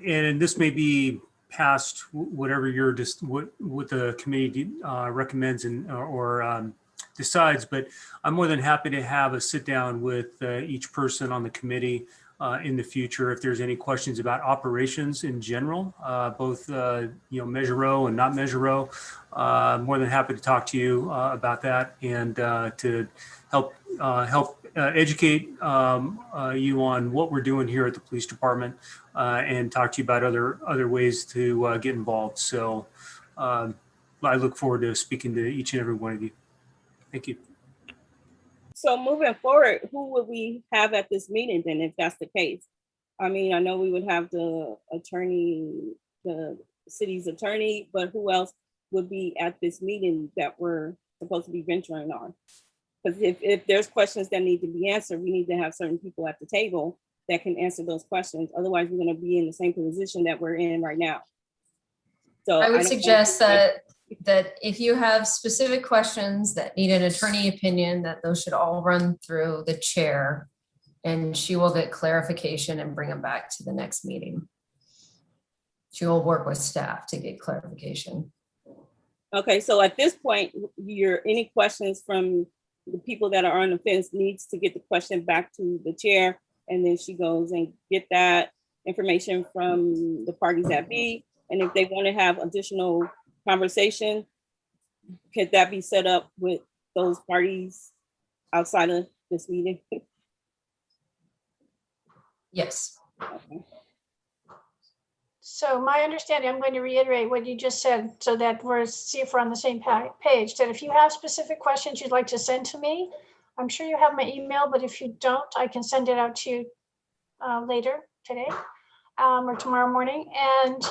and this may be past whatever what the committee recommends or decides, but I'm more than happy to have a sit down with each person on the committee in the future if there's any questions about operations in general, both Measureo and not Measureo. I'm more than happy to talk to you about that and to help educate you on what we're doing here at the police department and talk to you about other ways to get involved. So I look forward to speaking to each and every one of you. Thank you. So moving forward, who would we have at this meeting then, if that's the case? I mean, I know we would have the attorney, the city's attorney, but who else would be at this meeting that we're supposed to be venturing on? Because if there's questions that need to be answered, we need to have certain people at the table that can answer those questions. Otherwise, we're going to be in the same position that we're in right now. So I would don't suggest know. that if you have specific questions that need an attorney opinion, that those should all run through the chair, and she will get clarification and bring them back to the next meeting. She will work with staff to get clarification. Okay, so at this point, any questions from the people that are on the fence needs to get the question back to the chair, and then she goes and get that information from the parties that be. And if they want to have additional conversation, could that be set up with those parties outside of this meeting? Yes. Okay. So my understanding, I'm going to reiterate what you just said so that see if we're on the same page, that if you have specific questions you'd like to send to me, I'm sure you have my email, but if you don't, I can send it out to you later today or tomorrow morning. And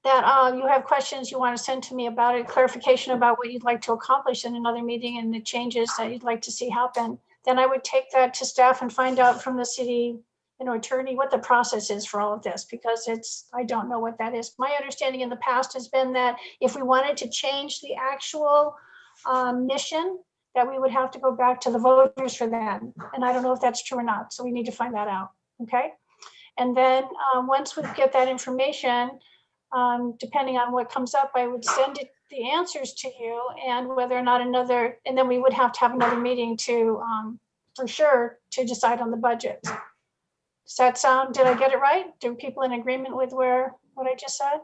that you have questions you want to send to me about it, clarification about what you'd like to accomplish in another meeting and the changes that you'd like to see happen, then I would take that to staff and find out from the city attorney what the process is for all of this, because I don't know what that is. My understanding in the past has been that if we wanted to change the actual mission, that we would have to go back to the voters for that. And I don't know if that's true or not. So we need to find that out. Okay. And then once we get that information, depending on what comes up, I would send the answers to you, and whether or not and then we would have to have another meeting to, for sure, to decide on the budget. Does that sound, did I get it right? Do people in agreement with what I just said?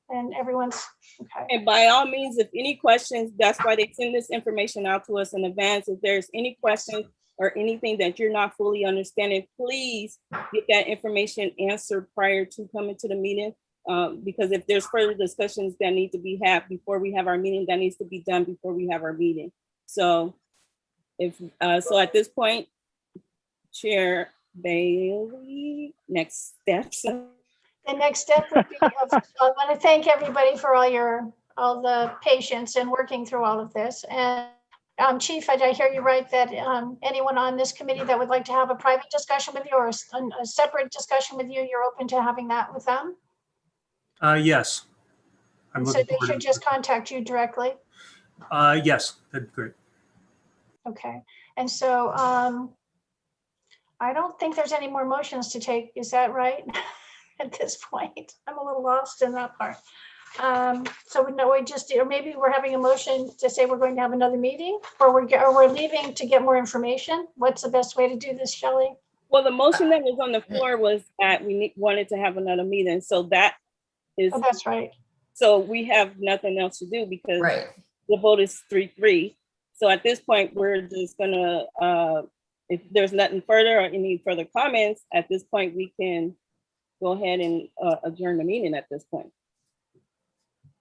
And everyone's okay. And by all means, if any questions, that's why they send this information out to us in advance. If there's any questions or anything that you're not fully understanding, please get that information answered prior to coming to the meeting. Because if there's further discussions that need to be had before we have our meeting, that needs to be done before we have our meeting. So so at this point, Chair Bailey, next steps. The next step would be, I want to thank everybody for all the patience and working through all of this. And Chief, did I hear you right that anyone on this committee that would like to have a private discussion with you or a separate discussion with you, you're open to having that with them? Yes. So they should just contact you directly? Yes, that'd be great. Okay. And so I don't think there's any more motions to take. Is that right? At this point, I'm a little lost in that part. So or maybe we're having a motion to say we're going to have another meeting, or we're leaving to get more information. What's the best way to do this, Shelley? Well, the motion that was on the floor was that we wanted to have another meeting. So that is. Oh, that's right. So we have nothing else to do because right. The vote is 3-3. So at this point, we're just gonna, if there's nothing further or any further comments, at this point, we can go ahead and adjourn the meeting at this point.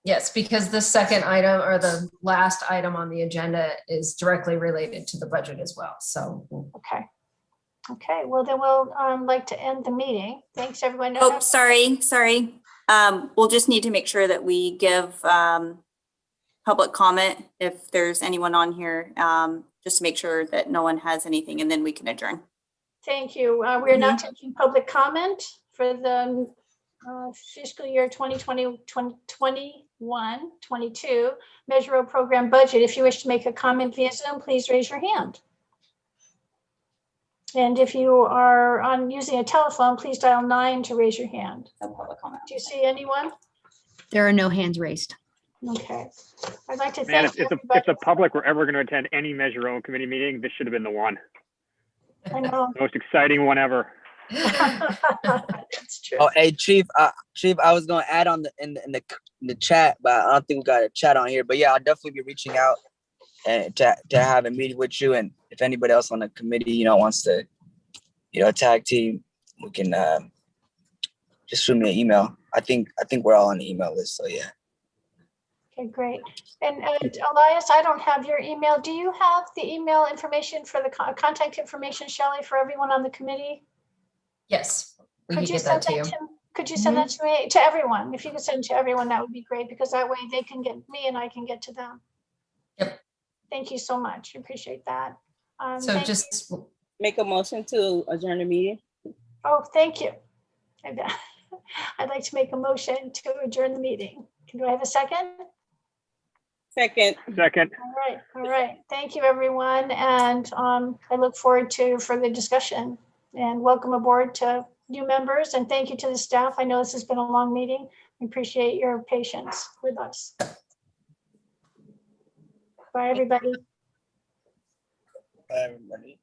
Yes, because the second item or the last item on the agenda is directly related to the budget as well. So. Okay. Okay, well then we'll like to end the meeting. Thanks everyone. Oh, sorry. We'll just need to make sure that we give public comment if there's anyone on here, just to make sure that no one has anything, and then we can adjourn. Thank you. We're not taking public comment for the fiscal year 2021-22 Measureo program budget. If you wish to make a comment via Zoom, please raise your hand. And if you are using a telephone, please dial 9 to raise your hand. No public comment. Do you see anyone? There are no hands raised. Okay. I'd like to Man, thank if the public were ever going to attend any Measureo committee meeting, this should have been the one. I know. Most exciting one ever. That's true. Oh, hey, Chief, I was going to add on in the chat, but I don't think we got a chat on here. But yeah, I'll definitely be reaching out and to have a meeting with you. And if anybody else on the committee, wants to, tag team, we can just shoot me an email. I think we're all on the email list. So yeah. Okay, great. And Elias, I don't have your email. Do you have the email information for the contact information, Shelley, for everyone on the committee? Yes, we Could can you get send that to you. Could you send that to me, to everyone? If you could send it to everyone, that would be great, because that way they can get me and I can get to them. Yep. Thank you so much. Appreciate that. So thank just you. Make a motion to adjourn the meeting. Oh, thank you. I'd like to make a motion to adjourn the meeting. Do I have a second? Second. Second. All right. Thank you, everyone. And I look forward to further discussion, and welcome aboard to new members. And thank you to the staff. I know this has been a long meeting. We appreciate your patience with us. Bye, everybody. Bye, everybody.